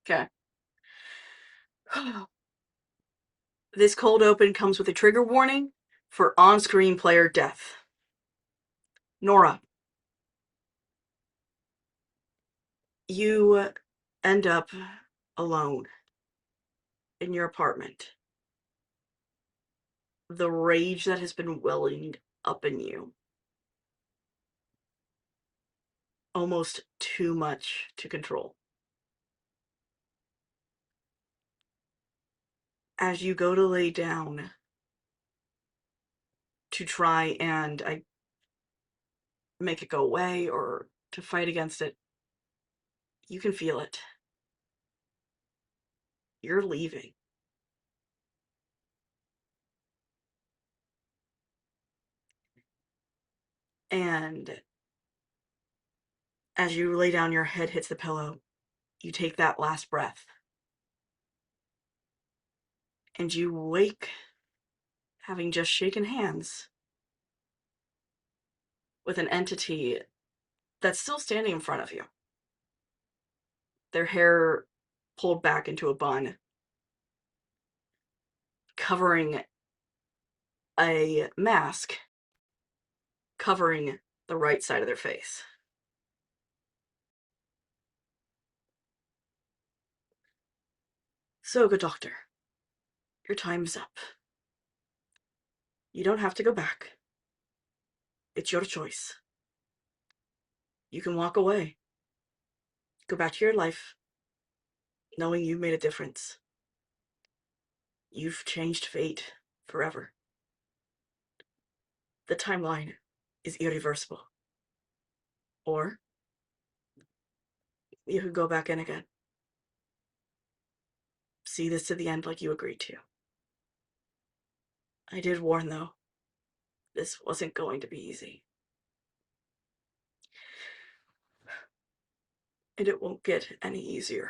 Okay. This cold open comes with a trigger warning for on-screen player death. Nora, you end up alone in your apartment. The rage that has been welling up in you. Almost too much to control. As you go to lay down to try and make it go away or to fight against it, you can feel it. You're leaving. And as you lay down, your head hits the pillow. You take that last breath. And you wake having just shaken hands with an entity that's still standing in front of you. Their hair pulled back into a bun, covering a mask, covering the right side of their face. So, good doctor, your time's up. You don't have to go back. It's your choice. You can walk away. Go back to your life, knowing you made a difference. You've changed fate forever. The timeline is irreversible. Or you could go back in again. See this to the end like you agreed to. I did warn, though. This wasn't going to be easy. And it won't get any easier.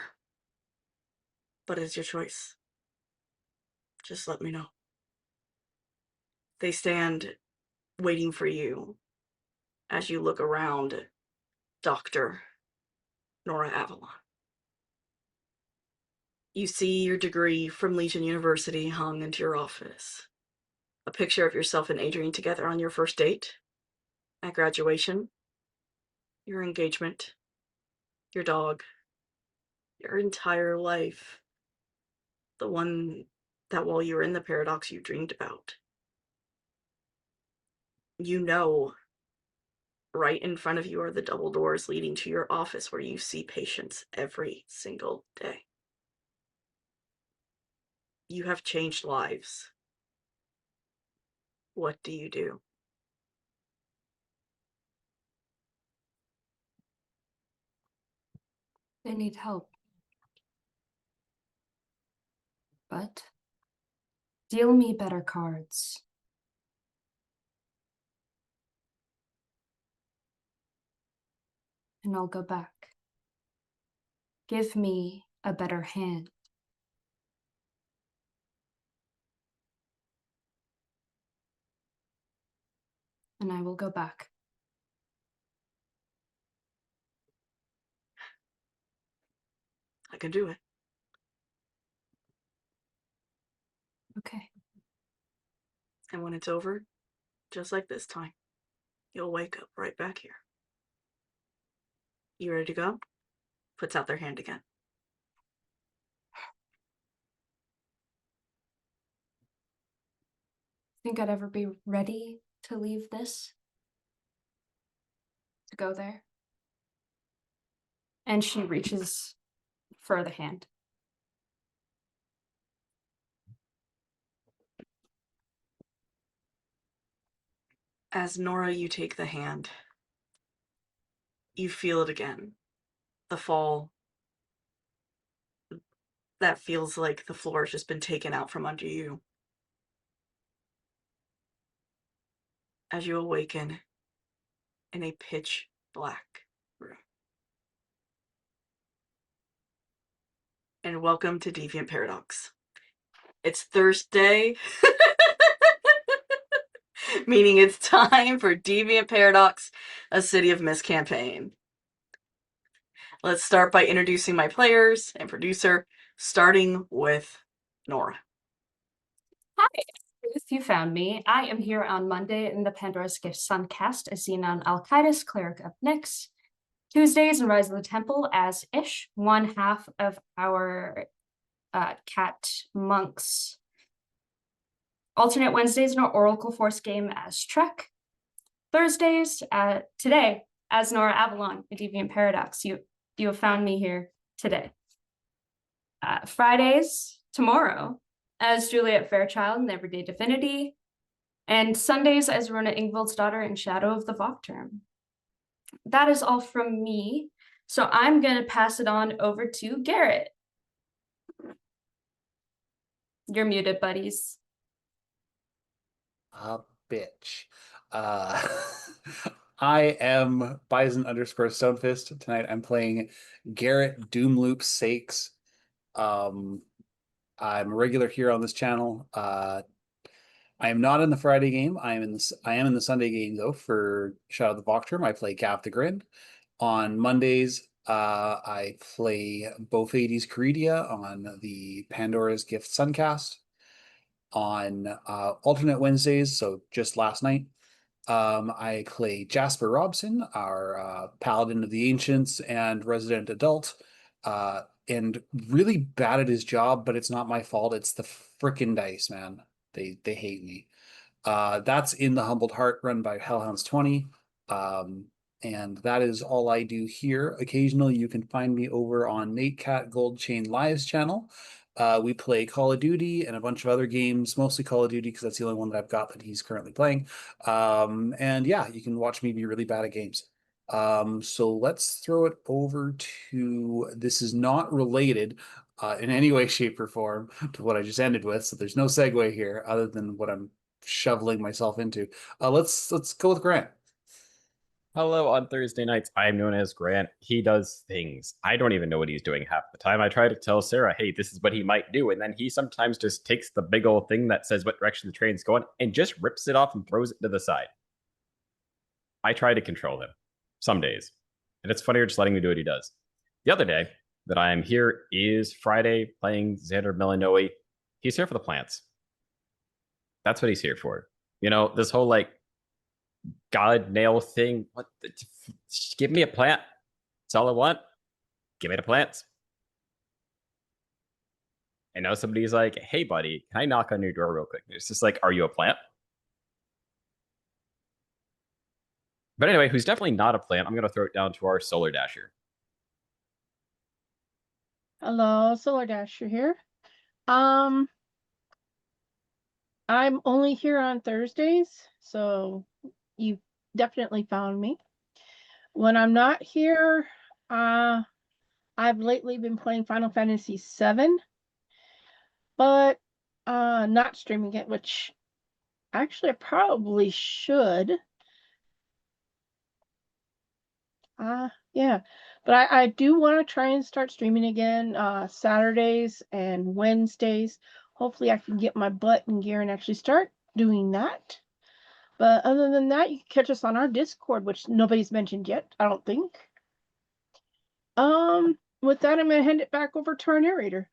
But it's your choice. Just let me know. They stand waiting for you as you look around Dr. Nora Avalon. You see your degree from Legion University hung into your office. A picture of yourself and Adrian together on your first date, at graduation, your engagement, your dog, your entire life. The one that while you were in the paradox you dreamed about. You know, right in front of you are the double doors leading to your office where you see patients every single day. You have changed lives. What do you do? They need help. But deal me better cards. And I'll go back. Give me a better hand. And I will go back. I can do it. Okay. And when it's over, just like this time, you'll wake up right back here. You ready to go? Puts out their hand again. Think I'd ever be ready to leave this? To go there? And she reaches for the hand. As Nora, you take the hand. You feel it again. The fall. That feels like the floor has just been taken out from under you. As you awaken in a pitch black room. And welcome to Deviant Paradox. It's Thursday, meaning it's time for Deviant Paradox, a City of Mist campaign. Let's start by introducing my players and producer, starting with Nora. Hi, Ruth, you found me. I am here on Monday in the Pandora's Gift Suncast as Xenon Al-Qaeda's Cleric of Nyx. Tuesdays in Rise of the Temple as Ish, one half of our cat monks. Alternate Wednesdays in our Oracle Force game as Trek. Thursdays, today, as Nora Avalon, a Deviant Paradox. You have found me here today. Fridays, tomorrow, as Juliet Fairchild in Everyday Divinity. And Sundays as Rona Ingvild's daughter in Shadow of the Vocterm. That is all from me. So I'm going to pass it on over to Garrett. You're muted, buddies. Bitch. Uh, I am Bison_Stonefist. Tonight I'm playing Garrett Doomloop Sakes. I'm a regular here on this channel. I am not in the Friday game. I am in the Sunday game though for Shadow of the Vocterm. I play Gav the Grin. On Mondays, I play Bofades Caridia on the Pandora's Gift Suncast. On alternate Wednesdays, so just last night, I play Jasper Robson, our Paladin of the Ancients and resident adult, and really bad at his job, but it's not my fault. It's the frickin' dice, man. They hate me. That's in the Humbled Heart, run by Hellhounds 20. And that is all I do here. Occasionally, you can find me over on Nate Cat Gold Chain Lives channel. We play Call of Duty and a bunch of other games, mostly Call of Duty because that's the only one that I've got that he's currently playing. And yeah, you can watch me be really bad at games. So let's throw it over to, this is not related in any way, shape, or form to what I just ended with. So there's no segue here other than what I'm shoveling myself into. Let's go with Grant. Hello, on Thursday nights, I am known as Grant. He does things. I don't even know what he's doing half the time. I try to tell Sarah, hey, this is what he might do. And then he sometimes just takes the big old thing that says what direction the train's going and just rips it off and throws it to the side. I try to control him some days. And it's funnier just letting me do what he does. The other day that I am here is Friday playing Xander Milanoe. He's here for the plants. That's what he's here for. You know, this whole like God nail thing. What? Just give me a plant. That's all I want. Give me the plants. And now somebody's like, hey, buddy, can I knock on your door real quick? It's just like, are you a plant? But anyway, who's definitely not a plant, I'm going to throw it down to our Solar Dasher. Hello, Solar Dasher here. I'm only here on Thursdays, so you definitely found me. When I'm not here, I've lately been playing Final Fantasy VII, but not streaming it, which actually I probably should. Yeah, but I do want to try and start streaming again Saturdays and Wednesdays. Hopefully I can get my butt in gear and actually start doing that. But other than that, you can catch us on our Discord, which nobody's mentioned yet, I don't think. With that, I'm going to hand it back over to our narrator.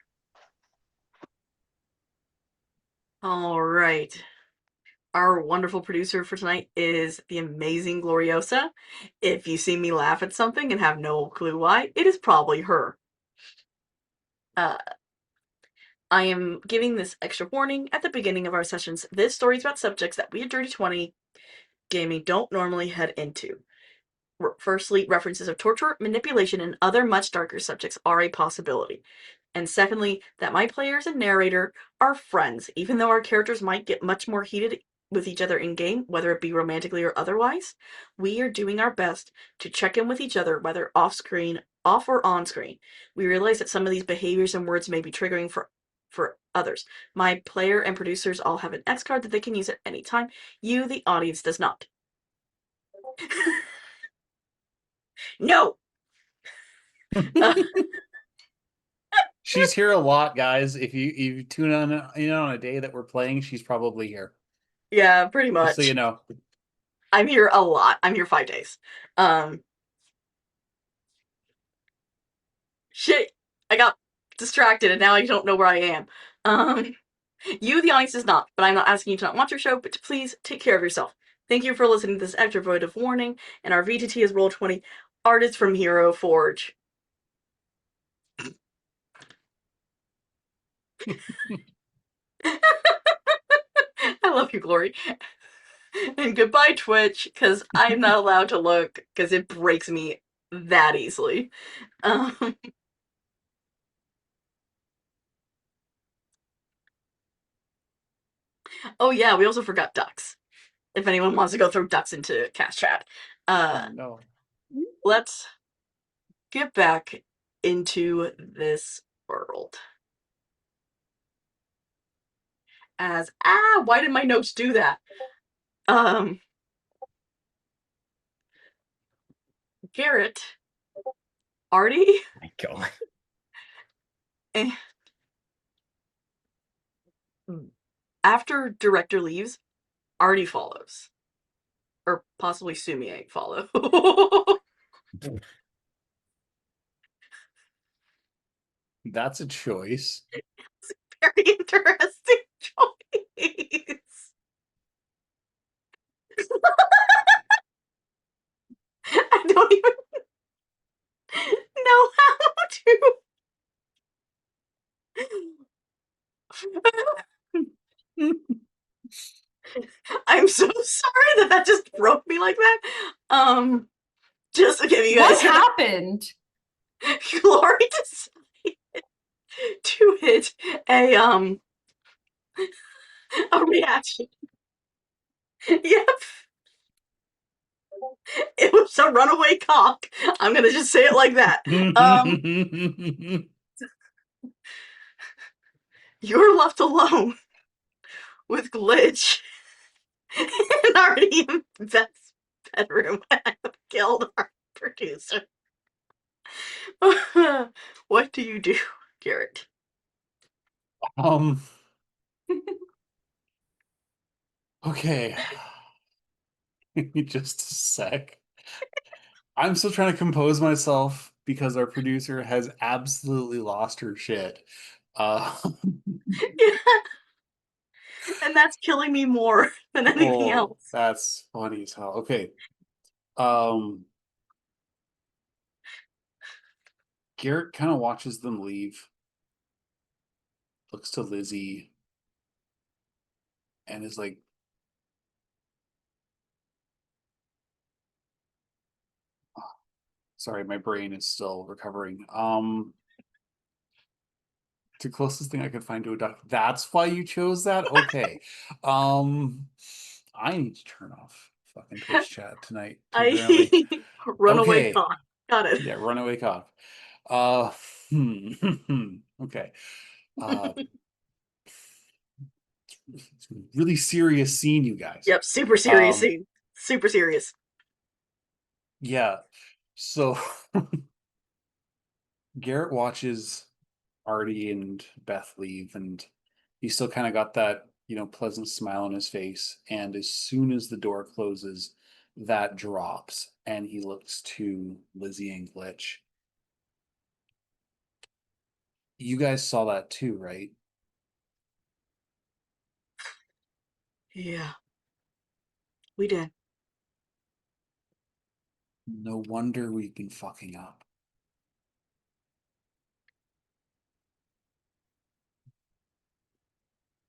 All right. Our wonderful producer for tonight is the amazing Gloriosa. If you see me laugh at something and have no clue why, it is probably her. I am giving this extra warning at the beginning of our sessions. This story is about subjects that we at Dirty 20 Gaming don't normally head into. Firstly, references of torture, manipulation, and other much darker subjects are a possibility. And secondly, that my players and narrator are friends, even though our characters might get much more heated with each other in game, whether it be romantically or otherwise. We are doing our best to check in with each other, whether off screen, off or on screen. We realize that some of these behaviors and words may be triggering for others. My player and producers all have an X card that they can use at any time. You, the audience, does not. No! She's here a lot, guys. If you tune in on a day that we're playing, she's probably here. Yeah, pretty much. Just so you know. I'm here a lot. I'm here 5 days. Shit, I got distracted and now I don't know where I am. You, the audience, is not, but I'm not asking you to not watch your show, but to please take care of yourself. Thank you for listening to this extra void of warning, and our VTT is Roll20, artist from Hero Forge. I love you, Glory. And goodbye, Twitch, because I'm not allowed to look, because it breaks me that easily. Oh yeah, we also forgot ducks. If anyone wants to go throw ducks into cast chat. No. Let's get back into this world. Why did my notes do that? Garrett, Artie, My God. after director leaves, Artie follows. Or possibly Sumie follow. That's a choice. Very interesting choice. I don't even know how to. I'm so sorry that just broke me like that. Just to give you What guys happened? Glory decided to hit a reaction. Yep. It was a runaway cock. I'm gonna just say it like that. You're left alone with Glitch and already in Beth's bedroom when I have killed our producer. What do you do, Garrett? Okay. Give me just a sec. I'm still trying to compose myself because our producer has absolutely lost her shit. Yeah. And that's killing me more than anything else. That's funny as hell. Okay. Garrett kind of watches them leave, looks to Lizzie, and is like, sorry, my brain is still recovering. The closest thing I could find to a duck. That's why you chose that? Okay. I need to turn off fucking Twitch chat tonight, apparently. Runaway Okay. cock. Got it. Yeah, runaway cock. Okay. It's a really serious scene, you guys. Yep, super serious scene. Super serious. Yeah. So Garrett watches Artie and Beth leave, and he's still kind of got that, pleasant smile on his face. And as soon as the door closes, that drops, and he looks to Lizzie and Glitch. You guys saw that too, right? Yeah. We did. No wonder we've been fucking up.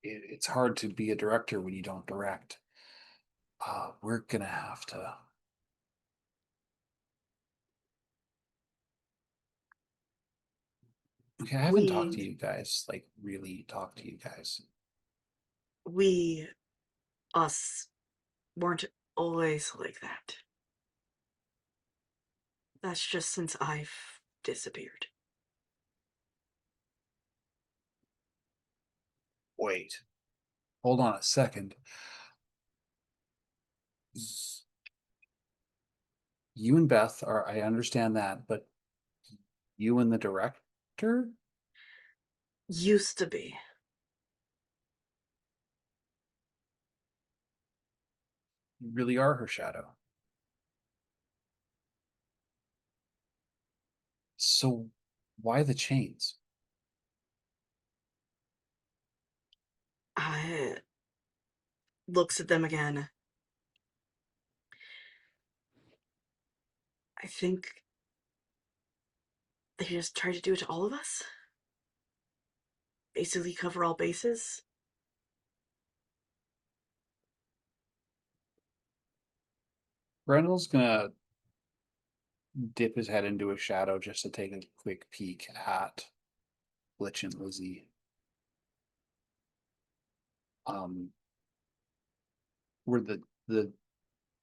It's hard to be a director when you don't direct. We're gonna have to. Okay, I haven't talked to you guys, like really talked to you guys. Us, weren't always like that. That's just since I've disappeared. Wait, hold on a second. You and Beth are, I understand that, but you and the director? Used to be. You really are her shadow. So Why the chains? Looks at them again. I think they just tried to do it to all of us. Basically cover all bases. Brendel's gonna dip his head into a shadow just to take a quick peek at Glitch and Lizzie. Where the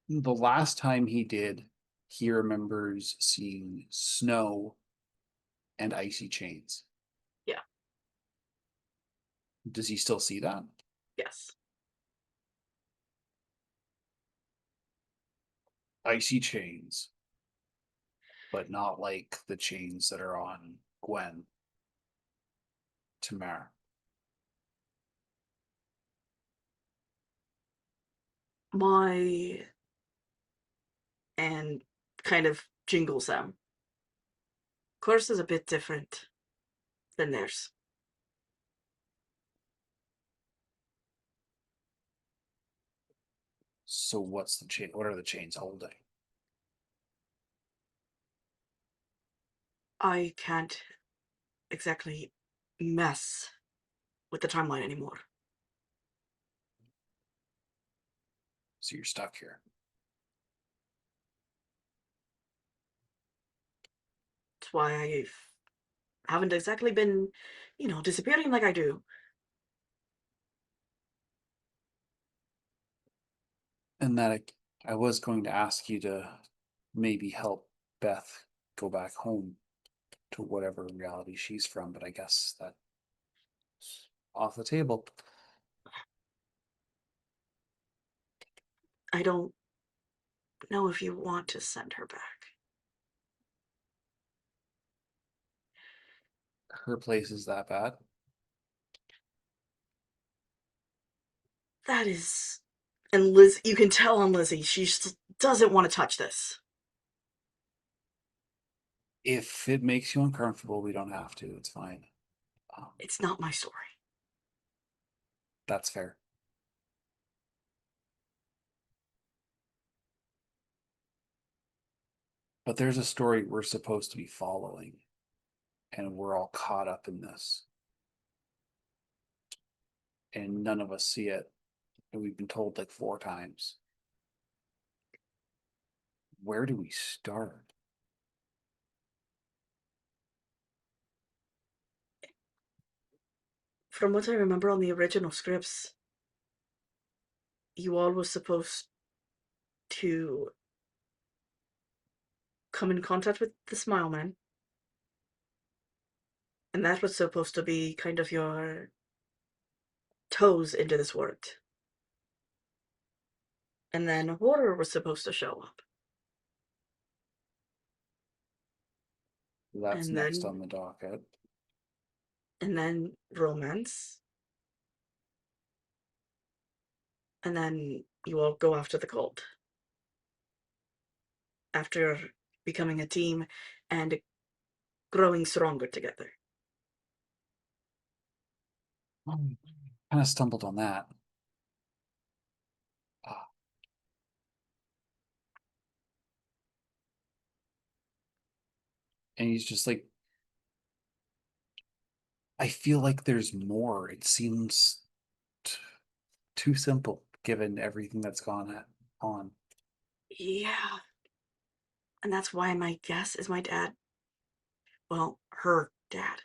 last time he did, he remembers seeing snow and icy chains. Yeah. Does he still see that? Yes. Icy chains, but not like the chains that are on Gwen. Tamara. And kind of jingles them. Course is a bit different than theirs. So what's the chain? What are the chains holding? I can't exactly mess with the timeline anymore. So you're stuck here. That's why I haven't exactly been, disappearing like I do. And that I was going to ask you to maybe help Beth go back home to whatever reality she's from, but I guess that's off the table. I don't know if you want to send her back. Her place is that bad. That is... And Liz, you can tell on Lizzie, she just doesn't want to touch this. If it makes you uncomfortable, we don't have to. It's fine. It's not my story. That's fair. But there's a story we're supposed to be following, and we're all caught up in this. And none of us see it. And we've been told like 4 times. Where do we start? From what I remember on the original scripts, you all was supposed to come in contact with the Smile Man. And that was supposed to be kind of your toes into this world. And then horror was supposed to show up. That's And next then, on the docket. and then romance. And then you all go after the cult. After becoming a team and growing stronger together. Kind of stumbled on that. And he's just like, I feel like there's more. It seems too simple given everything that's gone on. Yeah. And that's why my guess is my dad, well, her dad,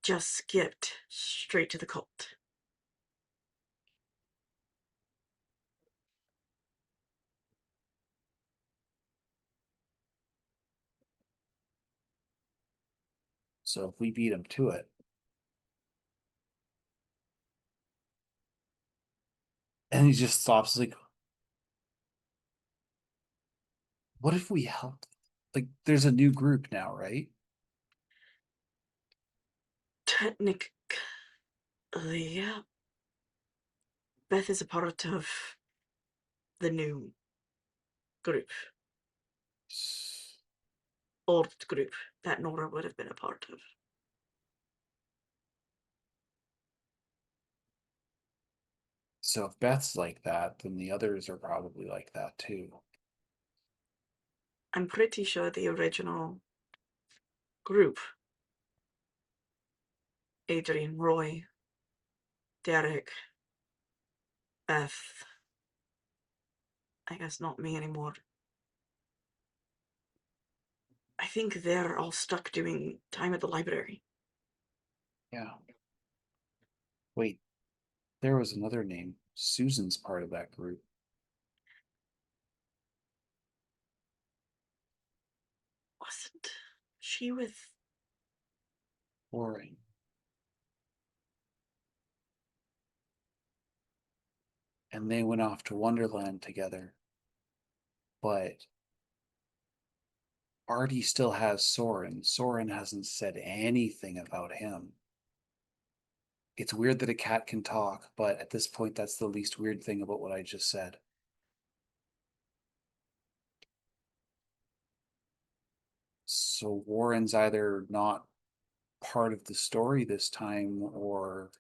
just skipped straight to the cult. So if we beat him to it, and he just stops like, what if we help? Like, there's a new group now, right? Technically, yeah. Beth is a part of the new group. Old group. that Nora would have been a part of. So if Beth's like that, then the others are probably like that too. I'm pretty sure the original group, Adrian, Roy, Derek, Beth, I guess not me anymore. I think they're all stuck doing time at the library. Yeah. Wait, there was another name. Susan's part of that group. Wasn't she with... Warren. And they went off to Wonderland together. But Artie still has Soren. Soren hasn't said anything about him. It's weird that a cat can talk, but at this point, that's the least weird thing about what I just said. So Warren's either not part of the story this time, or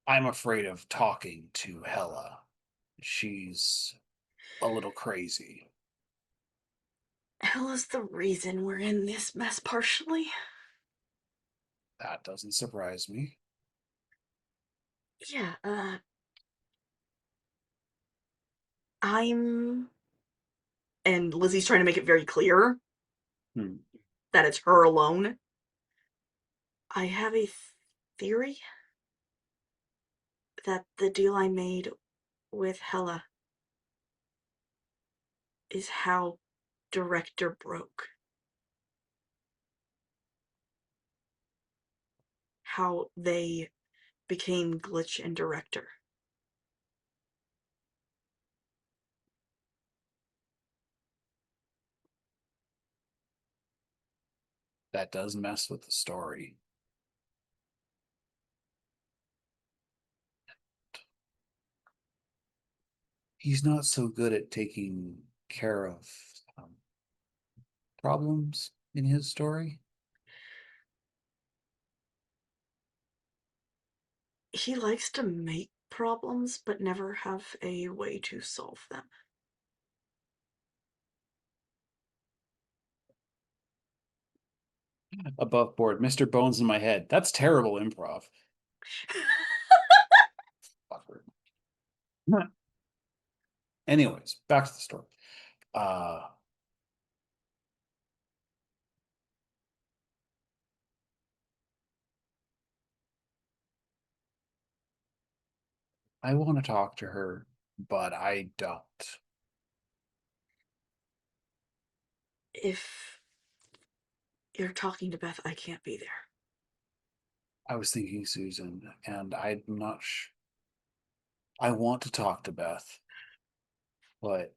I'm afraid of talking to Hella. She's a little crazy. Hella's the reason we're in this mess, partially. That doesn't surprise me. Yeah, and Lizzie's trying to make it very clear that it's her alone. I have a theory that the deal I made with Hella is how Director broke. How they became Glitch and Director. That does mess with the story. He's not so good at taking care of problems in his story. He likes to make problems, but never have a way to solve them. Above board, Mr. Bones in my head. That's terrible improv. Fucker. Anyways, back to the story. I want to talk to her, but I don't. If you're talking to Beth, I can't be there. I was thinking Susan, and I'm not I want to talk to Beth, but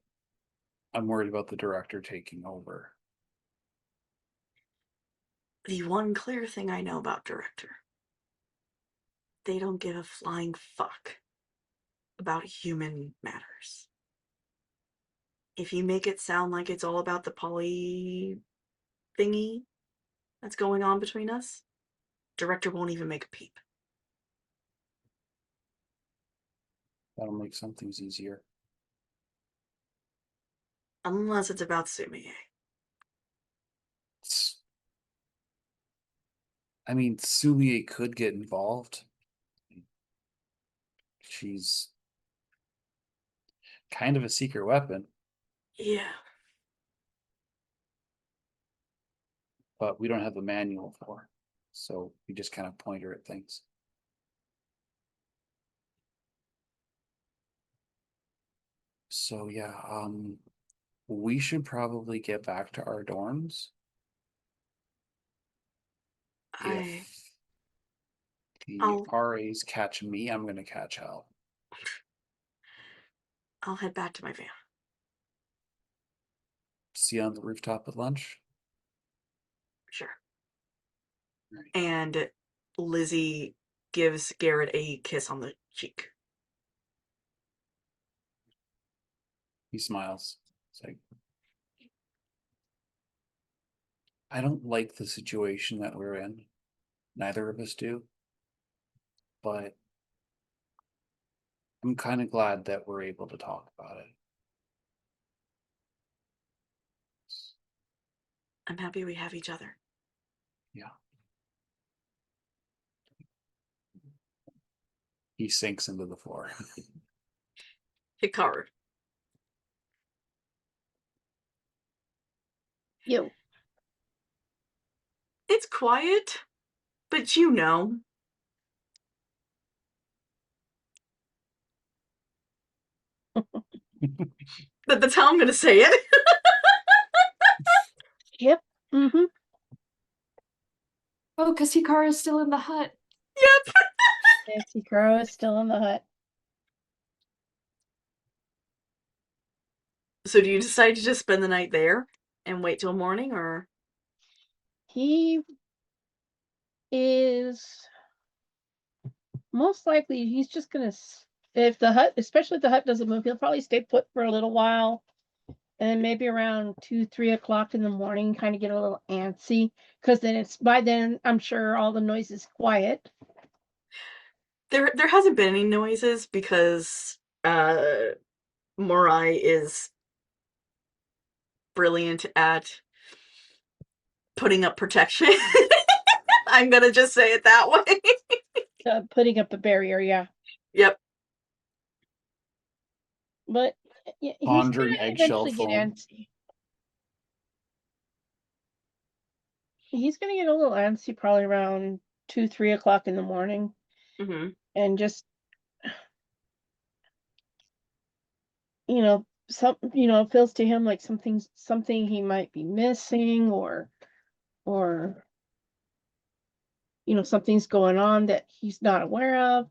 I'm worried about the director taking over. The one clear thing I know about Director, they don't give a flying fuck about human matters. If you make it sound like it's all about the poly thingy that's going on between us, Director won't even make a peep. That'll make some things easier. Unless it's about Sumie. I mean, Sumie could get involved. She's kind of a secret weapon. Yeah. But we don't have the manual for her. So we just kind of point her at things. So yeah, we should probably get back to our dorms. If the RAs catch me, I'm gonna catch hell. I'll head back to my van. See you on the rooftop at lunch? Sure. Right. And Lizzie gives Garrett a kiss on the cheek. He smiles. It's like, I don't like the situation that we're in. Neither of us do. But I'm kind of glad that we're able to talk about it. I'm happy we have each other. Yeah. He sinks into the floor. Hikaru. You. It's quiet, but you know. That's how I'm going to say it. Yep. Mm-hmm. Oh, because Hikaru is still in the hut. Yep. Nancy Crow is still in the hut. So do you decide to just spend the night there and wait till morning, or? He is most likely he's just gonna if the hut, especially if the hut doesn't move, he'll probably stay put for a little while, and then maybe around 2-3 o'clock in the morning, kind of get a little antsy, because then it's by then I'm sure all the noise is quiet. There hasn't been any noises because Morai is brilliant at putting up protection. I'm gonna just say it that way. Putting up a barrier, yeah. Yep. But yeah, he's Pondering gonna eggshell eventually get foam. antsy. He's gonna get a little antsy probably around 2-3 o'clock in the morning, Mm-hmm. and just it feels to him like something he might be missing, or something's going on that he's not aware of.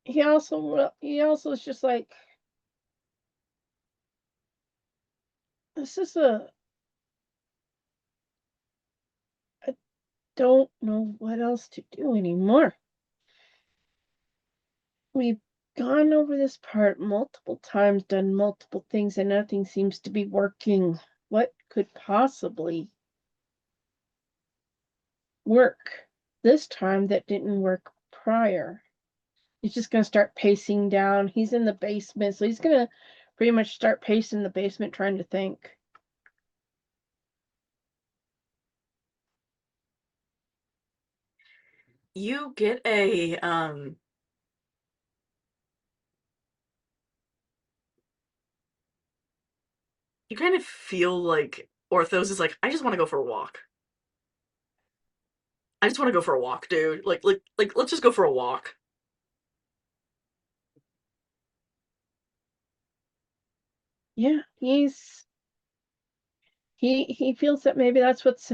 He also is just like, this is I don't know what else to do anymore. We've gone over this part multiple times, done multiple things, and nothing seems to be working. What could possibly work this time that didn't work prior? He's just going to start pacing down. He's in the basement, so he's going to pretty much start pacing the basement trying to think. You get a you kind of feel like Orthos is like, I just want to go for a walk. I just want to go for a walk, dude. Like, let's just go for a walk. Yeah, he feels that maybe that's what's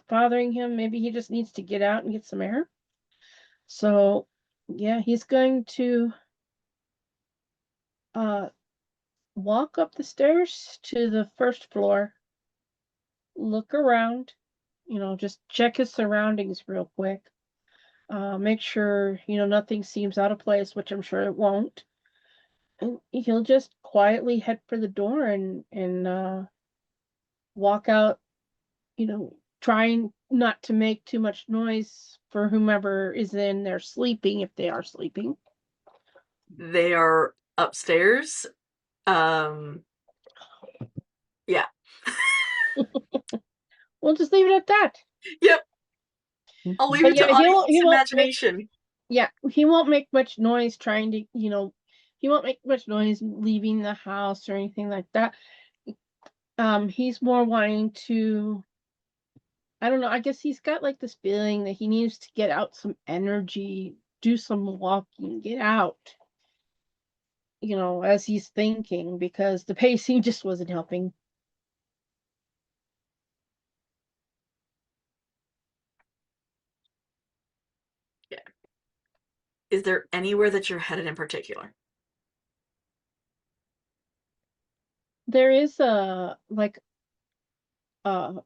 bothering him. Maybe he just needs to get out and get some air. So, yeah, he's going to walk up the stairs to the first floor, look around, just check his surroundings real quick. Make sure, nothing seems out of place, which I'm sure it won't. And he'll just quietly head for the door and walk out, trying not to make too much noise for whomever is in there sleeping, if they are sleeping. They are upstairs. Yeah. We'll just leave it at that. Yep. I'll leave But it to yeah, he audience won't make imagination. he won't make much noise trying to, he won't make much noise leaving the house or anything like that. He's more wanting to, I don't know, I guess he's got like this feeling that he needs to get out some energy, do some walking, get out, as he's thinking, because the pacing just wasn't helping. Yeah. Is there anywhere that you're headed in particular? There is a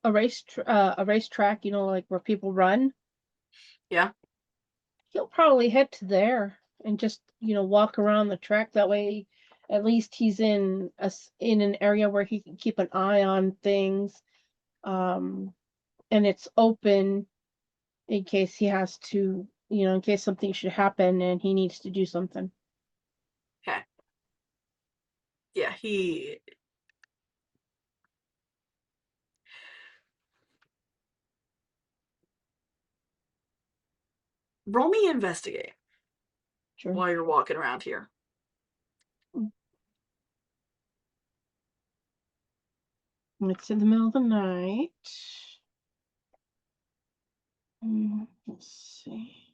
racetrack, like where people run. Yeah. He'll probably head to there and just, walk around the track. That way at least he's in an area where he can keep an eye on things, and it's open in case he has to, in case something should happen and he needs to do something. Okay. Yeah, he. Roll me investigate Sure. while you're walking around here. It's in the middle of the night. Let's see.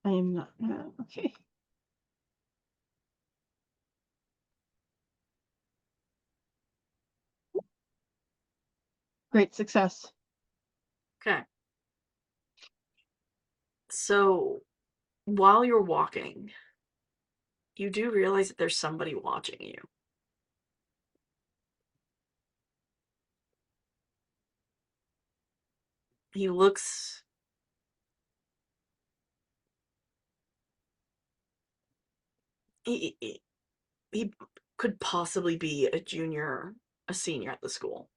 I am not. Okay. Great success. Okay. So, while you're walking, you do realize that there's somebody watching you. He looks. He could possibly be a junior, a senior at the school.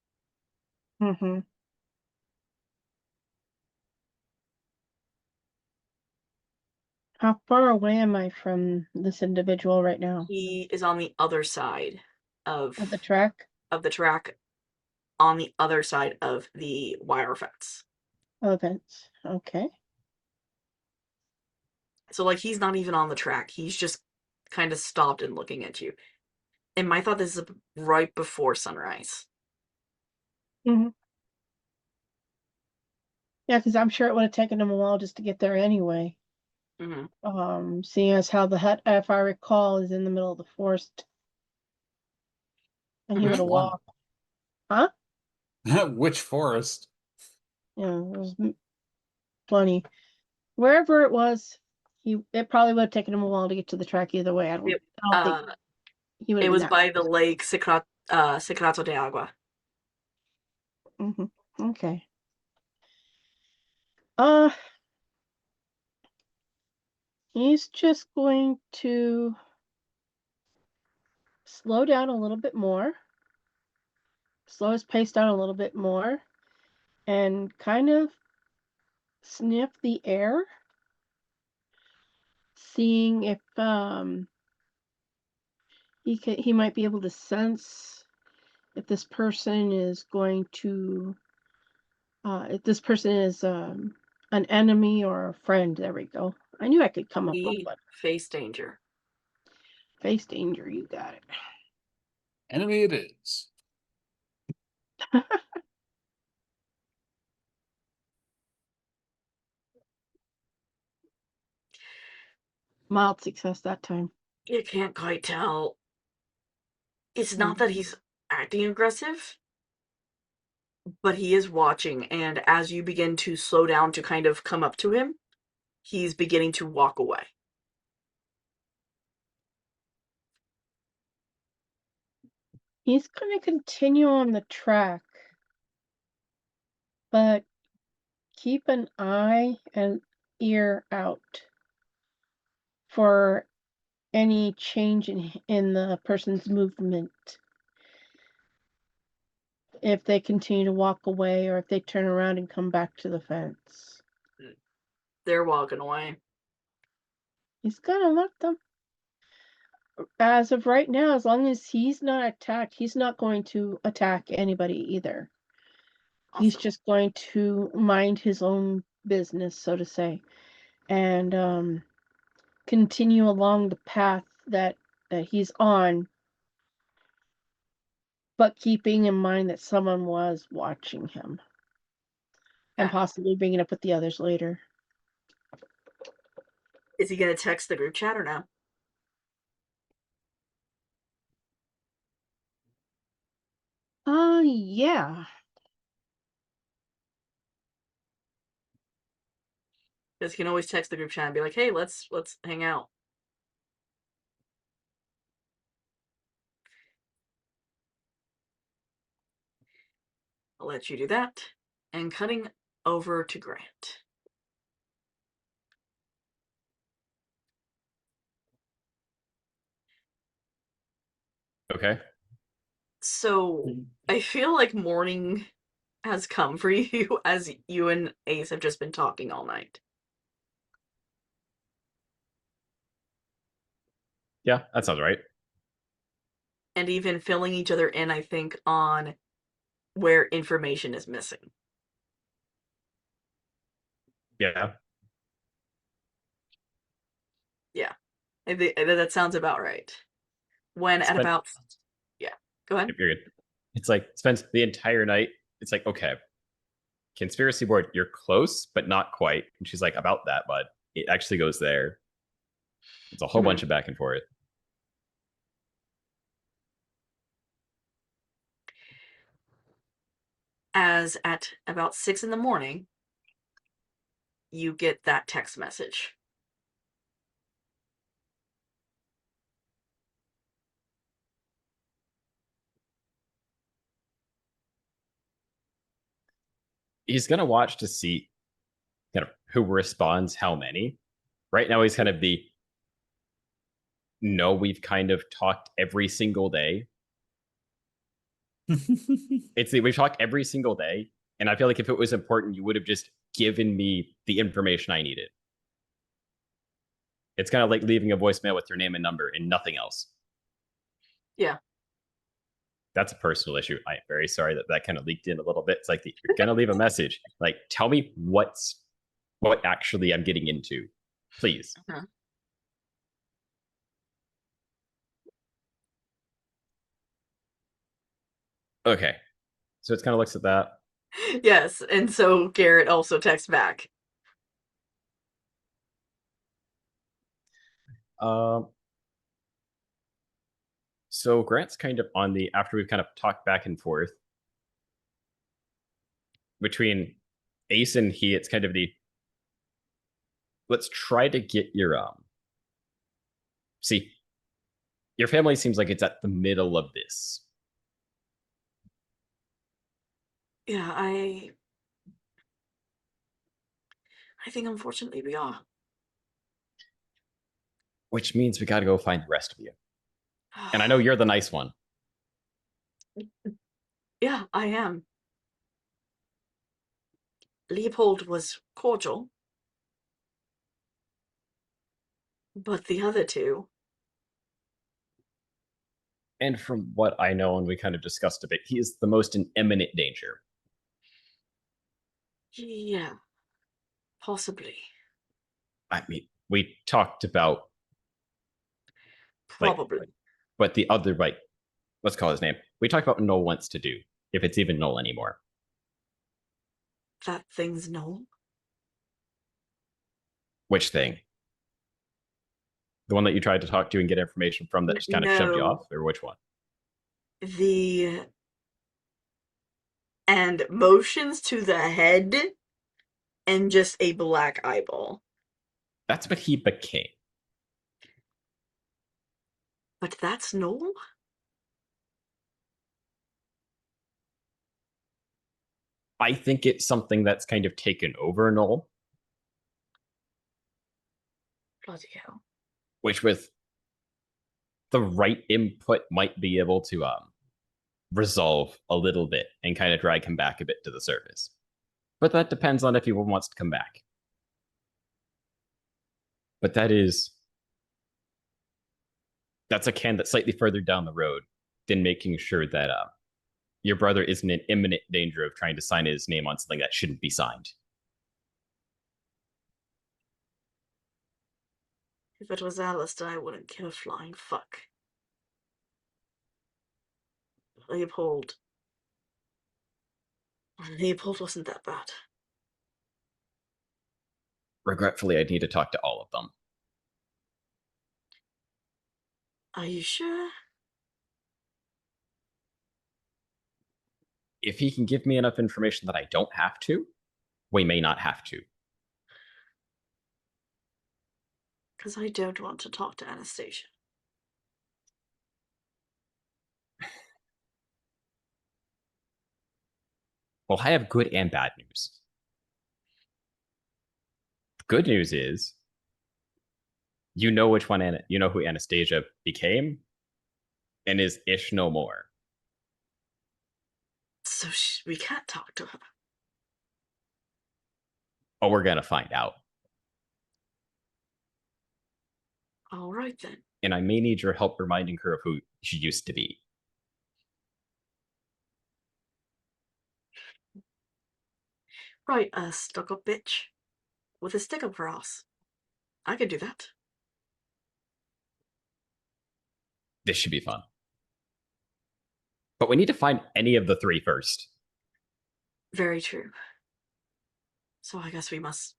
Mm-hmm. How far away am I from this individual right now? He is on the other side of At the track? of the track, on the other side of the wire fence. Events. Okay. So, like, he's not even on the track. He's just kind of stopped and looking at you. And my thought, this is right before sunrise. Mm-hmm. Yeah, because I'm sure it would have taken him a while just to get there anyway. Mm-hmm. Seeing as how the hut, if I recall, is in the middle of the forest. And he Mhm. would have walked. Huh? Which forest? Yeah, it was plenty. Wherever it was, it probably would have taken him a while to get to the track either way. I don't think he would It have been was that by the lake Secreto de Agua. Okay. He's just going to slow down a little bit more, slow his pace down a little bit more, and kind of sniff the air, seeing if he might be able to sense if this person is going to if this person is an enemy or a friend. There we go. I knew I could come up with He one. faced danger. Face danger, you got it. Enemy it is. Mild success that time. You can't quite tell. It's Hmm. not that he's acting aggressive, but he is watching, and as you begin to slow down to kind of come up to him, he's beginning to walk away. He's going to continue on the track, but keep an eye and ear out for any change in the person's movement. If they continue to walk away or if they turn around and come back to the fence. They're walking away. He's gonna let them. As of right now, as long as he's not attacked, he's not going to attack anybody either. He's Awesome. just going to mind his own business, so to say, and continue along the path that he's on, but keeping in mind that someone was watching him and Okay. possibly bringing it up with the others later. Is he going to text the group chat or no? Yeah. Because he can always text the group chat and be like, "Hey, let's hang out." I'll let you do that. And cutting over to Grant. Okay. So I feel like morning has come for you as you and Ace have just been talking all night. Yeah, that sounds right. And even filling each other in, I think, on where information is missing. Yeah. Yeah. I think that sounds about right. When at about... Yeah, go ahead. If you're good. It's like spends the entire night. It's like, okay, conspiracy board, you're close, but not quite. And she's like, about that, but it actually goes there. It's a whole bunch of back and forth. As at about 6 in the morning, you get that text message. He's gonna watch to see kind of who responds how many. Right now he's kind of the no, we've kind of talked every single day. It's the we've talked every single day. And I feel like if it was important, you would have just given me the information I needed. It's kind of like leaving a voicemail with your name and number and nothing else. Yeah. That's a personal issue. I'm very sorry that that kind of leaked in a little bit. It's like, you're going to leave a message. Like, tell me what actually I'm getting into, please. Okay. So it kind of looks at that. Yes, and so Garrett also texts back. So Grant's kind of on the, after we've kind of talked back and forth between Ace and he, it's kind of the, let's try to get your, see, your family seems like it's at the middle of this. Yeah, I think unfortunately we are. Which means we got to go find the rest of you. And I know you're the nice one. Yeah, I am. Leopold was cordial. But the other two... And from what I know, and we kind of discussed a bit, he is the most in imminent danger. Yeah. Possibly. I mean, we talked about Probably. but the other, like, let's call his name. We talked about what Noel wants to do, if it's even Noel anymore. That thing's Noel? Which thing? The one that you tried to talk to and get information from that just kind of shoved you off, or which one? The... And motions to the head and just a black eyeball. That's what he became. But that's Noel? I think it's something that's kind of taken over Noel. Bloody hell. Which with the right input might be able to resolve a little bit and kind of drag him back a bit to the surface. But that depends on if he wants to come back. But that's a can that's slightly further down the road than making sure that your brother isn't in imminent danger of trying to sign his name on something that shouldn't be signed. If it was Alistair, I wouldn't give a flying fuck. Leopold wasn't that bad. Regretfully, I'd need to talk to all of them. Are you sure? If he can give me enough information that I don't have to, we may not have to. Because I don't want to talk to Anastasia. Well, I have good and bad news. The good news is, you know which one, you know who Anastasia became, And is Ish no more? So we can't talk to her. Oh, we're gonna find out. All right then. And I may need your help reminding her of who she used to be. Right, a stuck-up bitch with a stick up her ass. I could do that. This should be fun. But we need to find any of the three first. Very true. So I guess we must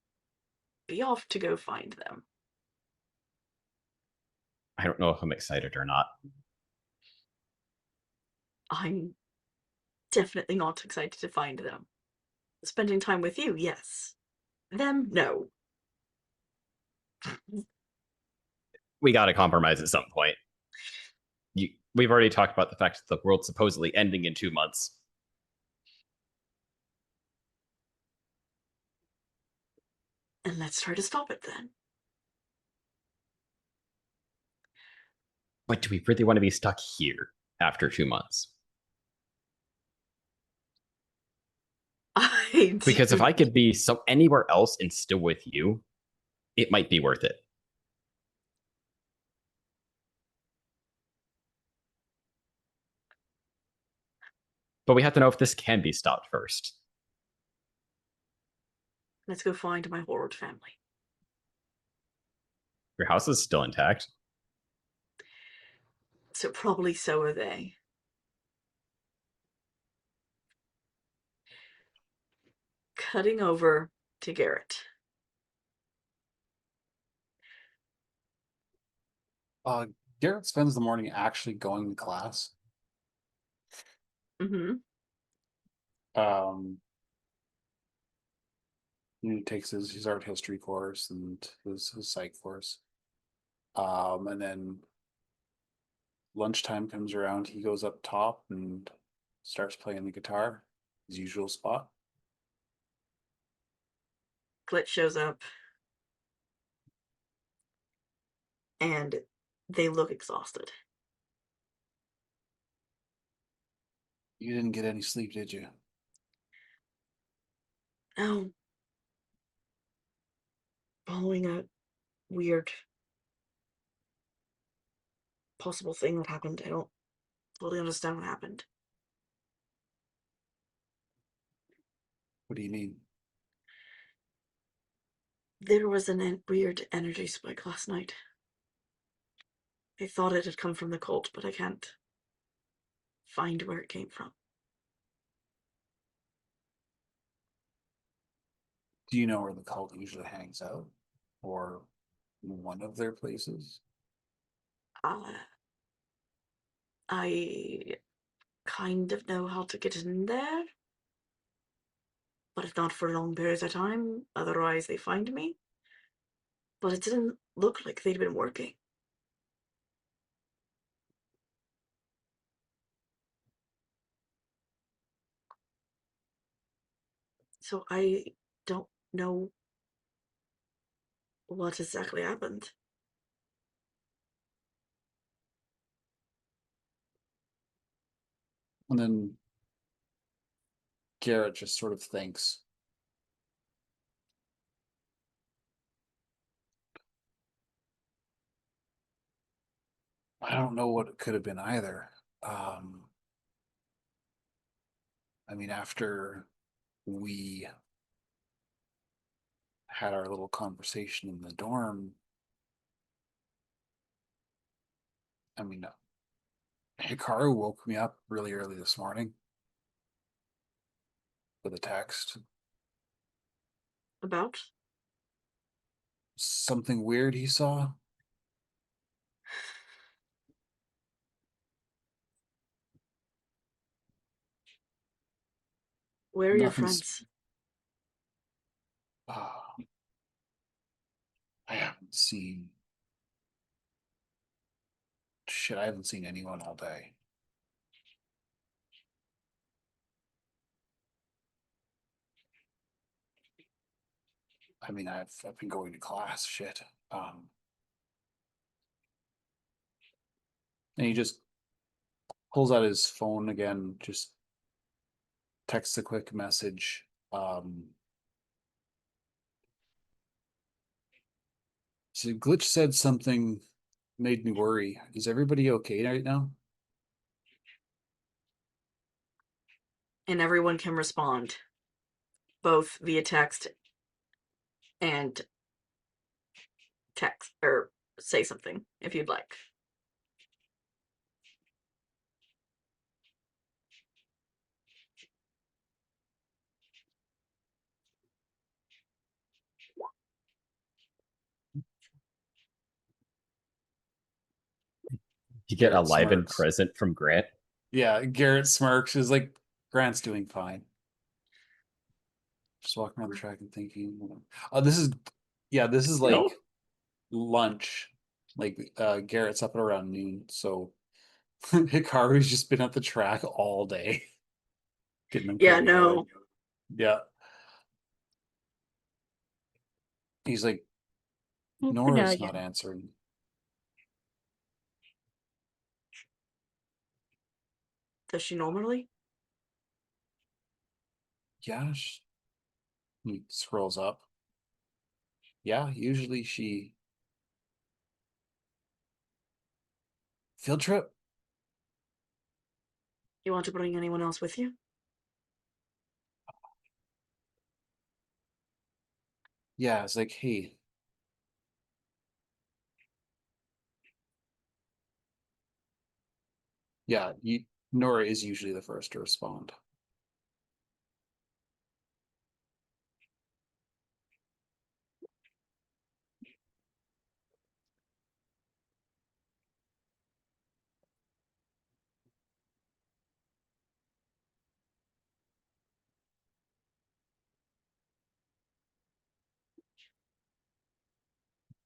be off to go find them. I don't know if I'm excited or not. I'm definitely not excited to find them. Spending time with you, yes. Them, no. We gotta compromise at some point. We've already talked about the fact that the world's supposedly ending in 2 months. And let's try to stop it then. But do we really want to be stuck here after 2 months? Because if I could be anywhere else and still with you, it might be worth it. But we have to know if this can be stopped first. Let's go find my horrid family. Your house is still intact. So probably so are they. Cutting over to Garrett. Garrett spends the morning actually going to class. Mm-hmm. He takes his art history course and his psych course. And then lunchtime comes around, he goes up top and starts playing the guitar, his usual spot. Glitch shows up. And they look exhausted. You didn't get any sleep, did you? No. Following a weird possible thing that happened. I don't fully understand what happened. What do you mean? There was a weird energy spike last night. I thought it had come from the cult, but I can't find where it came from. Do you know where the cult usually hangs out? Or one of their places? I kind of know how to get in there, but it's not for long periods of time, otherwise they find me. But it didn't look like they'd been working. So I don't know what exactly happened. And then Garrett just sort of thinks, I don't know what it could have been either. I mean, after we had our little conversation in the dorm, I mean, Hikaru woke me up really early this morning with a text. About? Something weird he saw. Where are your Nothing's- friends? I haven't seen shit. I haven't seen anyone all day. I mean, I've been going to class. Shit. And he just pulls out his phone again, just texts a quick message. So Glitch said something made me worry. Is everybody okay right now? And everyone can respond, both via text and text, or say something if you'd like. You get a Garrett live-in smirks. present from Grant. Yeah, Garrett smirks. Is like, Grant's doing fine. Just walking around the track and thinking. Oh, this is like No. lunch. Like Garrett's up at around noon, so Hikaru's just been at the track all day. Getting them Yeah, pretty no. good. Yeah. He's like, For now, Nora's yeah. not answering. Does she normally? Yeah. He scrolls up. Yeah, usually she. Field trip? You want to bring anyone else with you? Yeah, it's like, hey. Yeah, Nora is usually the first to respond.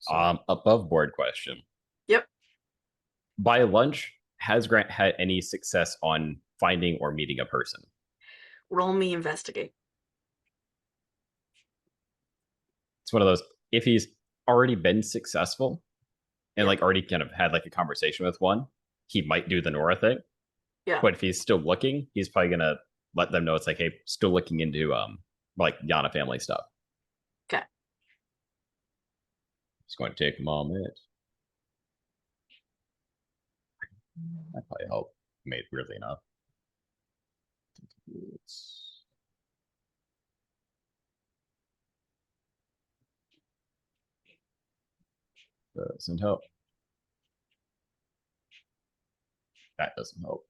So, Above board question. Yep. By lunch, has Grant had any success on finding or meeting a person? Roll me investigate. It's one of those, if he's already been successful and Yeah. like already kind of had like a conversation with one, he might do the Nora thing. Yeah. But if he's still looking, he's probably gonna let them know it's like, hey, still looking into like Yana family stuff. Okay. It's going to take a moment. That probably helped. Made weirdly enough. Doesn't help. That doesn't help.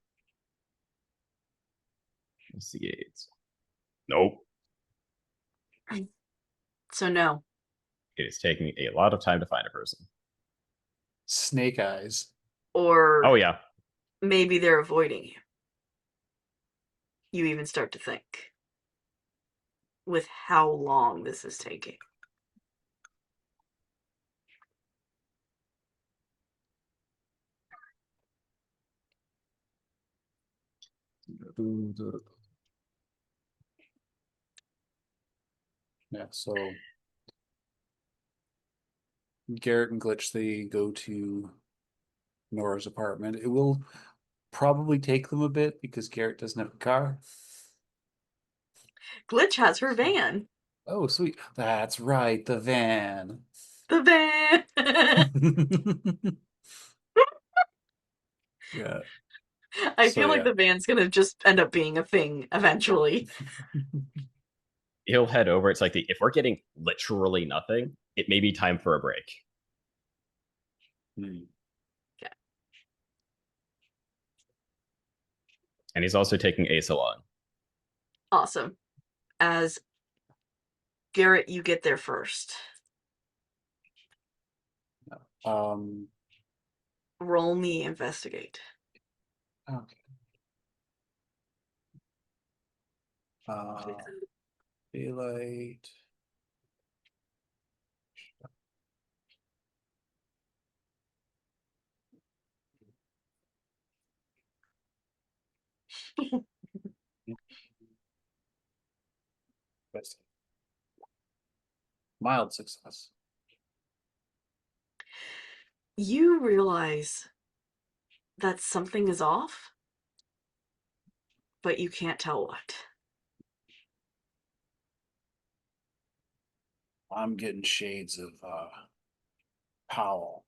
Investigates. Nope. So no. It is taking a lot of time to find a person. Snake Eyes. Or Oh yeah. maybe they're avoiding you. You even start to think. With how long this is taking. Yeah, so Garrett and Glitch, they go to Nora's apartment. It will probably take them a bit because Garrett doesn't have a car. Glitch has her van. Oh, sweet. That's right, the van. The van. Yeah. I So, feel like yeah. the van's gonna just end up being a thing eventually. He'll head over. It's like if we're getting literally nothing, it may be time for a break. Hmm. And he's also taking Ace along. Awesome. As Garrett, you get there first. Um, Roll me investigate. okay. Daylight. Best. Mild success. You realize that something is off but you can't tell what. I'm getting shades of Powell.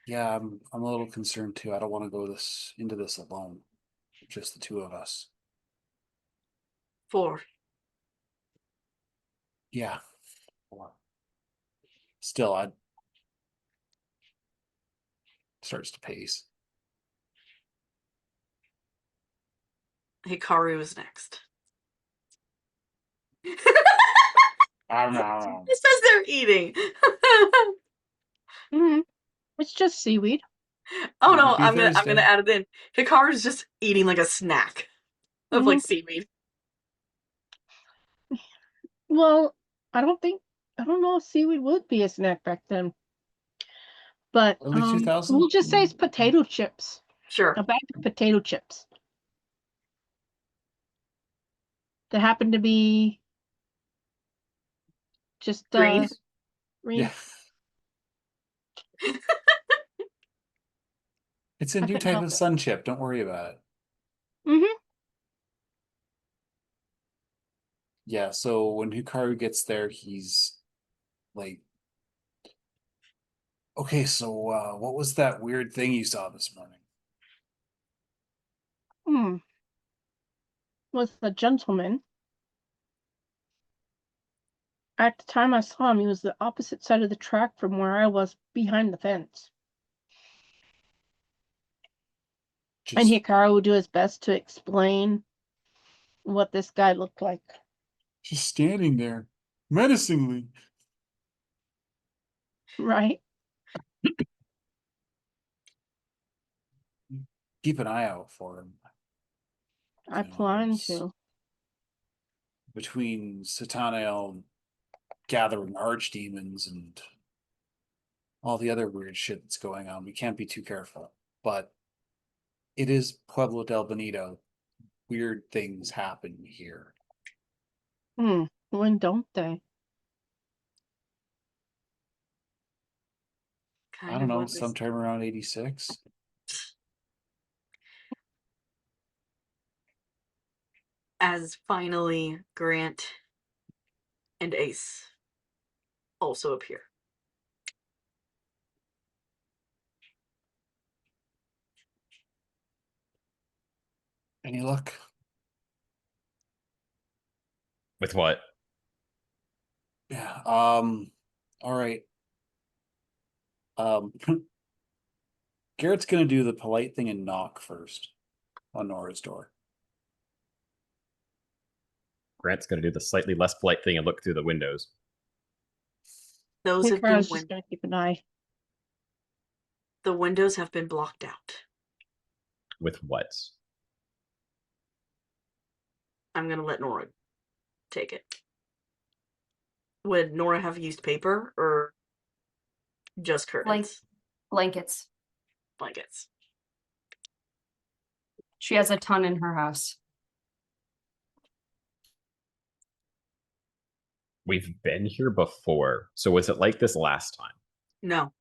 Yeah, I'm a little concerned too. I don't want to go into this alone. Just the two of us. 4. Yeah. Still, I starts to pace. Hikaru is next. I don't know. It says they're eating. It's just seaweed. Oh no, Happy I'm gonna Thursday. add it in. Hikaru's just eating like a snack of like seaweed. Well, I don't know if seaweed would be a snack back then. But Early 2000s? we'll just say it's potato chips. Sure. A bag of potato chips. That happen to be just Green. green. Yeah. It's a I new couldn't type help of it. sun chip. Don't worry about it. Mm-hmm. Yeah, so when Hikaru gets there, he's like, okay, so what was that weird thing you saw this morning? Was the gentleman. At the time I saw him, he was the opposite side of the track from where I was behind the fence. And Just Hikaru would do his best to explain what this guy looked like. just standing there, menacingly. Right? Keep an eye out for him. I You know, plan there's- to. Between Satanael gathering archdemons and all the other weird shit that's going on, we can't be too careful. But it is Pueblo del Bonito. Weird things happen here. When don't they? I don't know, what they sometime around 86. As finally Grant and Ace also appear. Any luck? With what? Yeah. All right. Um, Garrett's gonna do the polite thing and knock first on Nora's door. Grant's going to do the slightly less polite thing and look through the windows. Those have been Hikaru's just gonna keep an eye. the windows have been blocked out. With what? I'm gonna let Nora take it. Would Nora have used paper or just curtains? Blankets. Blankets. She has a ton in her house. We've been here before. So was it like this last time? No.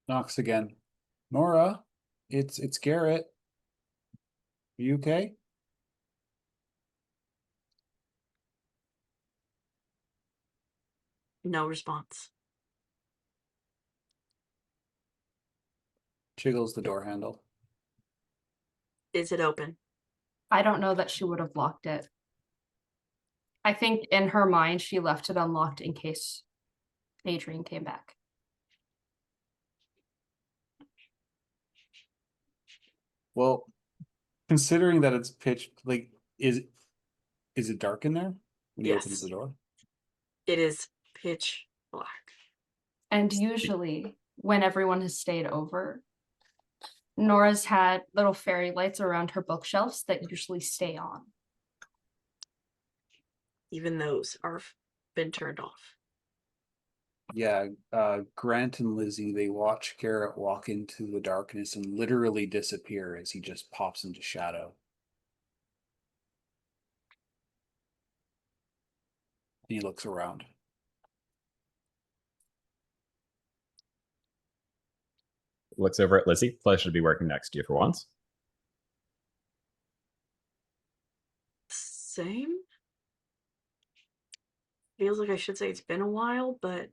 Knocks again. Nora, it's Garrett. Are you okay? No response. Jiggles the door handle. Is it open? I don't know that she would have locked it. I think in her mind, she left it unlocked in case Adrian came back. Well, considering that it's pitch, like, is it dark in there when he opens Yes. the door? It is pitch black. And usually, when everyone has stayed over, Nora's had little fairy lights around her bookshelves that usually stay on. Even those are been turned off. Yeah, Grant and Lizzie, they watch Garrett walk into the darkness and literally disappear as he just pops into shadow. And he looks around. Looks over at Lizzie. Pleasure to be working next to you for once. same. Feels like I should say it's been a while, but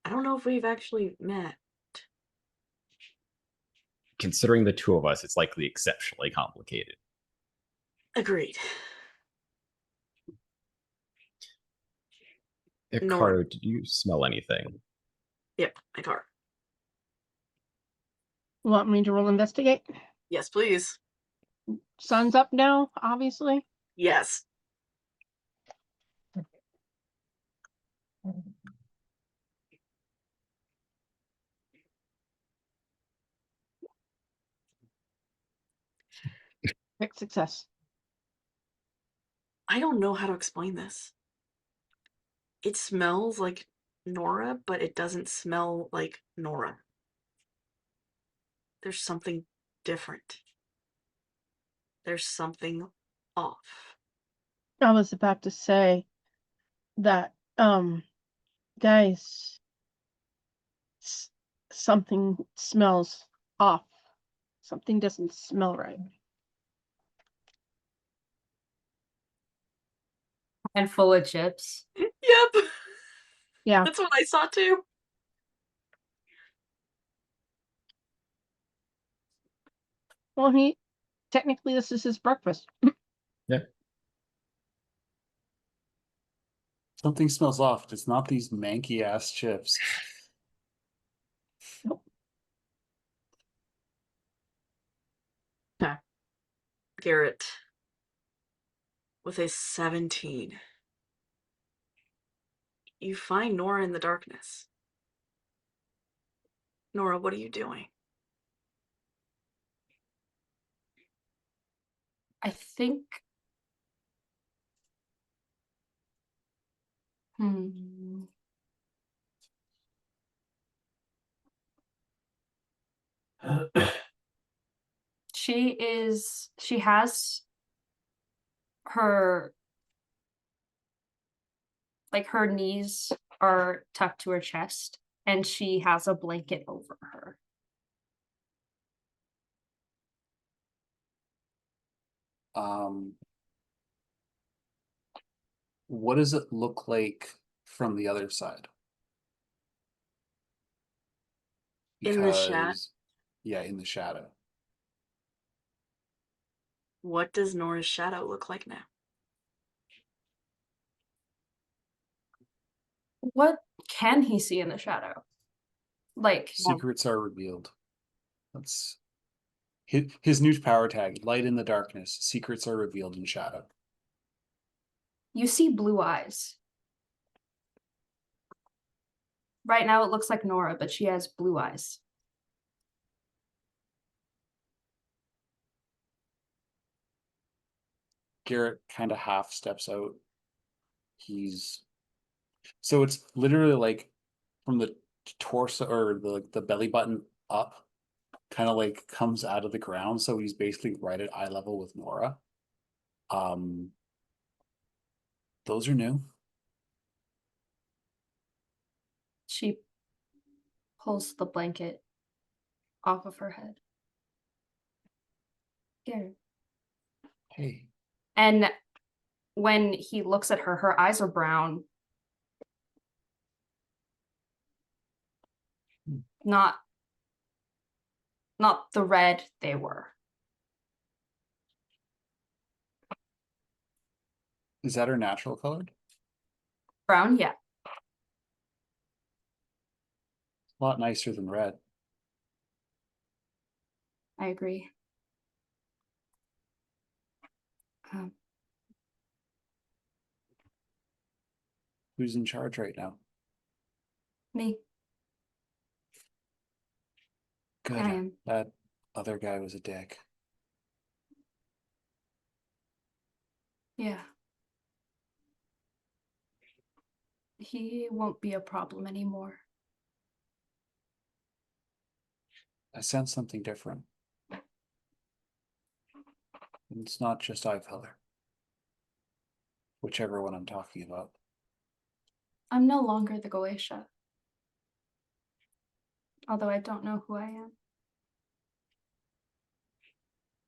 I don't know if we've actually met. Considering the two of us, it's likely exceptionally complicated. Agreed. Hikaru, did you smell anything? Yep, my car. Want me to roll investigate? Yes, please. Sun's up now, obviously. Yes. Quick success. I don't know how to explain this. It smells like Nora, but it doesn't smell like Nora. There's something different. There's something off. I was about to say that, guys, something smells off. Something doesn't smell right. And full of chips. Yep. Yeah. That's what I saw too. Well, technically this is his breakfast. Yeah. Something smells off. It's not these manky ass chips. Garrett with a 17. You find Nora in the darkness. Nora, what are you doing? I think. She has her, like, her knees are tucked to her chest, and she has a blanket over her. What does it look like from the other side? In the shadow. Yeah, in the shadow. What does Nora's shadow look like now? What can he see in the shadow? Like, Secrets are revealed. That's his new power tag. Light in the darkness. Secrets are revealed in shadow. you see blue eyes. Right now it looks like Nora, but she has blue eyes. Garrett kind of half steps out. So it's literally like from the torso or the belly button up, kind of like comes out of the ground. So he's basically right at eye level with Nora. Those are new. She pulls the blanket off of her head. Garrett. Hey, And when he looks at her, her eyes are brown. Not the red they were. is that her natural colored? Brown, yeah. A lot nicer than red. I agree. Who's in charge right now? Me. Good. I am. That other guy was a dick. Yeah. He won't be a problem anymore. I sense something different. And it's not just eye color. Whichever one I'm talking about. I'm no longer the Goetia. Although I don't know who I am.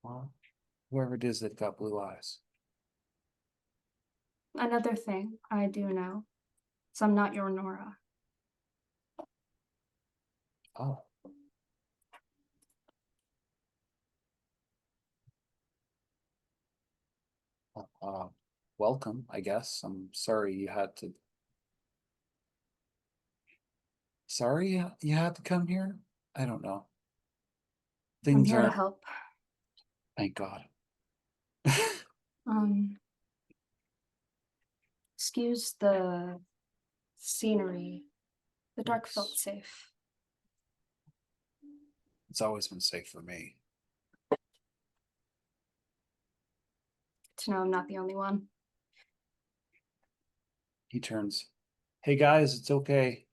Well, whoever it is that got blue eyes. Another thing I do know is I'm not your Nora. Oh. Welcome, I guess. I'm sorry you had to. Sorry you had to come here? I don't know. I'm Things here to aren't. help. Thank God. Excuse the scenery. The dark felt safe. It's always been safe for me. To know I'm not the only one. He turns. Hey guys, it's okay.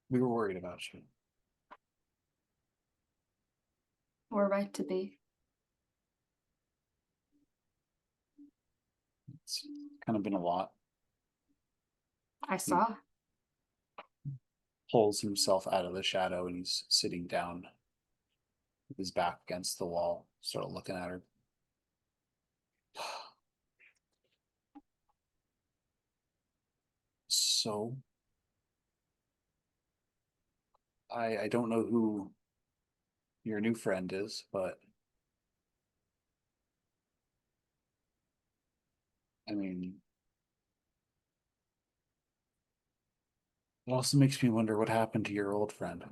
We were worried about you. We're right to be. It's kind of been a lot. I saw. Pulls himself out of the shadow and he's sitting down with his back against the wall, sort of looking at her. So, I don't know who your new friend is, but I mean, it also makes me wonder what happened to your old friend.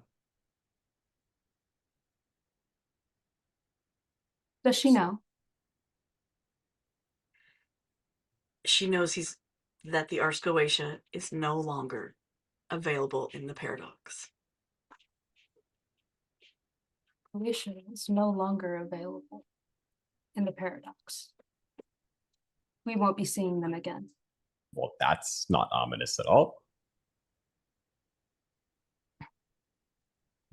Does she know? She knows that the Ars Goetia is no longer available in the paradox. Alicia is no longer available in the paradox. We won't be seeing them again. Well, that's not ominous at all.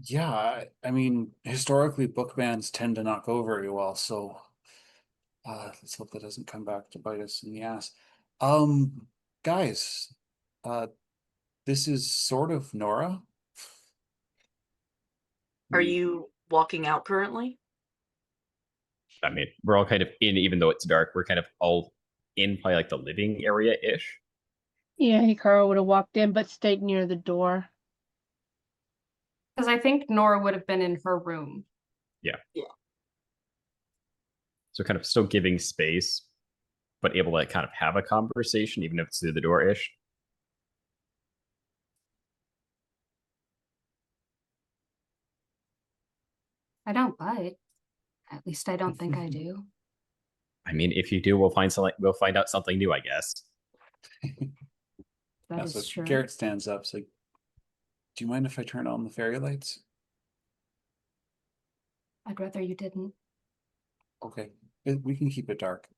Yeah, I mean, historically, book bans tend to not go very well, so let's hope that doesn't come back to bite us in the ass. Guys, this is sort of Nora. Are you walking out currently? I mean, we're all kind of in, even though it's dark, we're kind of all in probably like the living area-ish. Yeah, Hikaru would have walked in, but stayed near the door. Because I think Nora would have been in her room. Yeah. Yeah. So kind of still giving space, but able to kind of have a conversation, even if it's through the door-ish. I don't bite. At least I don't think I do. I mean, if you do, we'll find out something new, I guess. That is true. Garrett stands up. It's like, do you mind if I turn on the fairy lights? I'd rather you didn't. Okay, we can keep it dark.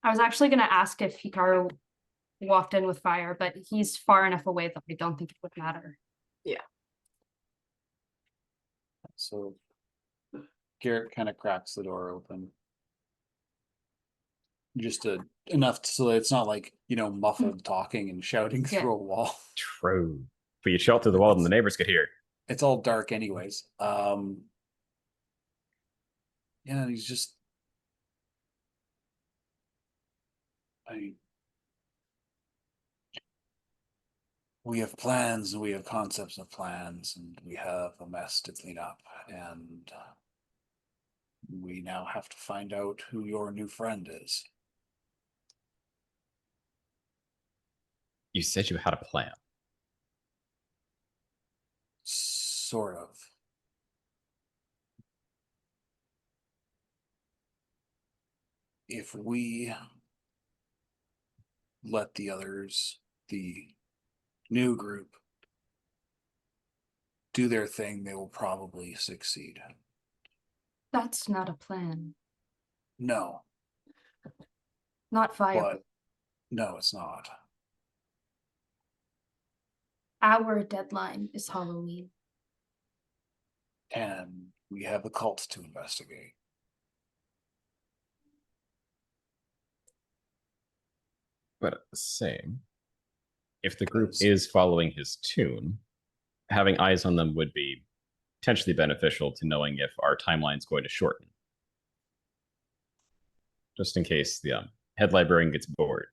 I was actually going to ask if Hikaru walked in with fire, but he's far enough away that I don't think it would matter. Yeah. So Garrett kind of cracks the door open. Just enough so that it's not like, muffled talking and shouting through a wall. True. But you shout through the wall and the neighbors could hear. It's all dark anyways. Yeah, and he's just, we have plans and we have concepts of plans and we have a mess to clean up, and we now have to find out who your new friend is. You said you had a plan. Sort of. If we let the others, the new group, do their thing, they will probably succeed. That's not a plan. No. Not viable. But no, it's not. Our deadline is Halloween. And we have a cult to investigate. But at the same, if the group is following his tune, having eyes on them would be potentially beneficial to knowing if our timeline's going to shorten. just in case the head librarian gets bored.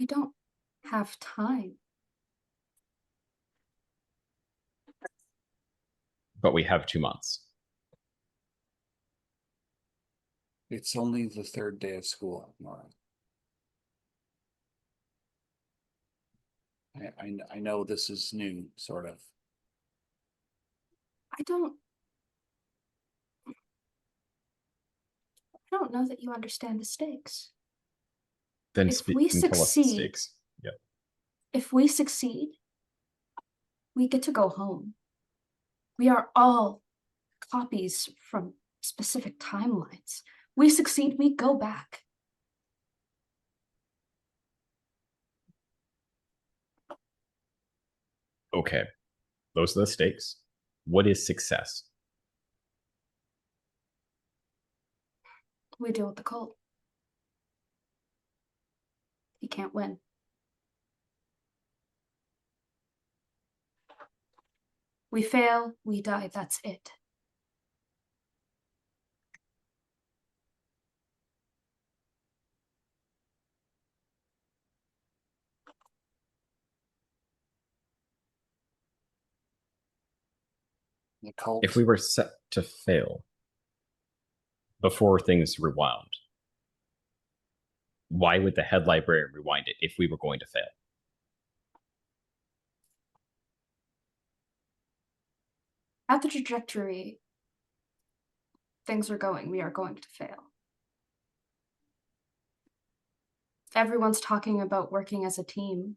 We don't have time. But we have 2 months. It's only the third day of school, Nora. I know this is new, sort of. I don't know that you understand the stakes. Then If speak we and tell us the succeed- stakes. Yep. If we succeed, we get to go home. We are all copies from specific timelines. We succeed, we go back. Okay. Those are the stakes. What is success? We deal with the cult. He can't win. We fail, we die, that's it. The cult. If we were set to fail before things rewound, why would the head librarian rewind it if we were going to fail? At the trajectory things are going, we are going to fail. Everyone's talking about working as a team.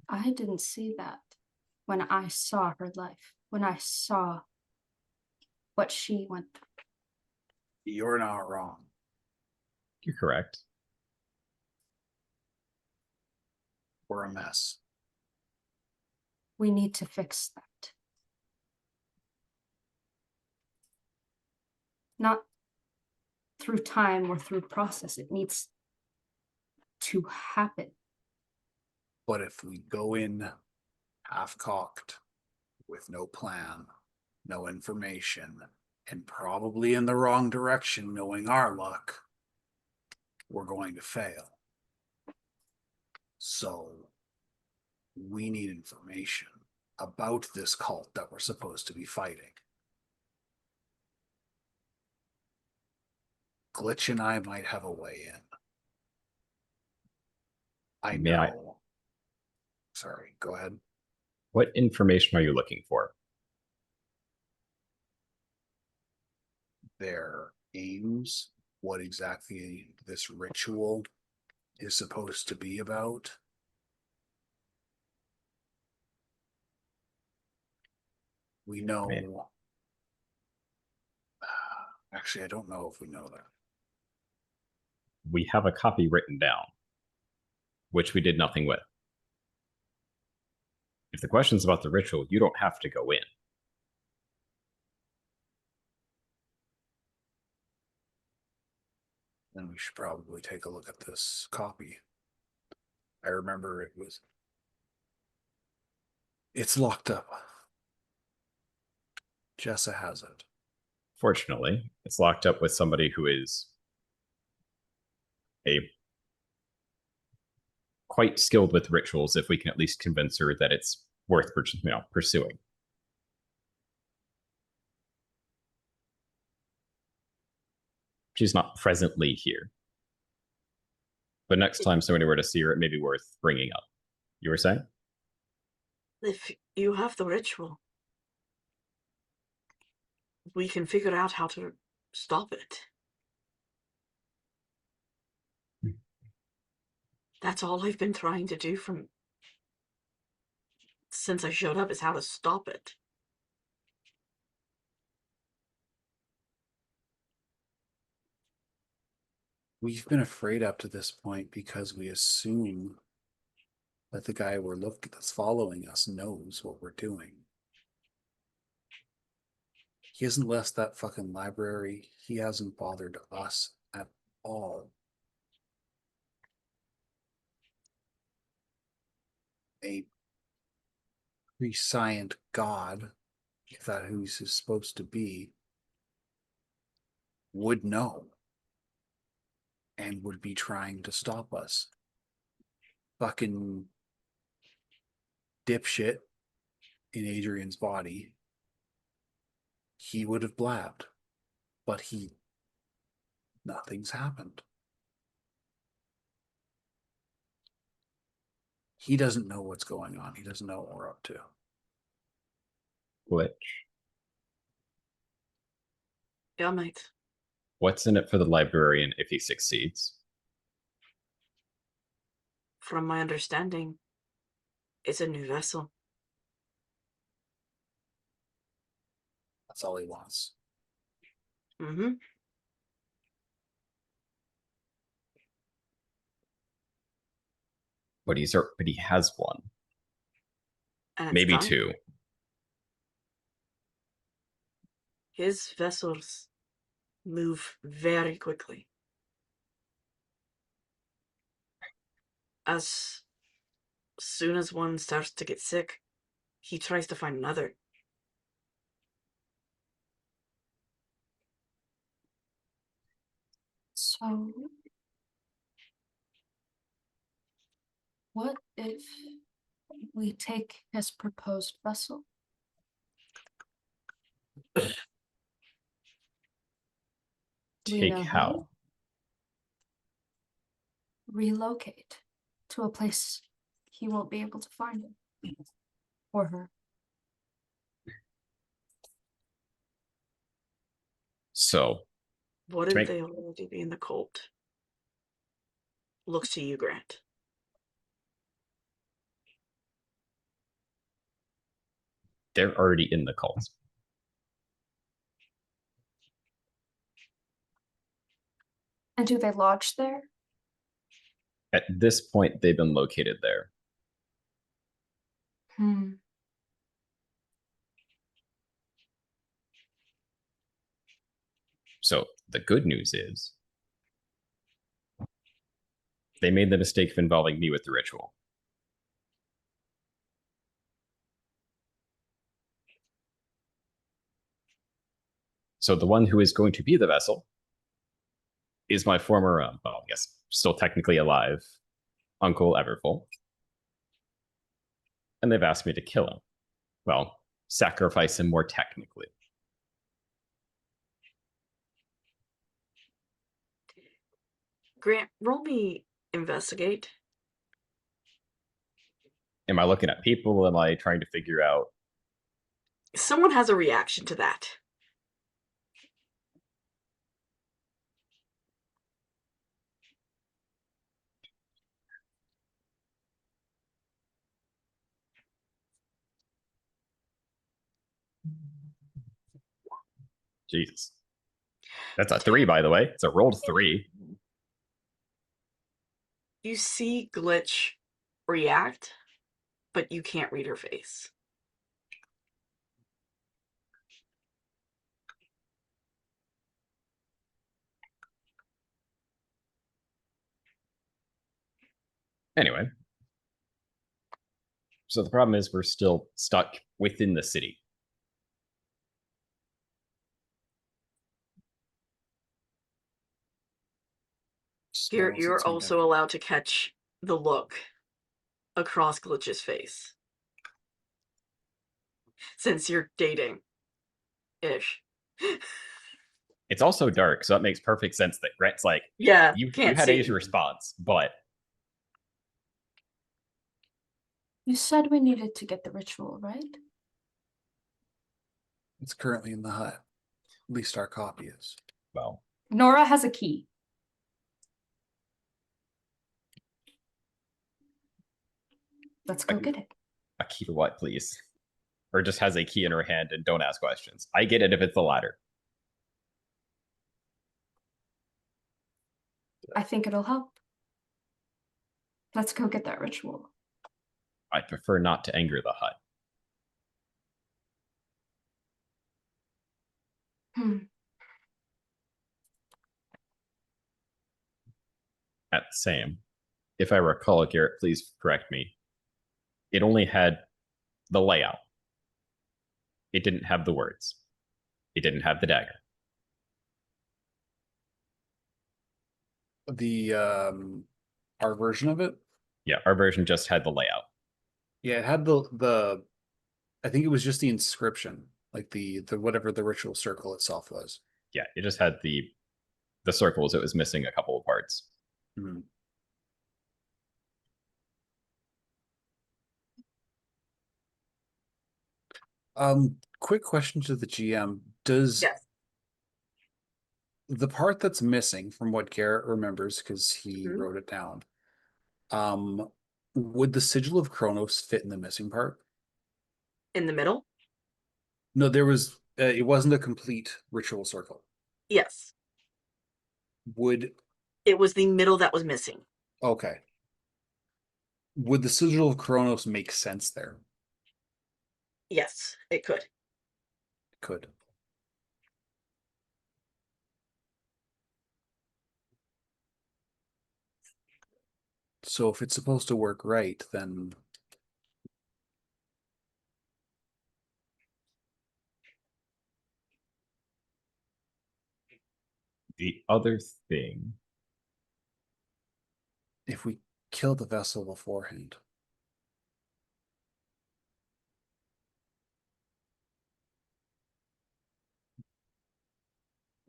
I didn't see that when I saw her life, when I saw what she went through. You're not wrong. You're correct. We're a mess. We need to fix that. Not through time or through process. It needs to happen. But if we go in half-cocked, with no plan, no information, and probably in the wrong direction, knowing our luck, we're going to fail. So, we need information about this cult that we're supposed to be fighting. Glitch and I might have a way in. I May I- know. Sorry, go ahead. What information are you looking for? Their aims, what exactly this ritual is supposed to be about. We know. Man. Actually, I don't know if we know that. We have a copy written down, which we did nothing with. If the question's about the ritual, you don't have to go in. Then we should probably take a look at this copy. I remember it's locked up. Jessa has it. Fortunately, it's locked up with somebody who is quite skilled with rituals, if we can at least convince her that it's worth pursuing. She's not presently here. But next time somebody were to see her, it may be worth bringing up. You were saying? If you have the ritual, we can figure out how to stop it. That's all I've been trying to do since I showed up, is how to stop it. We've been afraid up to this point because we assume that the guy that's following us knows what we're doing. He hasn't left that fucking library. He hasn't bothered us at all. A prescient god, if that's who he's supposed to be, would know and would be trying to stop us. Fucking dipshit in Adrian's body, he would have blabbed, but nothing's happened. He doesn't know what's going on. He doesn't know what we're up to. Glitch. Yeah, mate. What's in it for the librarian if he succeeds? From my understanding, it's a new vessel. That's all he wants. Mm-hmm. But he has one. And it's Maybe time. two. His vessels move very quickly. As soon as one starts to get sick, he tries to find another. So, what if we take his proposed vessel? Take know how? Relocate to a place he won't be able to find him or her. So, Wouldn't they already be in the cult? Looks to you, Grant. they're already in the cult. And do they lodge there? At this point, they've been located there. So the good news is they made the mistake of involving me with the ritual. So the one who is going to be the vessel is my former, well, yes, still technically alive, Uncle Everfull. And they've asked me to kill him. Well, sacrifice him more technically. Grant, roll me investigate. Am I looking at people? Am I trying to figure out? Someone has a reaction to that. Jesus. That's a 3, by the way. It's a rolled 3. You see Glitch react, but you can't read her face. Anyway. So the problem is we're still stuck within the city. You're also allowed to catch the look across Glitch's face. Since you're dating. Ish. It's also dark, so that makes perfect sense that Grant's like, yeah, you can't had see. A's response, but You said we needed to get the ritual, right? It's currently in the hut. At least our copy is. well, Nora has a key. Let's go get it. a key to what, please? Or just has a key in her hand and don't ask questions. I get it if it's the latter. I think it'll help. Let's go get that ritual. I'd prefer not to anger the hut. At the same, if I recall, Garrett, please correct me. It only had the layout. It didn't have the words. It didn't have the dagger. The our version of it. Yeah, our version just had the layout. Yeah, it had the I think it was just the inscription, like the whatever the ritual circle itself was. Yeah, it just had the circles. It was missing a couple of parts. Mhm. Quick question to the GM. Does Yes. the part that's missing from what Garrett remembers, because he Mhm. wrote it down, would the sigil of Kronos fit in the missing part? In the middle? No, there was it wasn't a complete ritual circle. Yes. Would It was the middle that was missing. okay. Would the sigil of Kronos make sense there? Yes, it could. Could. So if it's supposed to work right, then The other thing, if we kill the vessel beforehand,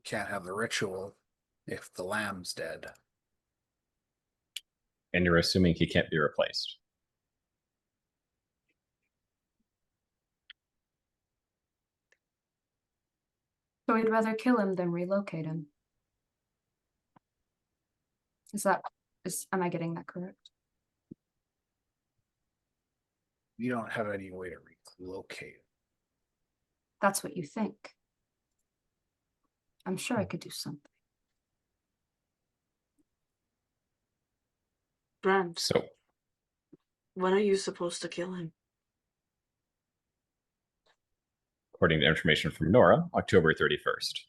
can't have the ritual if the lamb's dead. and you're assuming he can't be replaced. So we'd rather kill him than relocate him. Am I getting that correct? You don't have any way to relocate. That's what you think. I'm sure I could do something. Brand, So when are you supposed to kill him? according to information from Nora, October 31st.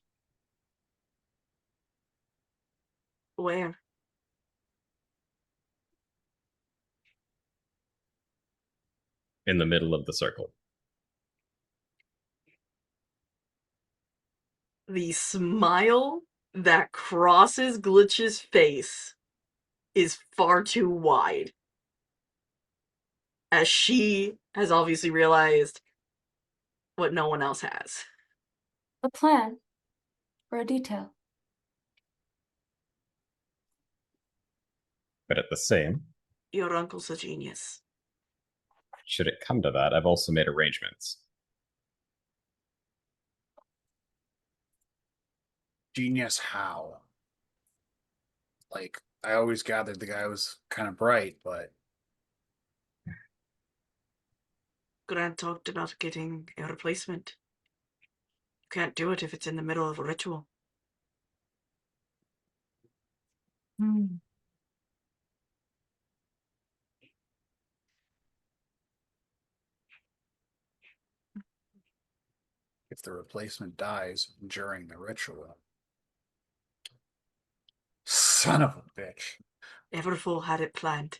Where? In the middle of the circle. The smile that crosses Glitch's face is far too wide. As she has obviously realized what no one else has. A plan or a detail. But at the same, Your uncle's a genius. should it come to that, I've also made arrangements. Genius how? Like, I always gathered the guy was kind of bright, but Grant talked about getting a replacement. You can't do it if it's in the middle of a ritual. if the replacement dies during the ritual. Son of a bitch. Everfool had it planned.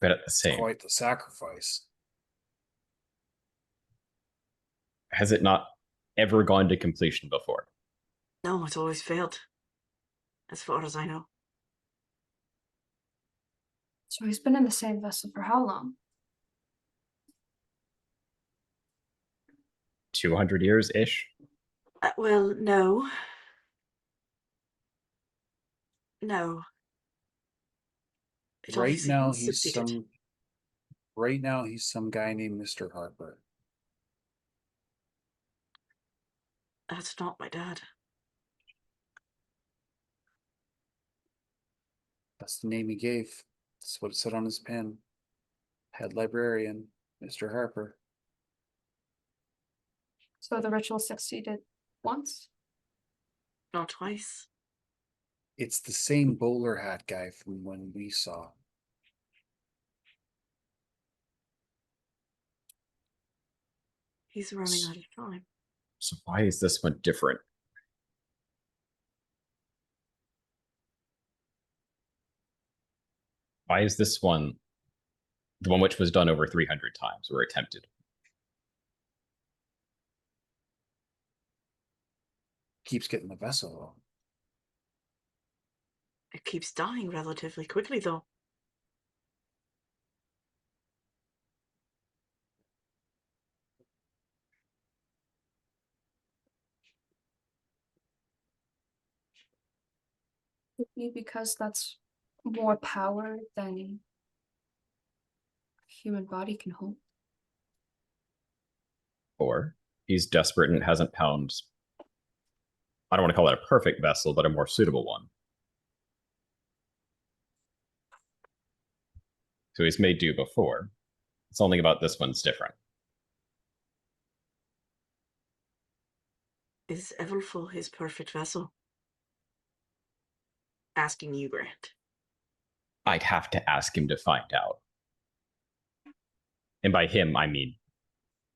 But at the same, Quite the sacrifice. has it not ever gone to completion before? No, it's always failed. As far as I know. So he's been in the same vessel for how long? 200 years-ish? Well, no. No. It Right obviously now he's succeeded. some guy named Mr. Harper. That's not my dad. That's the name he gave. That's what it said on his pen. Head librarian, Mr. Harper. So the ritual succeeded once? Not twice. It's the same bowler hat guy from when we saw. He's running out of time. So why is this one different? Why is this one the one which was done over 300 times or attempted? keeps getting the vessel. It keeps dying relatively quickly, though. Could be because that's more power than a human body can hold. Or he's desperate and hasn't found, I don't want to call it a perfect vessel, but a more suitable one. So he's made do before. Something about this one's different. Is Evelful his perfect vessel? Asking you, Grant. I'd have to ask him to find out. And by him, I mean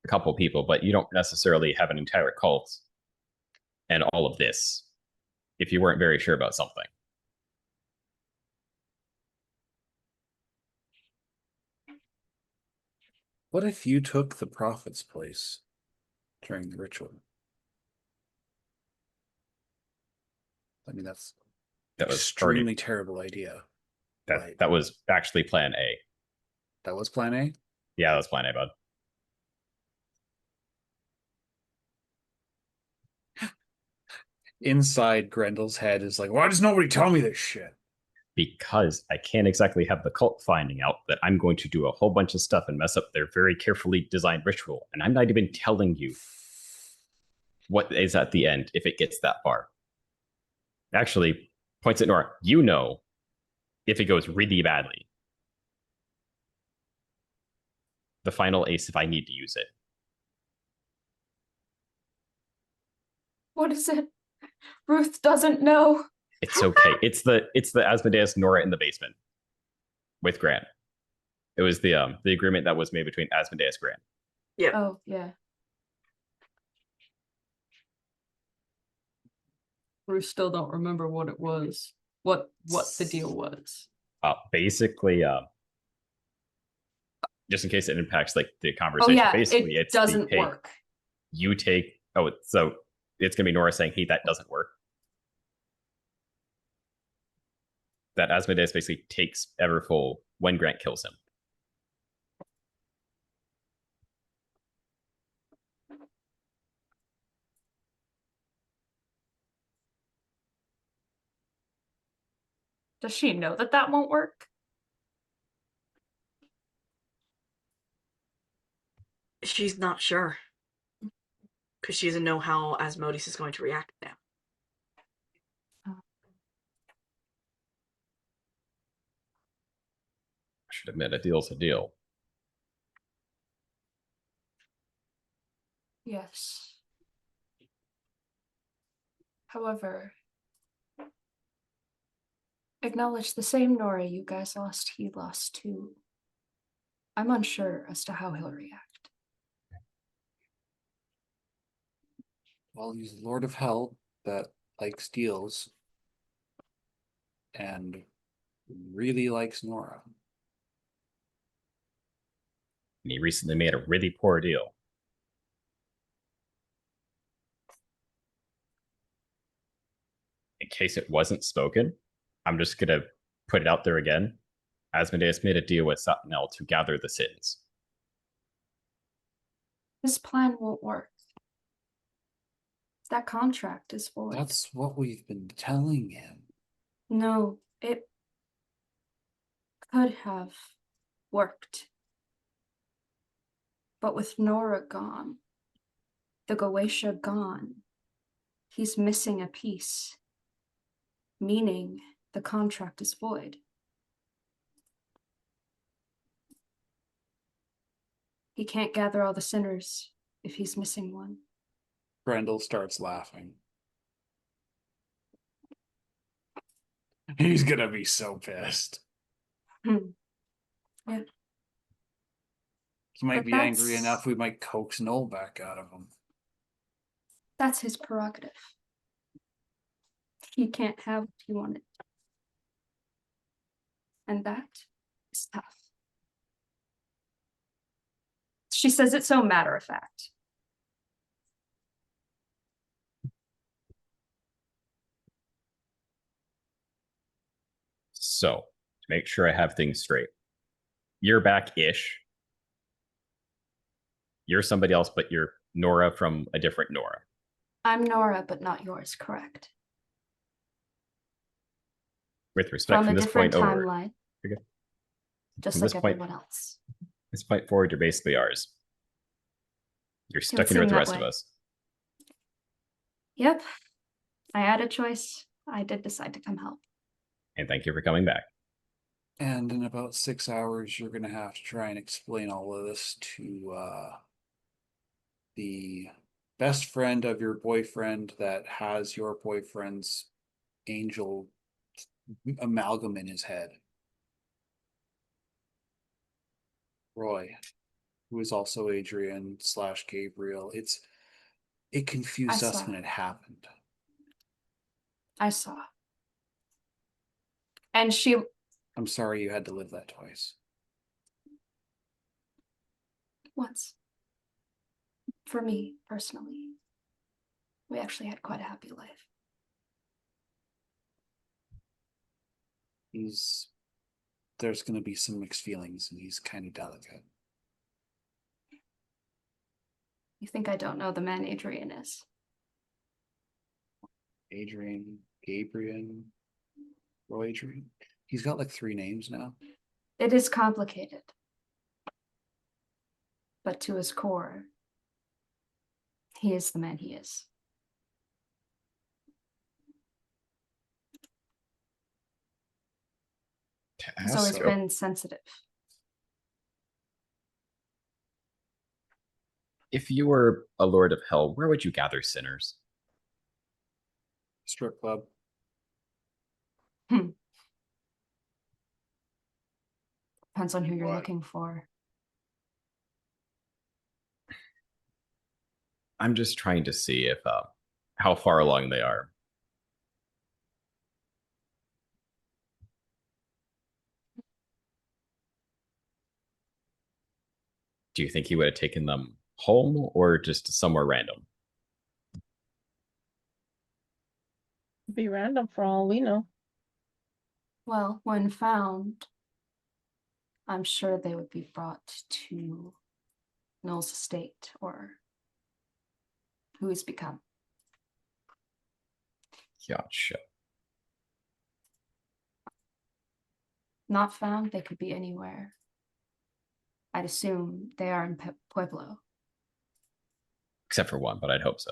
a couple people, but you don't necessarily have an entire cult and all of this if you weren't very sure about something. What if you took the prophet's place during the ritual? I mean, that's That was extremely already, terrible idea. that was actually plan A. That was plan A? Yeah, that was plan A, bud. Inside Grendel's head is like, why does nobody tell me this shit? Because I can't exactly have the cult finding out that I'm going to do a whole bunch of stuff and mess up their very carefully designed ritual. And I'm not even telling you what is at the end if it gets that far. Actually, points at Nora, you know if it goes really badly. The final ace if I need to use it. What is it? Ruth doesn't know. It's okay. It's the Asmodeus Nora in the basement with Grant. It was the agreement that was made between Asmodeus Grant. Yep. Oh, yeah. Ruth still don't remember what it was. What the deal was. Basically, just in case it impacts like the Oh conversation. yeah, Basically, it it's doesn't hey, work. you take. Oh, so it's gonna be Nora saying, "Hey, that doesn't work." That Asmodeus basically takes Everfull when Grant kills him. Does she know that that won't work? She's not sure. Because she doesn't know how Asmodeus is going to react now. I should admit, a deal's a deal. Yes. However, acknowledge the same Nora you guys lost, he lost too. I'm unsure as to how he'll react. Well, he's Lord of Hell that likes deals and really likes Nora. And he recently made a really poor deal. In case it wasn't spoken, I'm just gonna put it out there again. Asmodeus made a deal with Satnel to gather the sins. This plan won't work. That contract is void. That's what we've been telling him. No, it could have worked. But with Nora gone, the Goetia gone, he's missing a piece, meaning the contract is void. He can't gather all the sinners if he's missing one. Grendel starts laughing. He's gonna be so pissed. Yeah. He might But be angry that's- enough we might coax Noel back out of him. That's his prerogative. He can't have what he wanted. And that is tough. She says it so matter of fact. So, to make sure I have things straight, you're back-ish. You're somebody else, but you're Nora from a different Nora. I'm Nora, but not yours, correct? With respect, From a from this different point over, timeline, okay. just From like this point, everyone else. this point forward, you're basically ours. You're It stuck would in here seem with the that rest of way. us. Yep. I had a choice. I did decide to come help. And thank you for coming back. And in about 6 hours, you're gonna have to try and explain all of this to the best friend of your boyfriend that has your boyfriend's angel amalgam in his head. Roy, who is also Adrian / Gabriel. It confused us saw. when it happened. I saw. And she, I'm sorry you had to live that twice. once. For me, personally, we actually had quite a happy life. There's gonna be some mixed feelings, and he's kind of delicate. You think I don't know the man Adrian is? Adrian, Gabriel, Roy Adrian. He's got like 3 names now. It is complicated. But to his core, he is the man he is. He's always So- been sensitive. If you were a Lord of Hell, where would you gather sinners? Strip club. Depends on who you're What? looking for. I'm just trying to see if how far along they are. Do you think he would have taken them home or just somewhere random? Be random for all we know. Well, when found, I'm sure they would be brought to Noel's estate or who he's become. Gotcha. Not found, they could be anywhere. I'd assume they are in Pueblo. Except for one, but I'd hope so.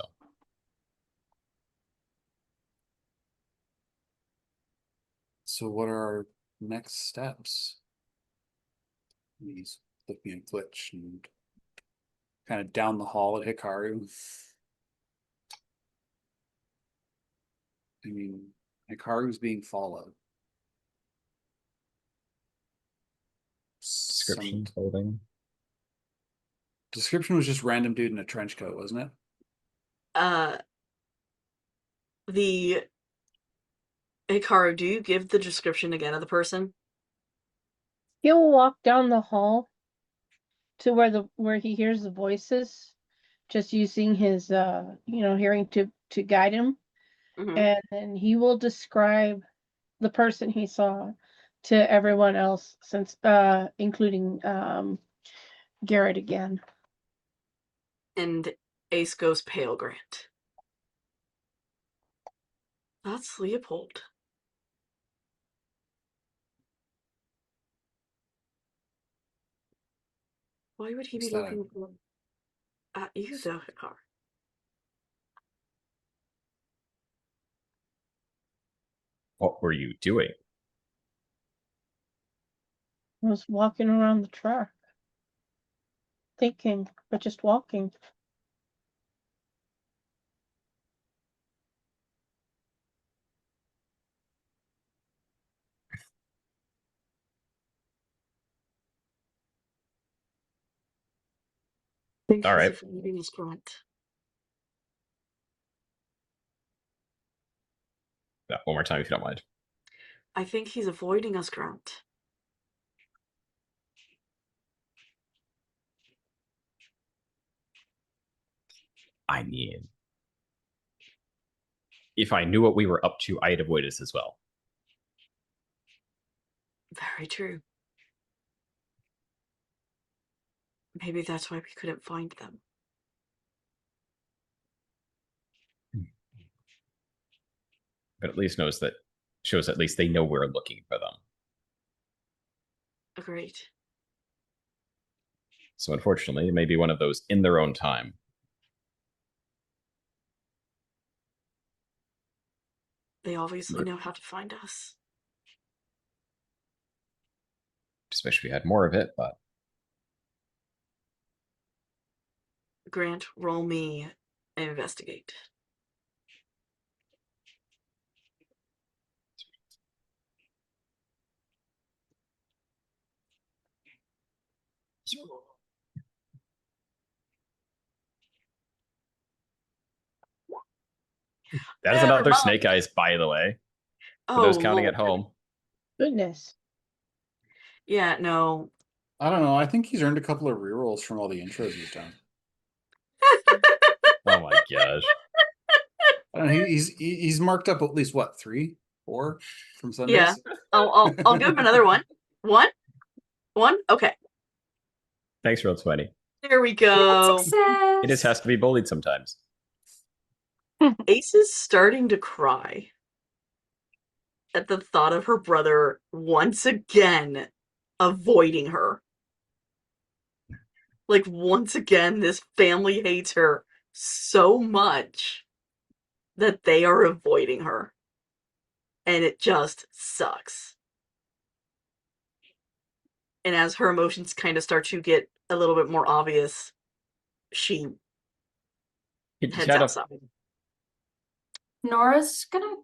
So what are our next steps? He's looking at Glitch and kind of down the hall at Hikaru. I mean, Hikaru's being followed. Description Some clothing. description was just random dude in a trench coat, wasn't it? The Hikaru, do you give the description again of the person? He'll walk down the hall to where he hears the voices, just using his hearing to guide him. Mhm. And then he will describe the person he saw to everyone else, since including Garrett again. And Ace goes pale, Grant. That's Leopold. Why would he be What's that? looking at you, though, Hikaru? What were you doing? I was walking around the track, thinking, but just walking. I think All he's right. avoiding us, Grant. Yeah, one more time if you don't mind. I think he's avoiding us, Grant. I mean, if I knew what we were up to, I'd avoid us as well. Very true. Maybe that's why we couldn't find them. But at least shows at least they know we're looking for them. Agreed. So unfortunately, it may be one of those in their own time. They obviously know how to find us. Just wish we had more of it, but Grant, roll me investigate. that is Never another mind. snake eyes, by the way. For Oh, those counting Lord. at home. Goodness. Yeah, no. I don't know. I think he's earned a couple of rerolls from all the intros he's done. Oh my gosh. I don't know. He's marked up at least what, 3, 4 from Sundays. Yeah. I'll give him another one. One. Okay. Thanks, Real 20. There we go. Success. It just has to be bullied sometimes. Ace is starting to cry at the thought of her brother once again avoiding her. Like, once again, this family hates her so much that they are avoiding her. And it just sucks. And as her emotions kind of start to get a little bit more obvious, she heads outside. Nora's gonna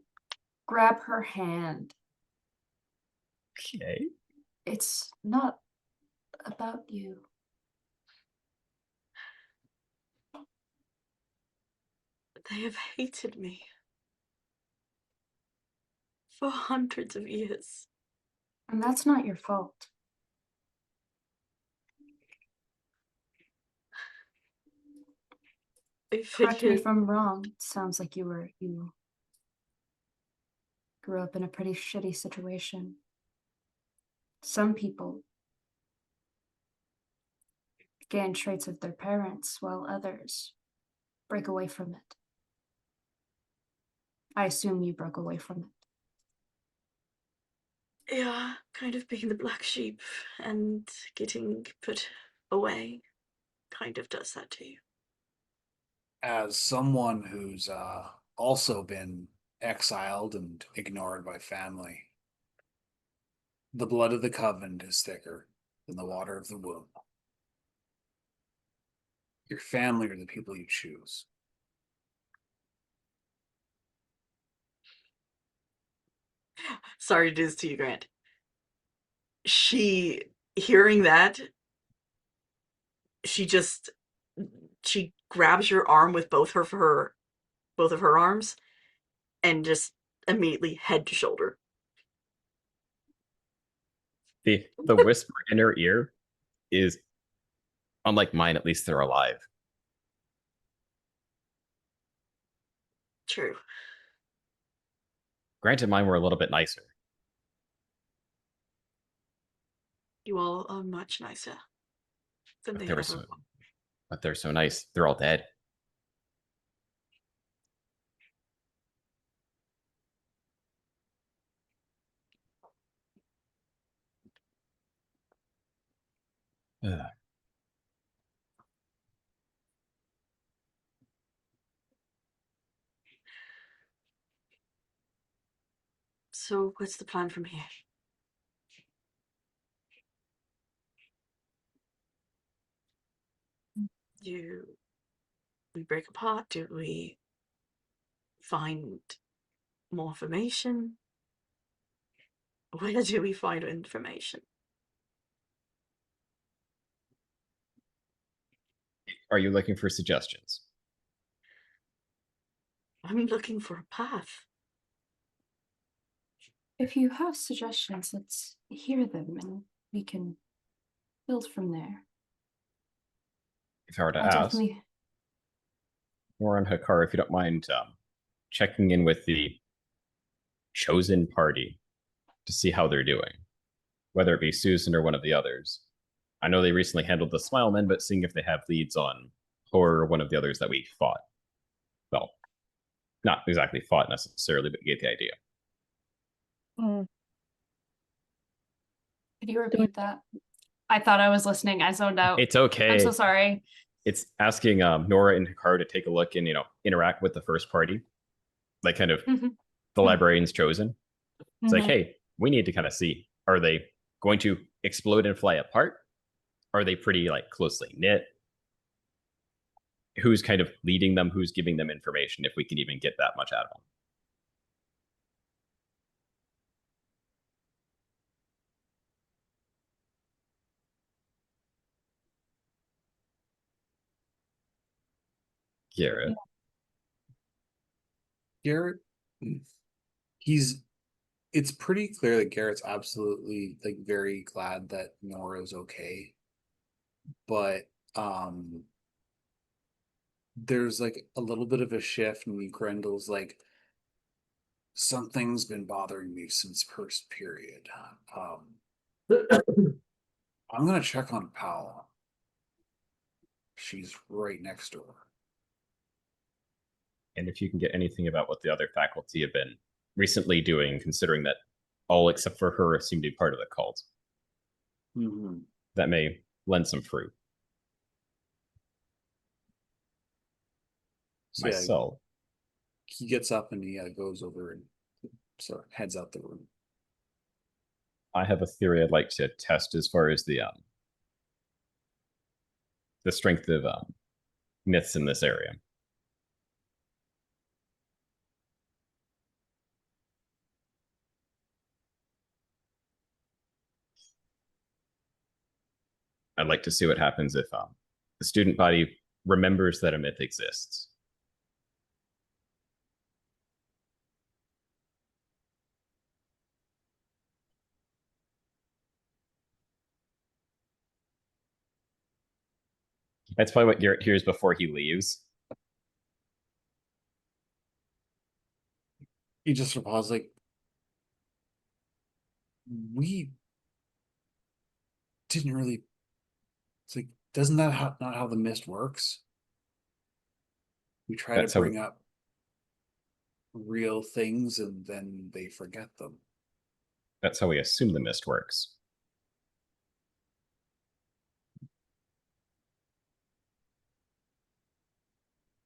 grab her hand. Okay. It's not about you. They have hated me for hundreds of years. And that's not your fault. They Correct me figured if I'm wrong. It sounds like you grew up in a pretty shitty situation. Some people gain traits of their parents, while others break away from it. I assume you broke away from it. yeah, kind of being the black sheep and getting put away kind of does that to you. As someone who's also been exiled and ignored by family, the blood of the covenant is thicker than the water of the womb. Your family are the people you choose. Sorry to do this to you, Grant. She, hearing that, she grabs your arm with both of her arms and just immediately head to shoulder. The whisper in her ear is unlike mine, at least they're alive. True. Granted, mine were a little bit nicer. You all are much nicer than they But ever were. but they're so nice. They're all dead. Ugh. So what's the plan from here? Do we break apart? Do we find more information? Where do we find information? Are you looking for suggestions? I'm looking for a path. If you have suggestions, let's hear them and we can build from there. If I were to I'll ask, definitely. Warren Hakar, if you don't mind checking in with the chosen party to see how they're doing. whether it be Susan or one of the others. I know they recently handled the Smilemen, but seeing if they have leads on Horror or one of the others that we fought. Well, not exactly fought necessarily, but you get the idea. Mm. Could you repeat that? I thought I was listening. I zoned out. It's okay. I'm so sorry. It's asking Nora and Hikaru to take a look and, interact with the first party, like kind of the librarians chosen. It's like, hey, we need to kind of see, are they going to explode and fly apart? Are they pretty like closely knit? Who's kind of leading them? Who's giving them information? If we can even get that much out of them. Garrett. Garrett, it's pretty clear that Garrett's absolutely like very glad that Nora's okay. But there's like a little bit of a shift, and Grendel's like, something's been bothering me since first period. I'm gonna check on Powell. She's right next door. And if you can get anything about what the other faculty have been recently doing, considering that all except for her seem to be part of the cult, that may lend some fruit. So Myself. He gets up and he goes over and heads out the room. I have a theory I'd like to test as far as the strength of myths in this area. I'd like to see what happens if the student body remembers that a myth exists. That's probably what Garrett hears before he leaves. He just pauses, like, we didn't really. It's like, doesn't that not how the mist works? We try to bring up real things and then they forget them. That's how we assume the mist works.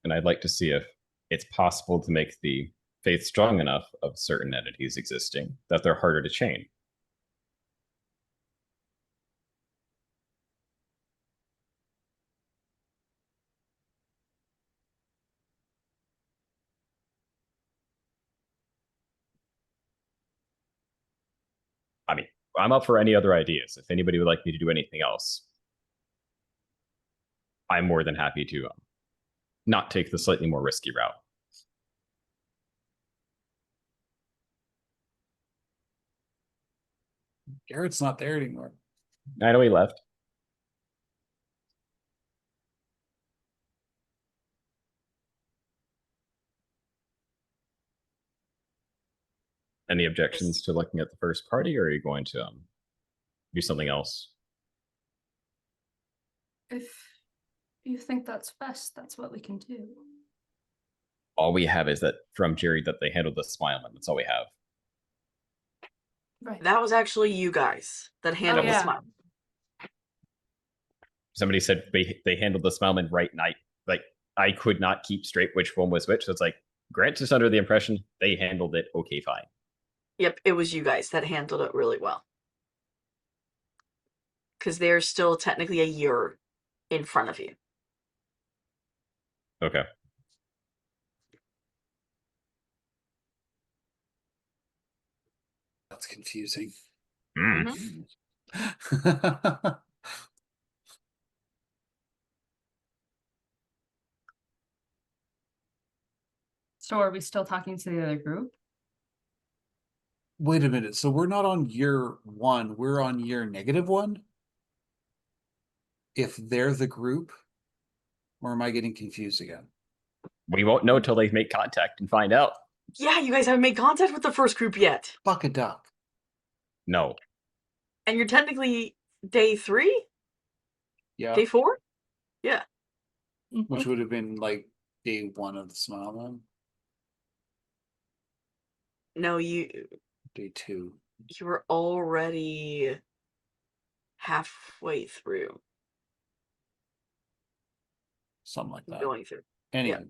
And I'd like to see if it's possible to make the faith strong enough of certain entities existing that they're harder to chain. I mean, I'm up for any other ideas. If anybody would like me to do anything else, I'm more than happy to not take the slightly more risky route. Garrett's not there anymore. I know he left. Any objections to looking at the first party, or are you going to do something else? If you think that's best, that's what we can do. All we have is that from Jerry that they handled the Smileman. That's all we have. Right. That was actually you guys that handled the smile. Somebody said they handled the Smileman right night. Like, I could not keep straight which one was which. So it's like, Grant's just under the impression they handled it okay, fine. Yep, it was you guys that handled it really well. Because they're still technically a year in front of you. Okay. That's confusing. So are we still talking to the other group? Wait a minute. So we're not on year 1. We're on year -1? If they're the group? Or am I getting confused again? We won't know until they make contact and find out. Yeah, you guys haven't made contact with the first group yet. Fuck a duck. No. And you're technically day 3? Yeah. Day 4? Yeah. Which would have been like day 1 of the smile then. No, you Day 2. were already halfway through Something like that. going through. Anyway.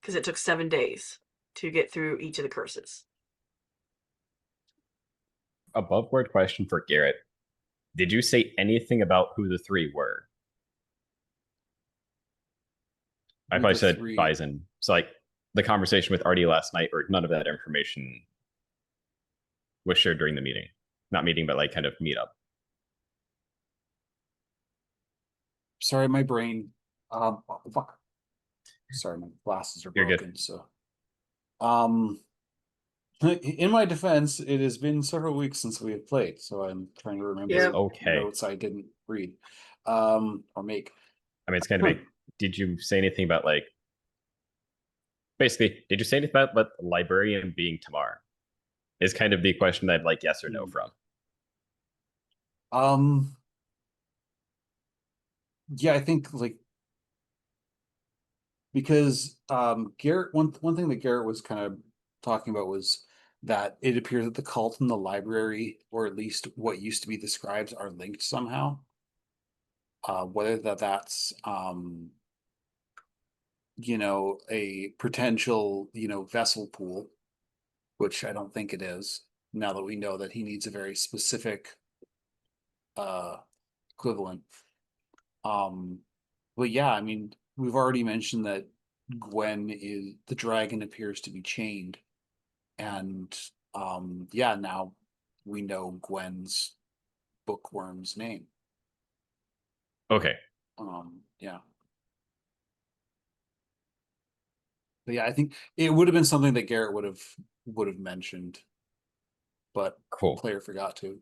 Because it took 7 days to get through each of the curses. Above board question for Garrett. Did you say anything about who the 3 were? I Who probably the said 3? Bison. So like the conversation with Artie last night, or none of that information was shared during the meeting. Not meeting, but like kind of meetup. Sorry, my brain. Fuck. Sorry, my glasses are You're good. broken. So, in my defense, it has been several weeks since we have played, so I'm trying to remember Yeah. Okay. notes I didn't read, or make. I mean, it's kind of make. Did you say anything about like? Basically, did you say anything about the librarian being Tamar? Is kind of the question I'd like yes or no from. Yeah, I think like because Garrett one thing that Garrett was kind of talking about was that it appears that the cult and the library, or at least what used to be the scribes, are linked somehow. Whether that's a potential, vessel pool, which I don't think it is, now that we know that he needs a very specific equivalent. But yeah, I mean, we've already mentioned that the dragon appears to be chained. And yeah, now we know Gwen's bookworm's name. Okay. Yeah. But yeah, I think it would have been something that Garrett would have mentioned, but Cool. the player forgot to.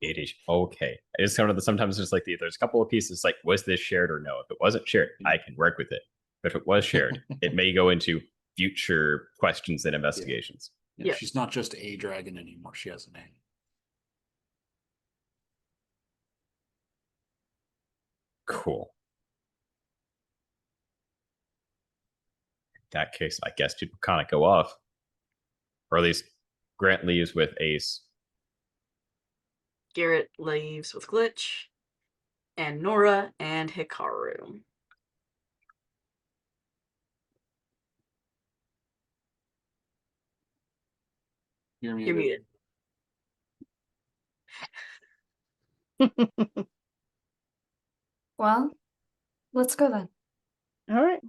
It is okay. It's kind of sometimes there's like there's a couple of pieces like was this shared or no? If it wasn't shared, I can work with it. But if it was shared, it may go into future questions and investigations. Yeah, she's not just a dragon anymore. She has a name. Cool. In that case, I guess people kind of go off. Or at least Grant leaves with Ace. Garrett leaves with Glitch, and Nora and Hikaru. You're You're muted. muted. Well, let's go then. All right,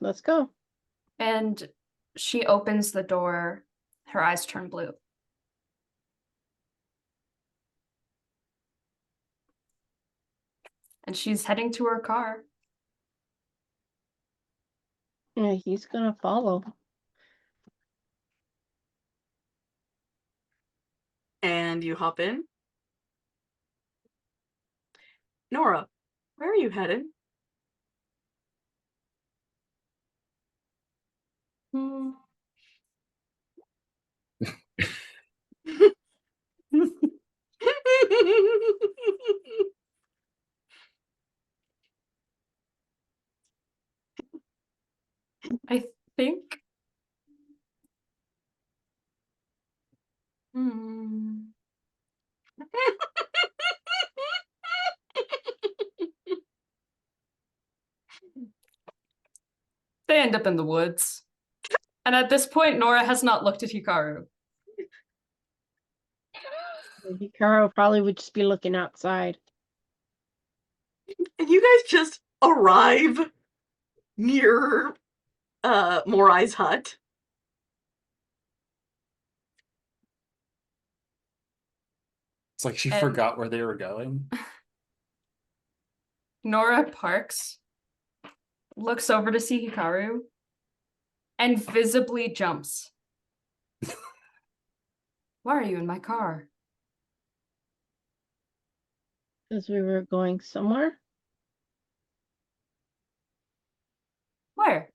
let's go. And she opens the door. Her eyes turn blue. And she's heading to her car. Yeah, he's gonna follow. And you hop in. Nora, where are you headed? I think. Hmm. They end up in the woods. And at this point, Nora has not looked at Hikaru. Hikaru probably would just be looking outside. And you guys just arrive near Morai's hut. It's like she And- forgot where they were going. Nora parks, looks over to see Hikaru, and visibly jumps. Why are you in my car? Because we were going somewhere. Where?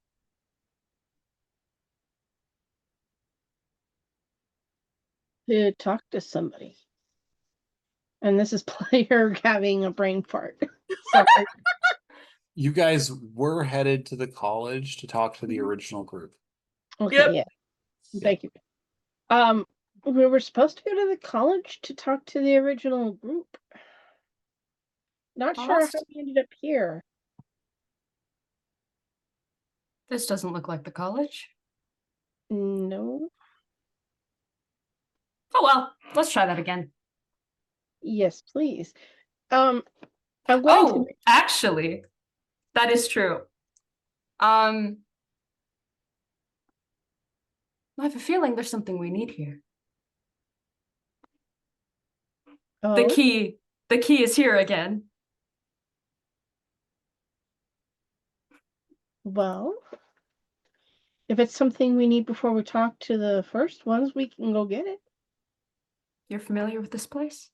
To talk to somebody. And this is player having a brain fart. Sorry. You guys were headed to the college to talk to the original group. Okay, Yep. yeah. Thank you. We were supposed to go to the college to talk to the original group. Not sure Almost. how we ended up here. This doesn't look like the college. No. Oh well, let's try that again. Yes, please. I'm going to. Actually, that is true. I have a feeling there's something we need here. The Oh, key is here again. well, if it's something we need before we talk to the first ones, we can go get it. You're familiar with this place?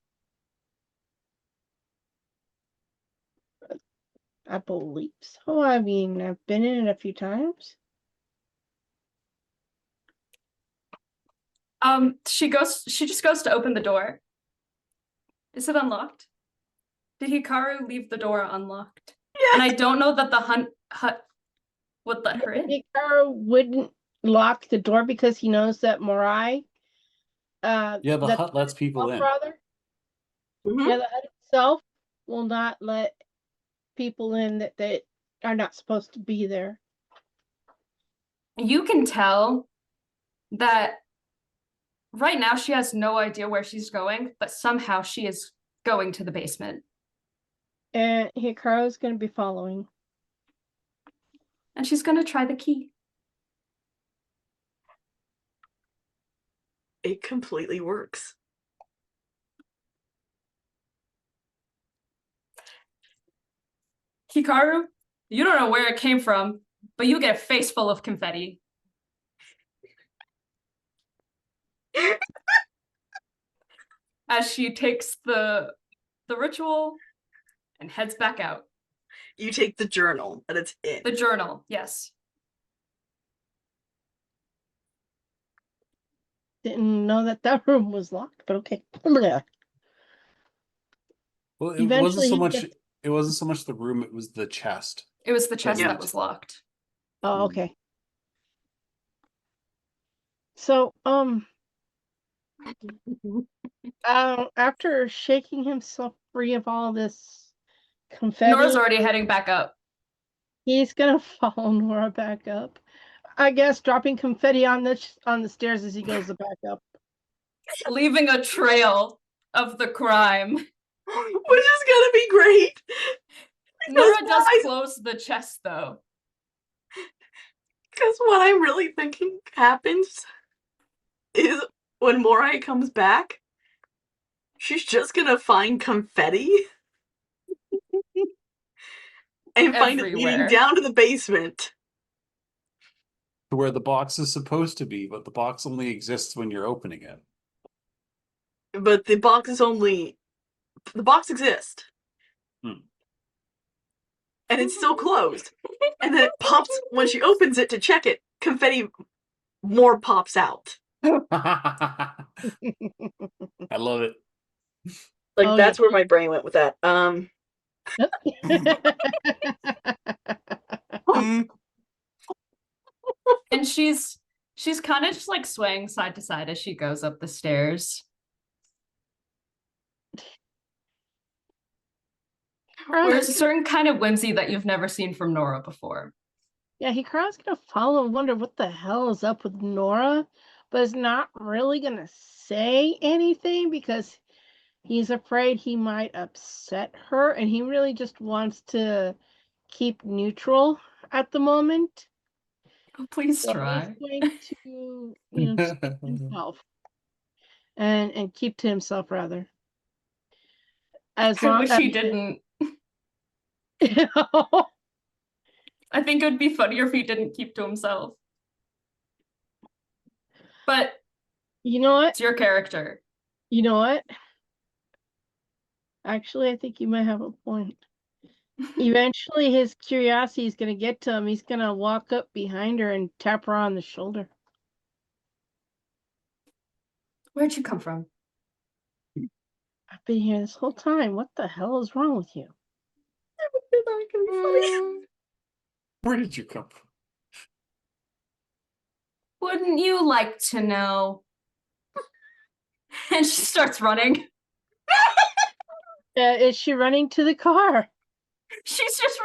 I believe so. I mean, I've been in it a few times. She just goes to open the door. Is it unlocked? Did Hikaru leave the door unlocked? Yes. And I don't know that the hut would let her in. Hikaru wouldn't lock the door because he knows that Morai. Yeah, the that hut lets people in. Brother. Mhm. Yeah, the hut itself will not let people in that they are not supposed to be there. You can tell that right now she has no idea where she's going, but somehow she is going to the basement. And Hikaru's going to be following. And she's going to try the key. It completely works. Hikaru, you don't know where it came from, but you get a face full of confetti. As she takes the ritual and heads back out. You take the journal that it's in. The journal, yes. Didn't know that room was locked, but okay. Well, it wasn't Eventually so he much. gets- It wasn't so much the room; it was the chest. It was the chest Yeah. that was locked. Oh, okay. So, after shaking himself free of all this confetti, Nora's already heading back up. he's gonna follow Nora back up. I guess dropping confetti on the stairs as he goes back up. Leaving a trail of the crime. Which is gonna be great. Nora does close the chest, though. Because what I'm really thinking happens is when Morai comes back, she's just gonna find confetti and find it leading Everywhere. down to the basement. To where the box is supposed to be, but the box only exists when you're opening it. But the box exists. And it's still closed. And then it pops, when she opens it to check it, confetti more pops out. I love it. Like, Oh, that's where my brain went with that. And she's kind of just like swaying side to side as she goes up the stairs. There's a certain kind of whimsy that you've never seen from Nora before. Yeah, Hikaru's gonna follow and wonder what the hell is up with Nora, but is not really gonna say anything because he's afraid he might upset her, and he really just wants to keep neutral at the moment. Oh, please So try. he's going to, keep himself and keep to himself rather. As I long wish as he didn't. you know, I think it would be funnier if he didn't keep to himself. But you know what? it's your character. You know what? Actually, I think you might have a point. Eventually, his curiosity is going to get to him. He's going to walk up behind her and tap her on the shoulder. Where'd you come from? I've been here this whole time. What the hell is wrong with you? That can be funny. Where did you come from? Wouldn't you like to know? And she starts running. Is she running to the car? She's just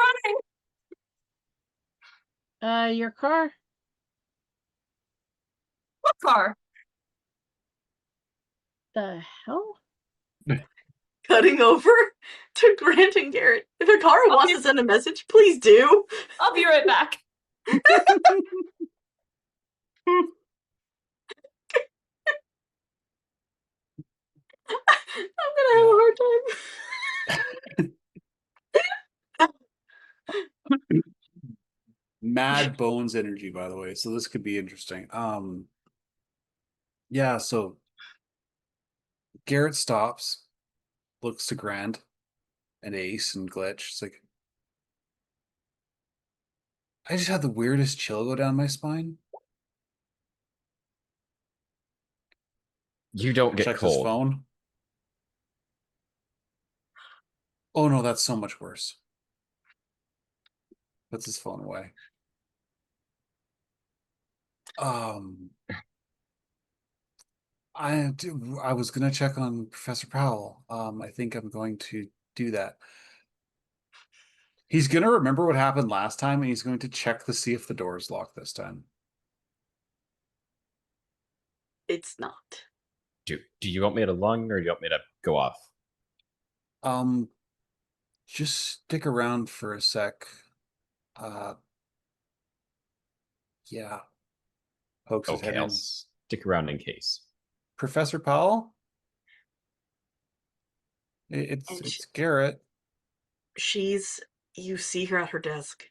running. Your car? What car? The hell? Cutting over to Grant and Garrett. If a car wants to send a message, please do. I'll be right back. I'm gonna have a hard time. Mad bones energy, by the way. So this could be interesting. Yeah, so Garrett stops, looks to Grant and Ace and Glitch. It's like, I just had the weirdest chill go down my spine. You don't get Checks his cold. phone. Oh no, that's so much worse. Puts his phone away. I was gonna check on Professor Powell. I think I'm going to do that. He's gonna remember what happened last time, and he's going to check to see if the door is locked this time. It's not. Do you want me to lung or do you want me to go off? Just stick around for a sec. Yeah. Pokes his head Okay, I'll in. stick around in case. Professor Powell? And It's Garrett. You see her at her desk,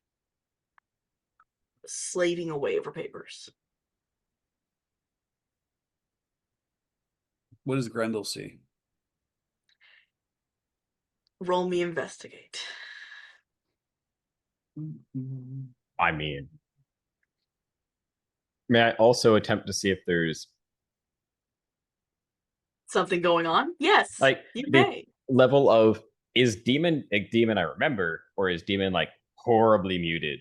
slaving away over papers. What does Grendel see? Roll me investigate. I mean, may I also attempt to see if there's Something going on? Yes, like you the may. level of is demon a demon I remember, or is demon like horribly muted?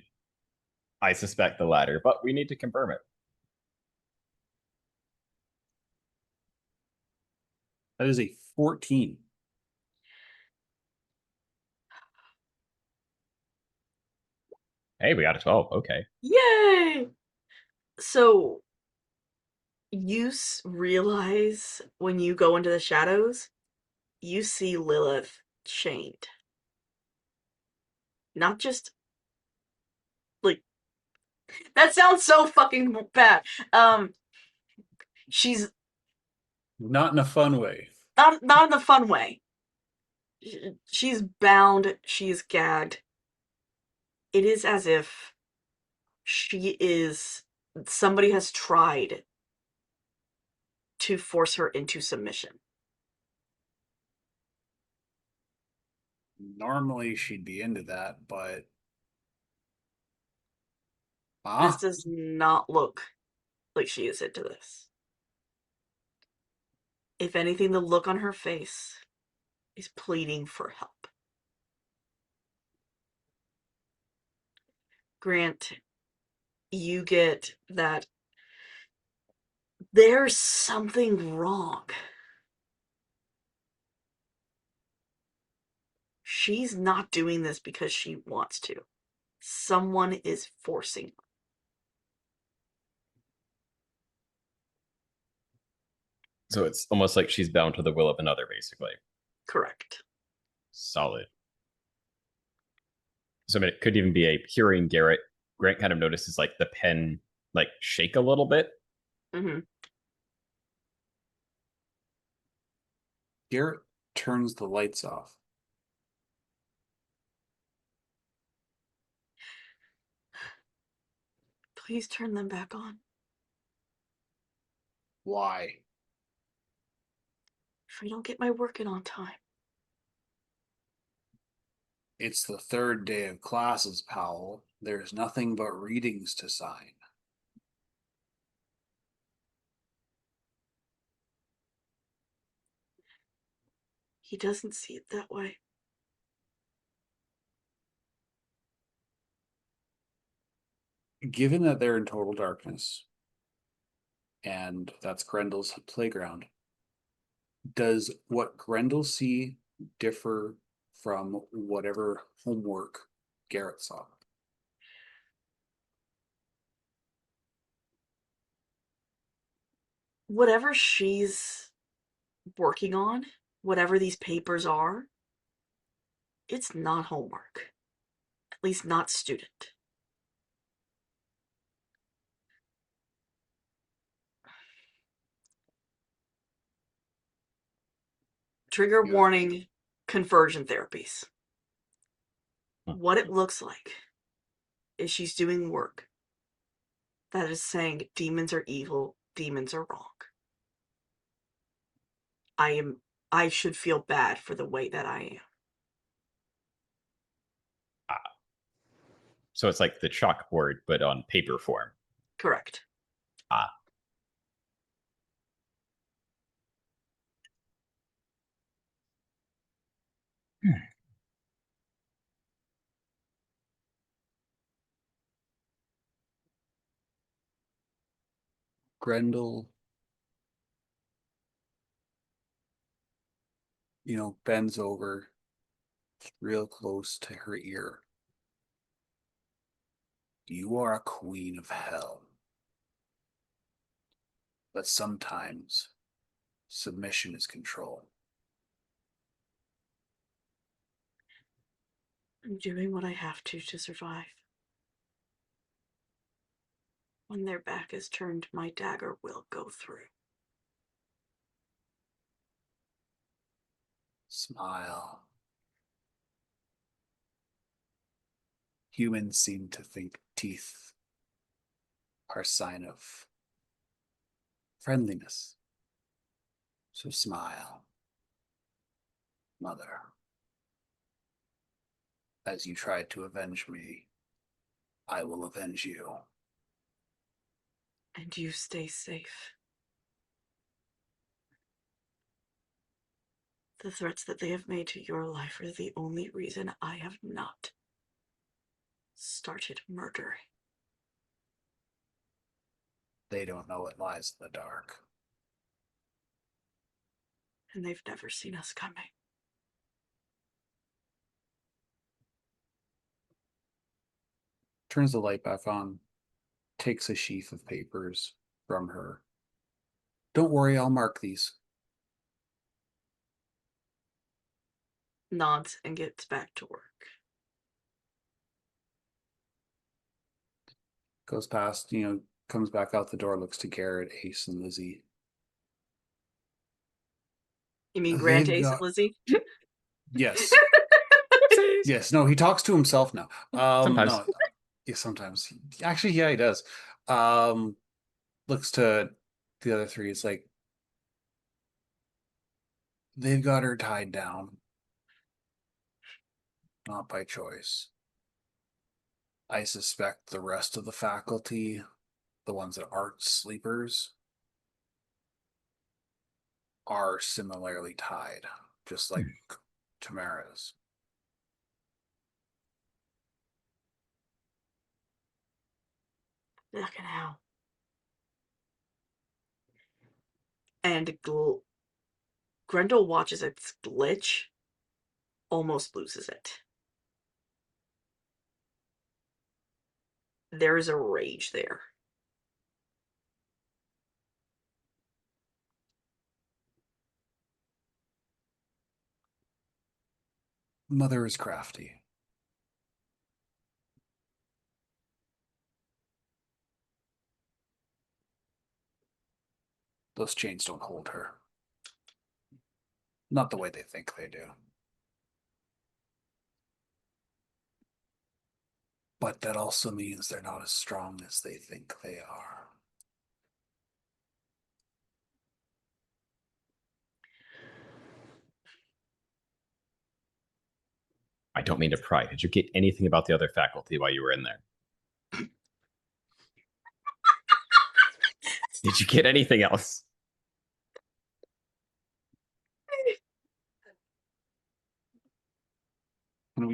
I suspect the latter, but we need to confirm it. That is a 14. Hey, we got a 12. Okay. Yay! So you realize when you go into the shadows, you see Lilith chained. Not just like that sounds so fucking bad. She's Not in a fun way. not in the fun way. She's bound, she's gagged. It is as if somebody has tried to force her into submission. Normally she'd be into that, but This does not look like she is into this. If anything, the look on her face is pleading for help. Grant, you get that there's something wrong. She's not doing this because she wants to. Someone is forcing her. So it's almost like she's bound to the will of another, basically. Correct. Solid. So I mean, it could even be a hearing Garrett. Grant kind of notices like the pen like shake a little bit. Mm-hmm. Garrett turns the lights off. Please turn them back on. Why? If I don't get my work in on time. It's the third day of classes, Powell. There's nothing but readings to sign. He doesn't see it that way. Given that they're in total darkness, and that's Grendel's playground, does what Grendel see differ from whatever homework Garrett saw? Whatever she's working on, whatever these papers are, it's not homework. At least not student. Trigger Yeah. warning, conversion therapies. What it looks like is she's doing work that is saying demons are evil, demons are wrong. I should feel bad for the way that I am. So it's like the chalkboard, but on paper form. Correct. Grendel, bends over real close to her ear. You are a queen of hell. But sometimes submission is control. I'm doing what I have to survive. When their back is turned, my dagger will go through. Smile. Humans seem to think teeth are a sign of friendliness. So smile, mother. As you tried to avenge me, I will avenge you. And you stay safe. The threats that they have made to your life are the only reason I have not started murdering. They don't know what lies in the dark. And they've never seen us coming. Turns the light back on, takes a sheaf of papers from her. Don't worry, I'll mark these. Nods and gets back to work. Goes past, comes back out the door, looks to Garrett, Ace, and Lizzie. You mean Grant, They've Ace, and got- Lizzie? Yes. Yes, no, he talks to himself now. Sometimes. No, yeah, sometimes. Actually, yeah, he does. Looks to the other three. It's like they've got her tied down, not by choice. I suspect the rest of the faculty, the ones that aren't sleepers, are similarly tied, just like Tamara's. Fucking hell. And Grendel watches its glitch, almost loses it. There is a rage there. Mother is crafty. Those chains don't hold her. Not the way they think they do. But that also means they're not as strong as they think they are. I don't mean to pry. Did you get anything about the other faculty while you were in there? Did you get anything else?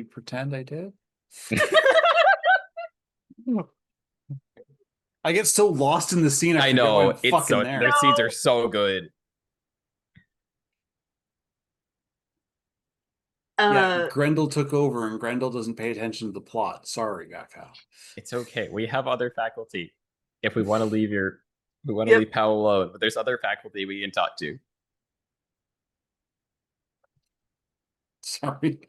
me pretend I did. I get so lost in the scene. I forget why know I'm it's fucking so there. their scenes are so good. Yeah, Grendel took over, and Grendel doesn't pay attention to the plot. Sorry, Gakao. It's okay. We have other faculty. If we want to leave Yep. leave Pal alone, but there's other faculty we can talk to. Sorry.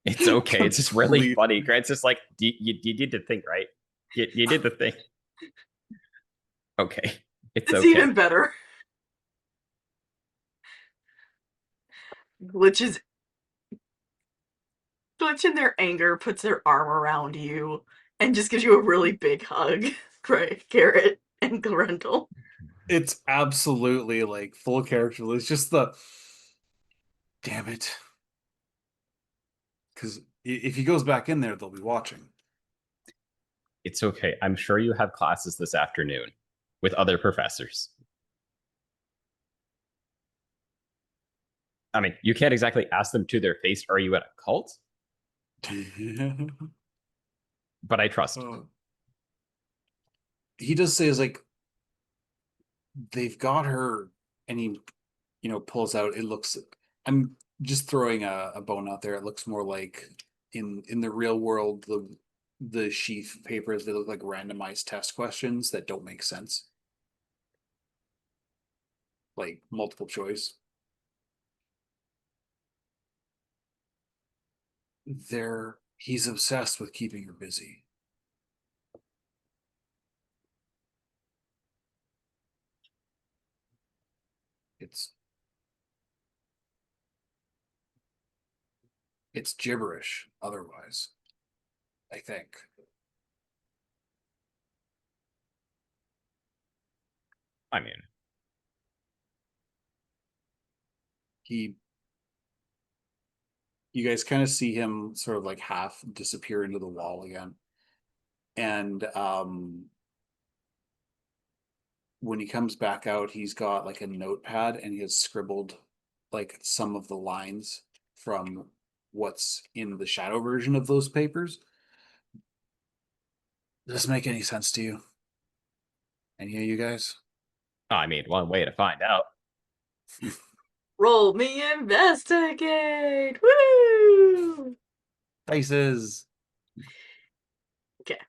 It's okay. It's just really Complete- funny. Grant's just like, you did the thing, right? You did the thing. Okay. It's okay. even better. Glitch in their anger puts their arm around you and just gives you a really big hug. Right, Garrett and Grendel. It's absolutely like full character. It's just the damn it. Because if he goes back in there, they'll be watching. It's okay. I'm sure you have classes this afternoon with other professors. I mean, you can't exactly ask them to their face, are you at a cult? But I trust. He does say is like they've got her, and he pulls out, it looks, I'm just throwing a bone out there, it looks more like in the real world, the sheath papers, they look like randomized test questions that don't make sense, like multiple choice. He's obsessed with keeping her busy. It's gibberish otherwise, I think. I mean, you guys kind of see him sort of like half disappear into the wall again. And when he comes back out, he's got like a notepad, and he has scribbled like some of the lines from what's in the shadow version of those papers. Does this make any sense to you? Any of you guys? I mean, one way to find out. Roll me investigate! Woo! Faces. Okay.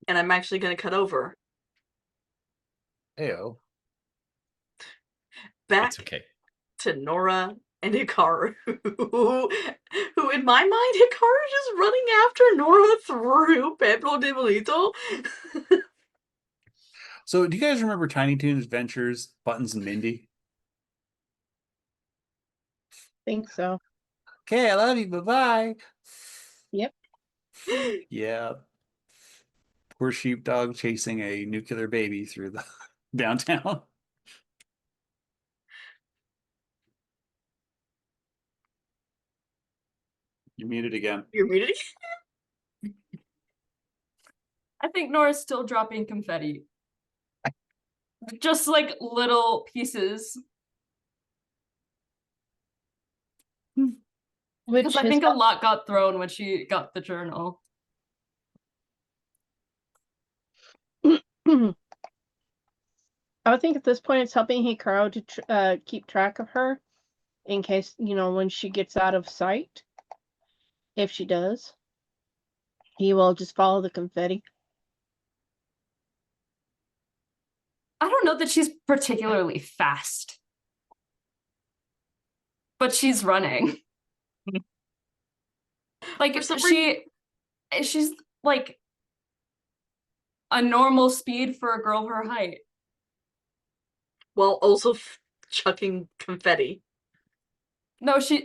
And I'm actually going to cut over. Ayo. Back It's okay. to Nora and Hikaru, who in my mind, Hikaru just running after Nora through Pueblo de Bolito. So do you guys remember Tiny Toons Adventures, Buttons and Mindy? Think so. Okay, I love you. Bye-bye. Yep. Yeah. Poor sheepdog chasing a nuclear baby through the downtown. You're muted again. You're muted. I think Nora's still dropping confetti. Just like little pieces. Because I think a lot got thrown when she got the journal. I would think at this point it's helping Hikaru to keep track of her in case, when she gets out of sight. If she does, he will just follow the confetti. I don't know that she's particularly fast. But she's running. Like, she's like a normal speed for a girl her height. While also chucking confetti. No, she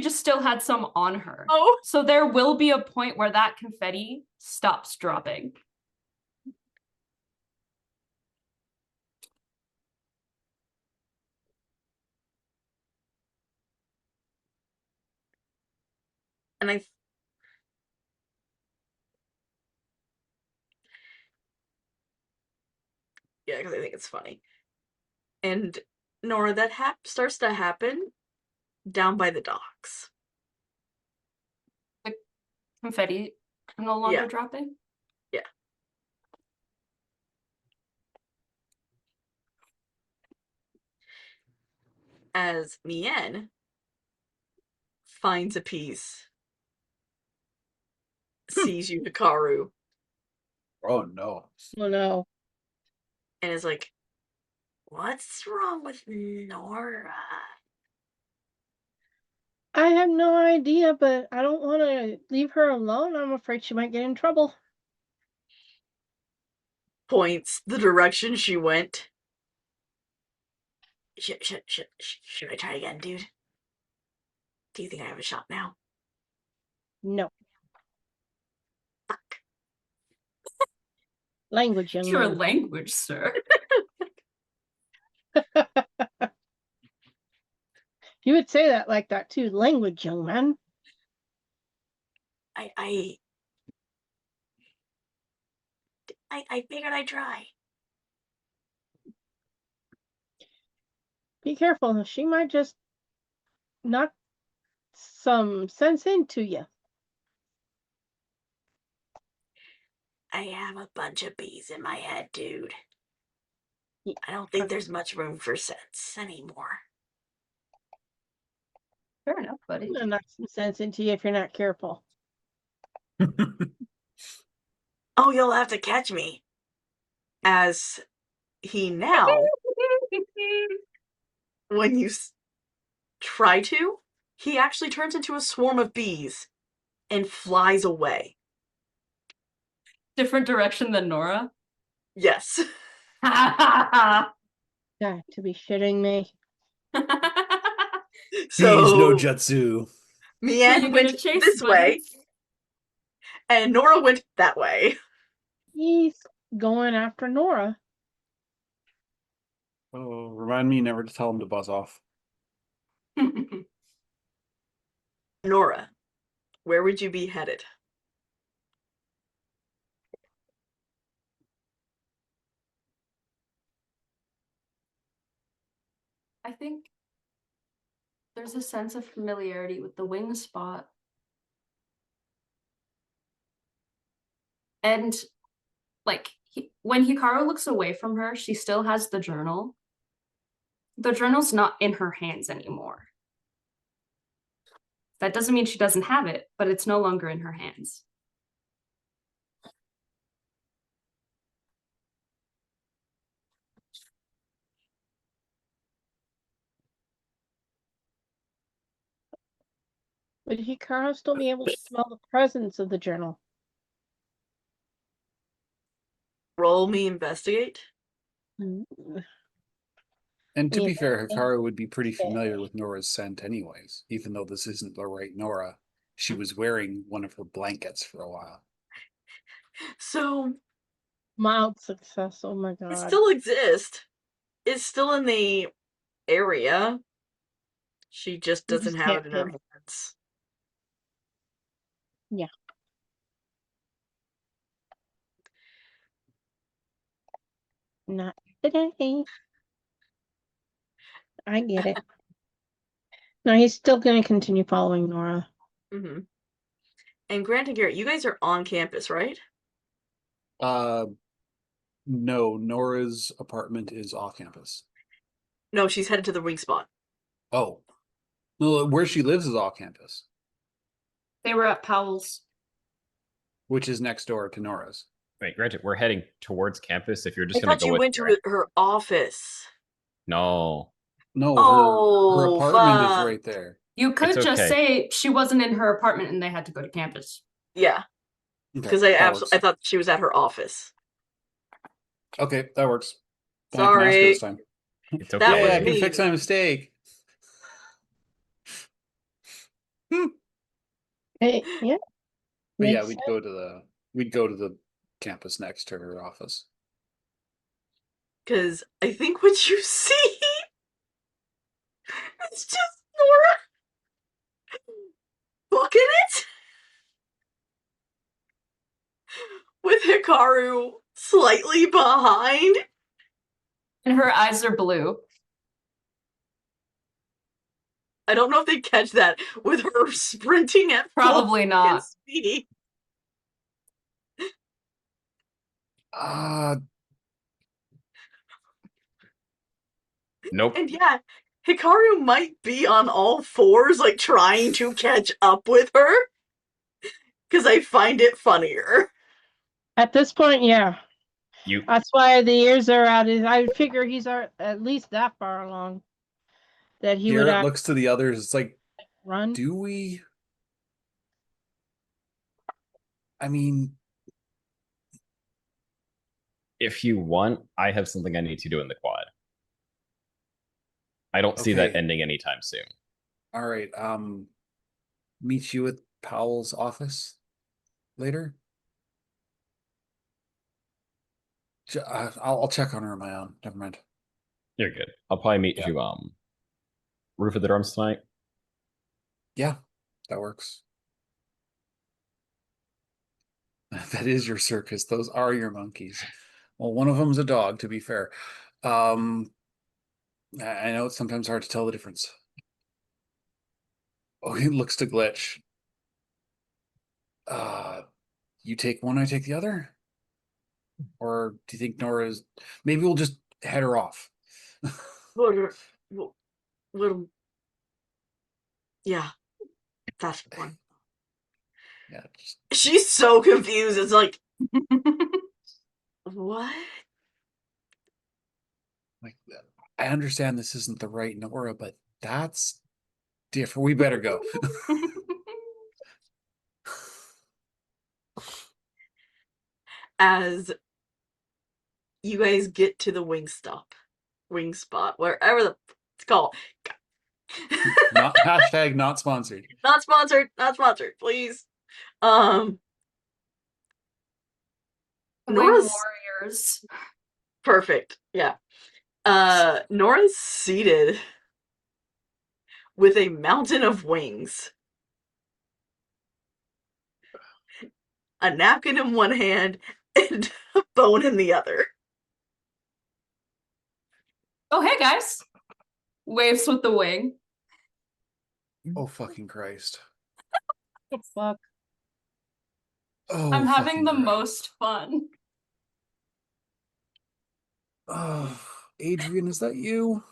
just still had some on her. Oh. So there will be a point where that confetti stops dropping. And yeah, because I think it's funny. And Nora, that starts to happen down by the docks. Confetti no longer Yeah. dropping? Yeah. As Mien finds a piece, sees you, Hikaru, Oh no. Oh no. and is like, "What's wrong with Nora?" I have no idea, but I don't want to leave her alone. I'm afraid she might get in trouble. Points the direction she went. Should I try again, dude? Do you think I have a shot now? No. Fuck. Language, young Your man. language, sir. You would say that like that too. Language, young man. I figured I'd try. Be careful. She might just knock some sense into you. I have a bunch of bees in my head, dude. Yeah. I don't think there's much room for sense anymore. Fair enough, buddy. I'm gonna knock some sense into you if you're not careful. Oh, you'll have to catch me. As he now, when you try to, he actually turns into a swarm of bees and flies away. Different direction than Nora. Yes. God, to be shitting me. So Bees no jutsu. Mien You're went gonna chase, this buddy. way, and Nora went that way. He's going after Nora. Oh, remind me never to tell him to buzz off. Nora, where would you be headed? I think there's a sense of familiarity with the wing spot. And like when Hikaru looks away from her, she still has the journal. The journal's not in her hands anymore. That doesn't mean she doesn't have it, but it's no longer in her hands. Would Hikaru still be able to smell the presence of the journal? Roll me investigate. Mm. And to Yeah. be fair, Hikaru would be pretty familiar with Nora's scent anyways, even though this isn't the right Nora. She was wearing one of her blankets for a while. So Mild success. Oh my it god. still exists. It's still in the area. She just You doesn't just have can't it in her pin. hands. Yeah. Not today. I get it. No, he's still going to continue following Nora. Mm-hmm. And Grant and Garrett, you guys are on campus, right? No, Nora's apartment is off campus. No, she's headed to the wing spot. Oh. No, where she lives is off campus, They were at Powell's. which is next door to Nora's. Wait, granted, we're heading towards campus. If you're I just going thought to go you with went to her office. No. No, her Oh, apartment is fuck. right there. You could It's just okay. say she wasn't in her apartment and they had to go to campus. Yeah, Okay, because that works. I thought she was at her office. Okay, that works. Then I can ask her Sorry. this time. It's That okay. was Yeah, I can me. fix my mistake. Hey, yeah. But yeah, Makes we'd sense. go to the campus next to her office. Because I think what you see is just Nora booking it with Hikaru slightly behind. And her eyes are blue. I don't know if they catch that with her sprinting at Probably full not. speed. Nope. And yeah, Hikaru might be on all fours, like trying to catch up with her, because I find it funnier. At this point, yeah. You That's why the ears are out. I would figure he's at least that far along that he would Garrett looks to the others. It's like, run. do we? I mean, if you want, I have something I need to do in the quad. I don't see that Okay. ending anytime soon. All right. Meet you at Powell's office later. I'll check on her on my own. Never mind. You're good. I'll probably meet Yeah. you Roof of the Drums tonight. Yeah, that works. That is your circus. Those are your monkeys. Well, one of them's a dog, to be fair. I know it's sometimes hard to tell the difference. Oh, he looks to glitch. You take one, I take the other? Or do you think Nora's... Maybe we'll just head her off. Little, yeah, that's one. Yeah, She's so confused. It's like, what? like, I understand this isn't the right Nora, but that's different. We better go. As you guys get to the wing spot, wherever it's called. Not hashtag not sponsored. Not sponsored, please. The Wing Nora's Warriors. perfect. Yeah. Nora's seated with a mountain of wings. A napkin in one hand and a bone in the other. Oh, hey guys. Waves with the wing. Oh, fucking Christ. What the fuck? Oh, I'm having fucking the Christ. most fun. Oh, Adrian, is that you?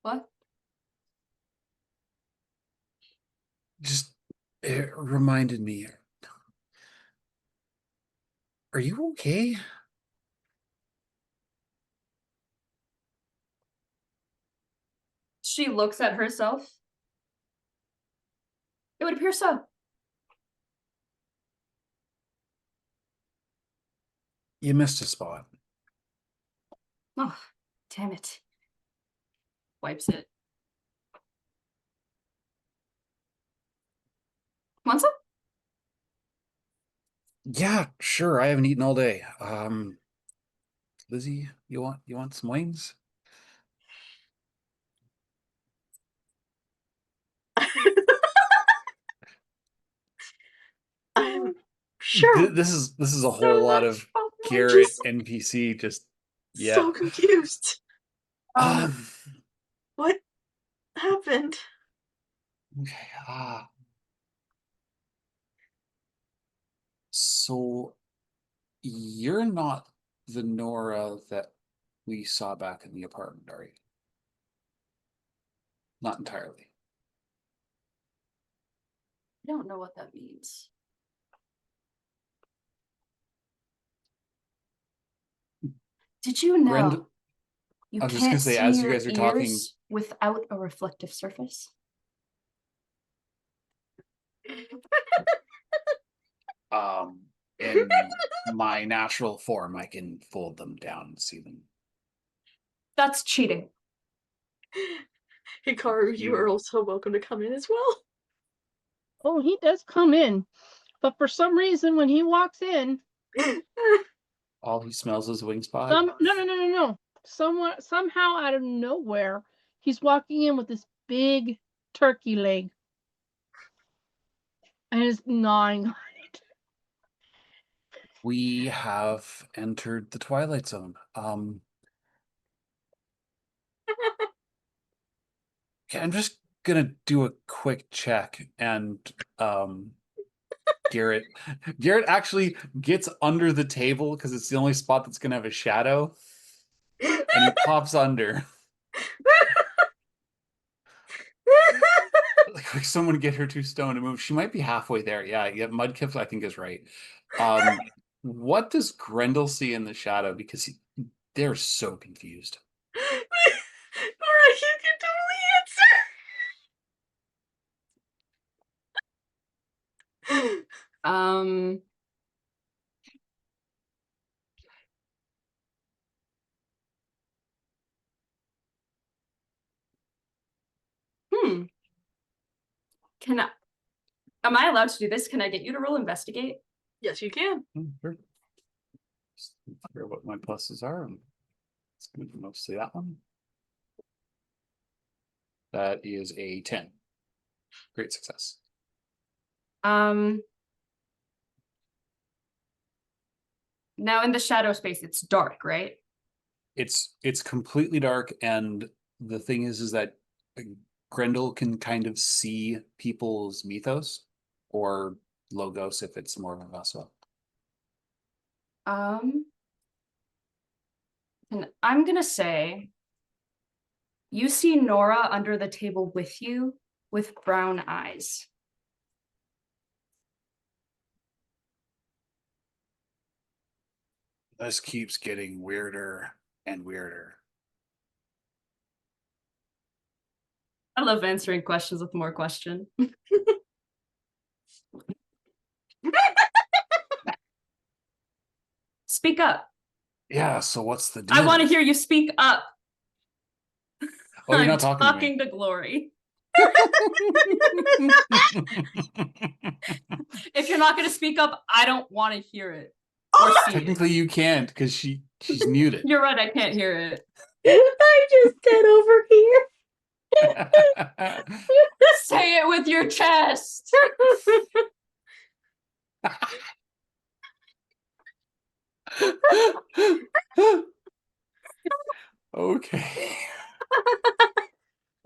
What? Just it reminded me. Are you okay? She looks at herself. It would appear so. You missed a spot. Oh, damn it. Wipes it. Want some? Yeah, sure. I haven't eaten all day. Lizzie, you want some wings? I'm sure. This is a So whole lot much of fun. I'm Garrett just NPC. Just yeah. so confused. Um. What happened? Okay. So you're not the Nora that we saw back in the apartment, are you? Not entirely. I don't know what that means. Did you know Brenda, you I was just gonna can't say, see as you your guys are talking, ears without a reflective surface? in my natural form, I can fold them down and see them. That's cheating. Hikaru, you are also welcome to come in as well. Oh, he does come in. But for some reason, when he walks in, All he smells is wing spot. no. Somehow out of nowhere, he's walking in with this big turkey leg. and is gnawing on it. We have entered the Twilight Zone. Okay, I'm just gonna do a quick check, and Garrett actually gets under the table because it's the only spot that's gonna have a shadow, and he pops under. Like someone get her 2 stone to move. She might be halfway there. Yeah, Mudkip I think is right. What does Grendel see in the shadow? Because they're so confused. Alright, you can totally answer. Hmm. Am I allowed to do this? Can I get you to roll investigate? Yes, you can. Sure. Just figure out what my pluses are. It's gonna be mostly that one. That is a 10. Great success. Now in the shadow space, it's dark, right? It's completely dark, and the thing is that Grendel can kind of see people's mythos or logos if it's more of a vessel. And I'm gonna say you see Nora under the table with you with brown eyes. This keeps getting weirder and weirder. I love answering questions with more question. Speak up. Yeah, so what's the deal? I want to hear you speak up. Oh, you're I'm not talking to Glory. to me. If you're not going to speak up, I don't want to hear it. Technically, you can't because she's muted. You're right, I can't hear it. I just said over here. Say it with your chest. Okay.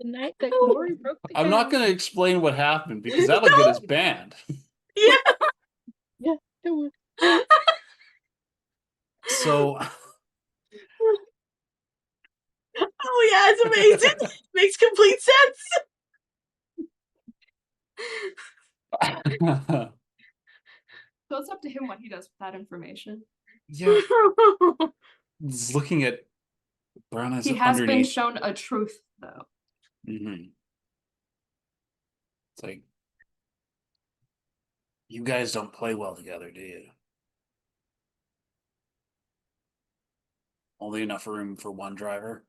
The night that Glory broke the I'm not cast. going to explain what happened because that'll get us banned. Yeah. Yeah, it would. So, Oh yeah, it's amazing. Makes complete sense. So it's up to him what he does with that information. yeah, just looking at brown eyes He has been underneath. shown a truth, though. It's like, you guys don't play well together, do you? Only enough room for one driver?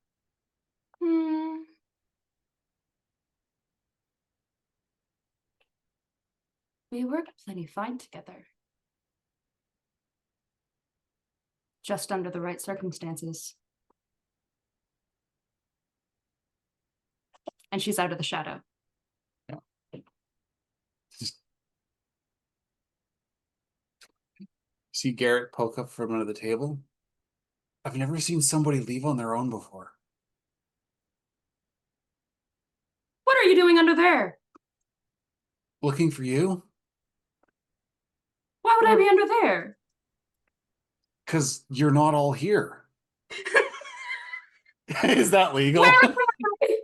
We work plenty fine together. Just under the right circumstances. And she's out of the shadow. See Garrett poke up from under the table? I've never seen somebody leave on their own before. What are you doing under there? Looking for you? Why would I be under there? Because you're not all here. Is that legal? Where am I?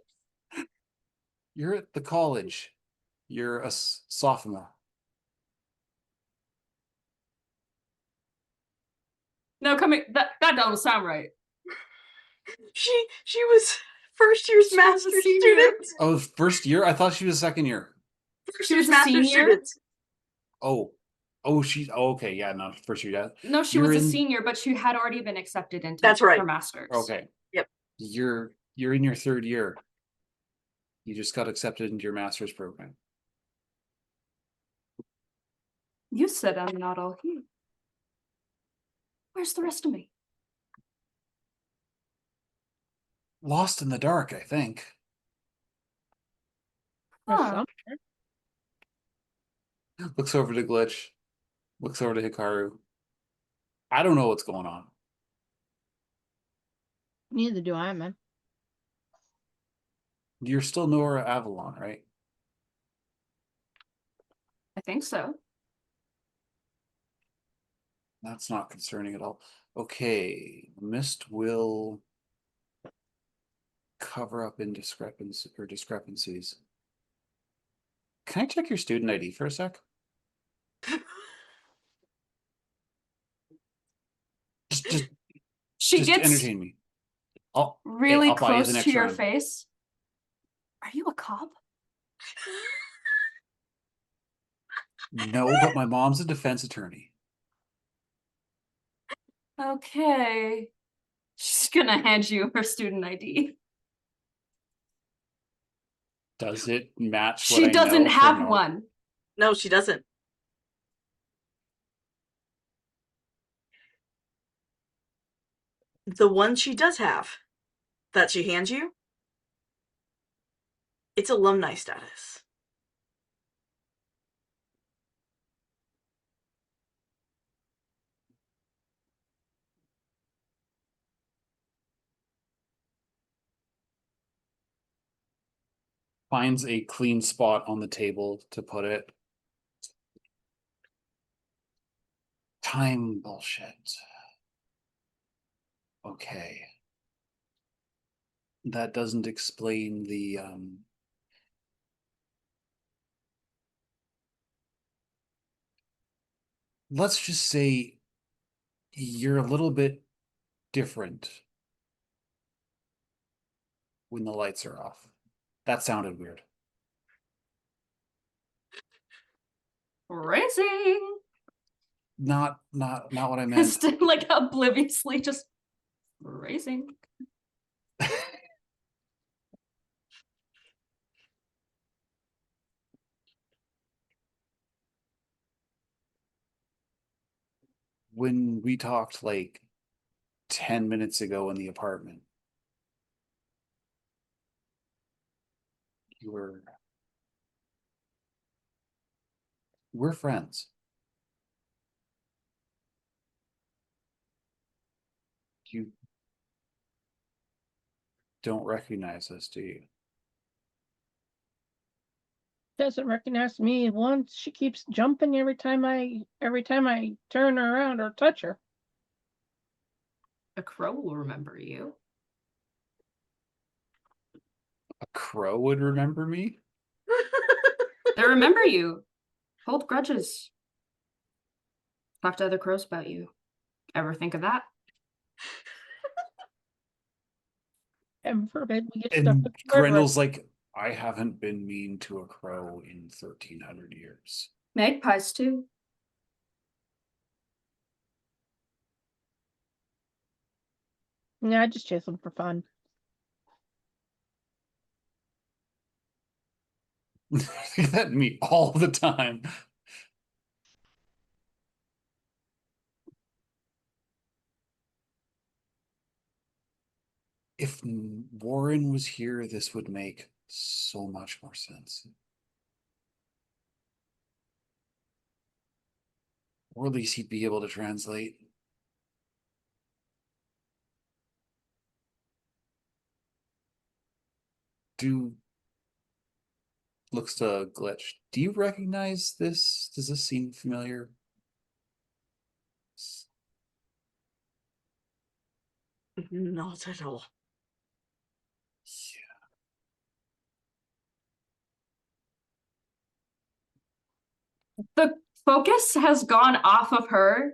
You're at the college. You're a sophomore. No, that don't sound right. She was first year's She was a master's senior. student. Oh, first year? I thought she was second year. First She was year's a master's senior? student. Oh, okay. Yeah, no, first year. Yeah. No, she You're was a in- senior, but she had already been accepted into That's right. her master's. Okay. Yep. You're in your third year. You just got accepted into your master's program. You said I'm not all here. Where's the rest of me? Lost in the dark, I think. Or Huh. something. Looks over to Glitch. Looks over to Hikaru. I don't know what's going on. Neither do I, man. You're still Nora Avalon, right? I think so. That's not concerning at all. Okay, mist will cover up discrepancies. Can I check your student ID for a sec? Just She just gets entertain me. really I'll buy you the close next to your round. face. Are you a cop? No, but my mom's a defense attorney. Okay. She's gonna hand you her student ID. Does it match what She I doesn't know have from one. No, she doesn't. The one she does have that she hands you, it's alumni status. Finds a clean spot on the table to put it. Time bullshit. Okay. That doesn't explain the let's just say you're a little bit different when the lights are off. That sounded weird. Racing. Not what I meant. Just like obliviously just racing. When we talked like 10 minutes ago in the apartment, we're friends. You don't recognize us, do you? Doesn't recognize me once. She keeps jumping every time I turn her around or touch her. A crow will remember you. A crow would remember me? They remember you. Hold grudges. Talk to other crows about you. Ever think of that? Heaven forbid we get stuck And with Grendel's like, I haven't been mean to a crow in 1,300 years. Magpies too. Yeah, I just chase them for fun. That me all the time. If Warren was here, this would make so much more sense. Or at least he'd be able to translate. Looks to Glitch. Do you recognize this? Does this seem familiar? Not at all. The focus has gone off of her.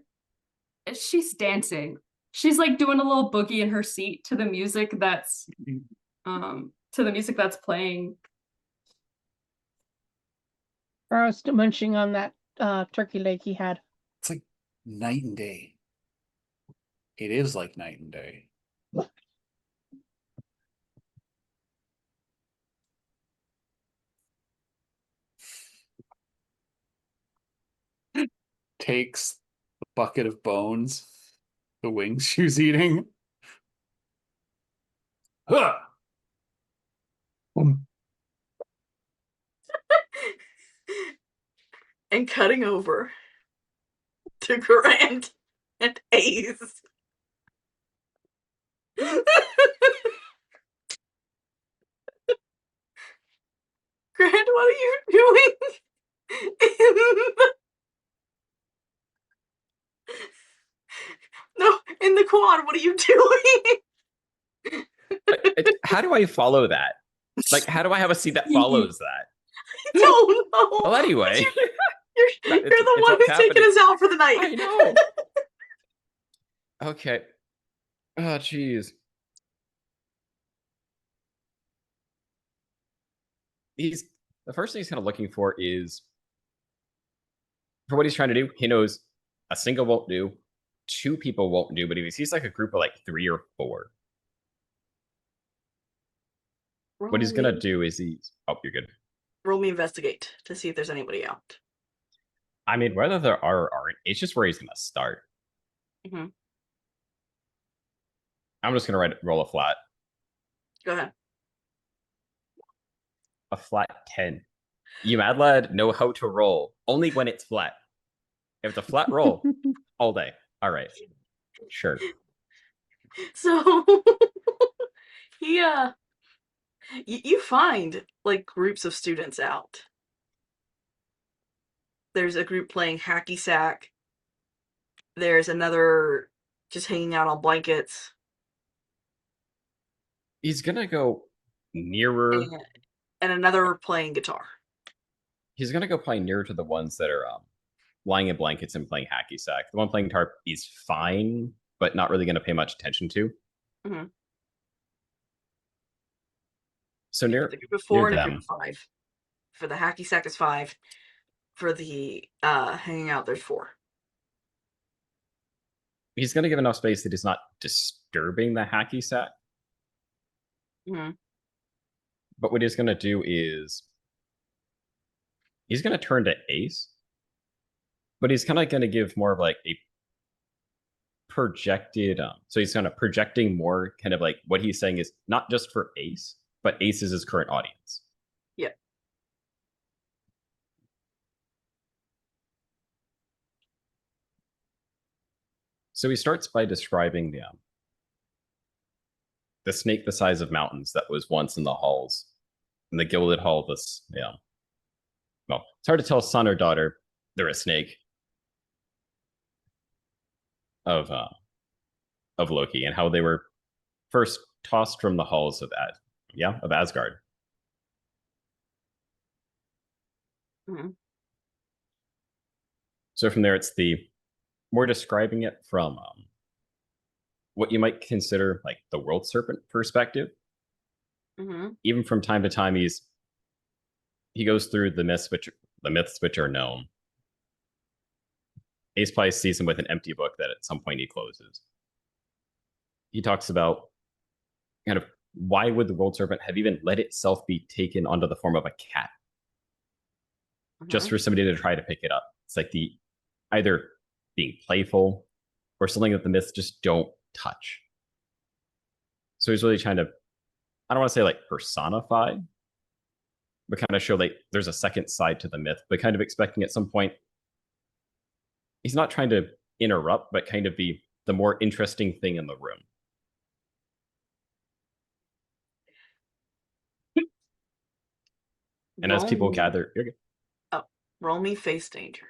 She's dancing. She's like doing a little boogie in her seat to the music that's playing. Or I was still munching on that turkey leg he had. It's like night and day. It is like night and day. Takes the bucket of bones, the wings she was eating. Huh! and cutting over to Grant and Ace. Grant, what are you doing? No, in the quad, what are you doing? How do I follow that? Like, how do I have a scene that follows that? I don't know. Well, anyway, You're it's the one what's who's taking happening. us out for the night. I know. Okay. Oh, jeez. The first thing he's kind of looking for is, for what he's trying to do, he knows a single won't do, 2 people won't do, but if he sees like a group of like 3 or 4, what he's gonna do is oh, you're good. Roll me investigate to see if there's anybody out. I mean, whether there are or aren't, it's just where he's gonna start. Mm-hmm. I'm just gonna roll a flat. Go ahead. A flat 10. You mad lad know how to roll only when it's flat. If it's a flat roll, all day. All right. Sure. So yeah, you find like groups of students out. There's a group playing hacky sack. There's another just hanging out on blankets. He's gonna go nearer. And another playing guitar. He's gonna go play nearer to the ones that are lying in blankets and playing hacky sack. The one playing guitar is fine, but not really gonna pay much attention to. Mm-hmm. So near the group of 4 and them. a group of 5. For the hacky sack is 5. For the hanging out, there's 4. He's gonna give enough space that he's not disturbing the hacky sack. Mm-hmm. But what he's gonna do is he's gonna turn to Ace, but he's kind of gonna give more of like a projected. So he's kind of projecting more, kind of like what he's saying is not just for Ace, but Ace is his current audience. Yeah. So he starts by describing the snake the size of mountains that was once in the halls, in the gilded hall of this. Yeah. Well, it's hard to tell son or daughter. They're a snake of Loki, and how they were first tossed from the halls of Asgard. Mm-hmm. So from there, it's the more describing it from what you might consider like the world serpent perspective. Mm-hmm. Even from time to time, he goes through the myths which are known. Ace Pie sees him with an empty book that at some point he closes. He talks about kind of why would the world serpent have even let itself be taken onto the form of a cat, just for somebody to try to pick it up. It's like the either being playful or something that the myths just don't touch. So he's really trying to, I don't want to say like personify, but kind of show like there's a second side to the myth, but kind of expecting at some point, he's not trying to interrupt, but kind of be the more interesting thing in the room. And as people gather, you're good. Oh, roll me face danger.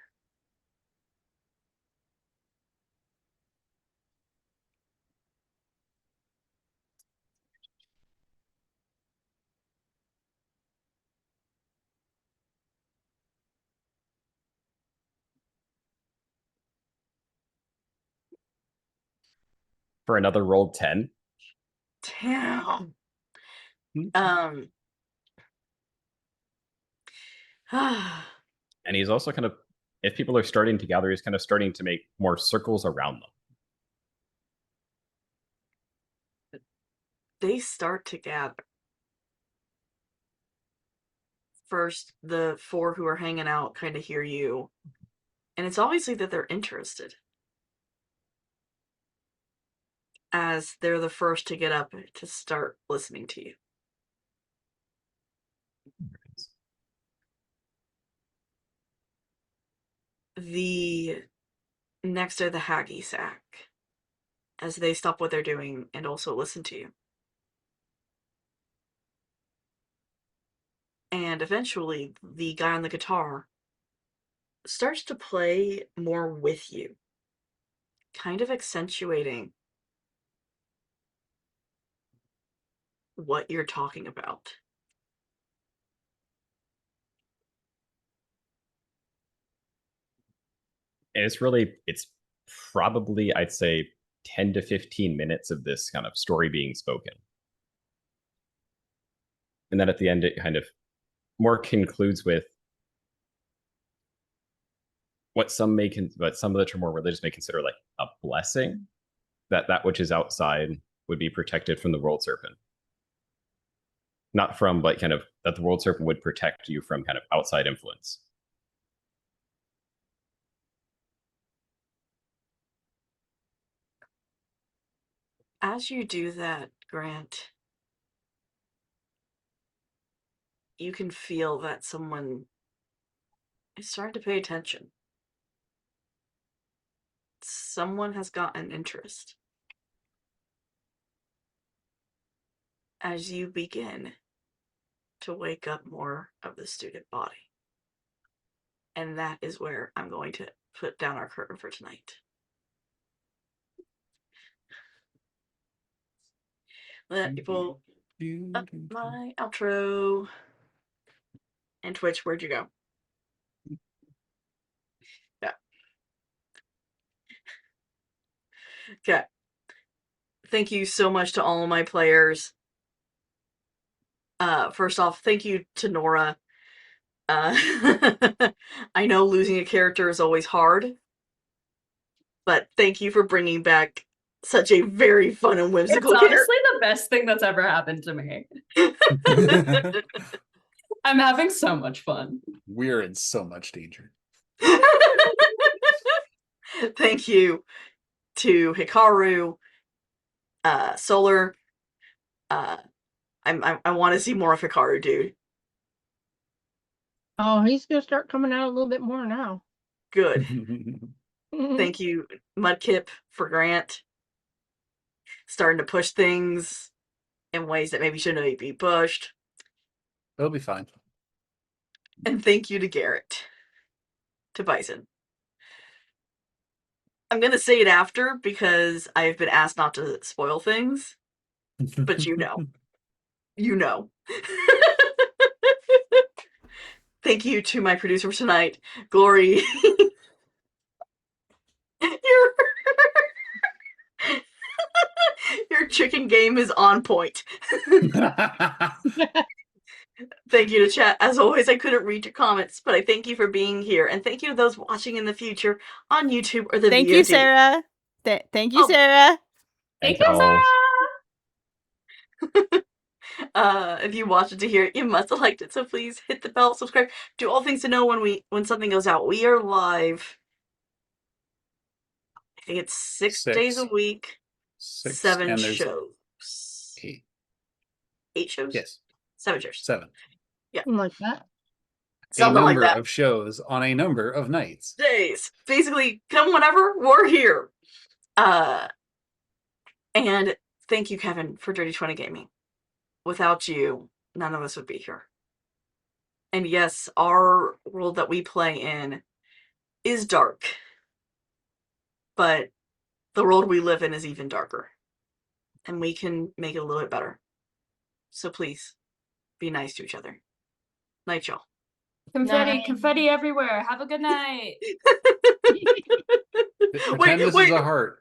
For another rolled 10. Damn. And he's also kind of, if people are starting to gather, he's kind of starting to make more circles around them. They start to gather. First, the 4 who are hanging out kind of hear you. And it's obviously that they're interested, as they're the first to get up to start listening to you. the next to the Haggy sack as they stop what they're doing and also listen to you. And eventually, the guy on the guitar starts to play more with you, kind of accentuating what you're talking about. And it's probably, I'd say, 10 to 15 minutes of this kind of story being spoken. And then at the end, it kind of more concludes with what some of the more religious may consider like a blessing, that which is outside would be protected from the world serpent. Not from, but kind of that the world serpent would protect you from kind of outside influence. As you do that, Grant, you can feel that someone is starting to pay attention. Someone has gotten interest. As you begin to wake up more of the student body. And that is where I'm going to put down our curtain for tonight. Let people up my outro. And Twitch, where'd you go? Yeah. Okay. Thank you so much to all of my players. First off, thank you to Nora. I know losing a character is always hard, but thank you for bringing back such a very fun and whimsical It's character. honestly the best thing that's ever happened to me. I'm having so much fun. We're in so much danger. Thank you to Hikaru, Solar. I want to see more of Hikaru, dude. Oh, he's gonna start coming out a little bit more now. Good. Thank you, Mudkip, for Grant. Starting to push things in ways that maybe shouldn't be pushed. It'll be fine. And thank you to Garrett. To Bison. I'm going to say it after because I've been asked not to spoil things. But you know. You know. Thank you to my producer tonight, Glory. Your chicken game is on point. Thank you to chat. As always, I couldn't read your comments, but I thank you for being here. And thank you to those watching in the future on YouTube or the Thank VOD. you, Sarah. Thank you, Oh. Sarah. Thank you, Sarah! If you watched it to hear it, you must have liked it. So please hit the bell, subscribe, do all things to know when something goes out. We are live. I think it's 6 days a week. 7 and there's shows. 8. 8 shows? Yes. 7 shows. 7. Yeah. Like that. Something a like number that. of shows on a number of nights. Days. Basically, come whenever, we're here. And thank you, Kevin, for Dirty 20 Gaming. Without you, none of us would be here. And yes, our world that we play in is dark. But the world we live in is even darker. And we can make it a little bit better. So please, be nice to each other. Night, y'all. Confetti everywhere. Have a good night. Pretend this is a heart.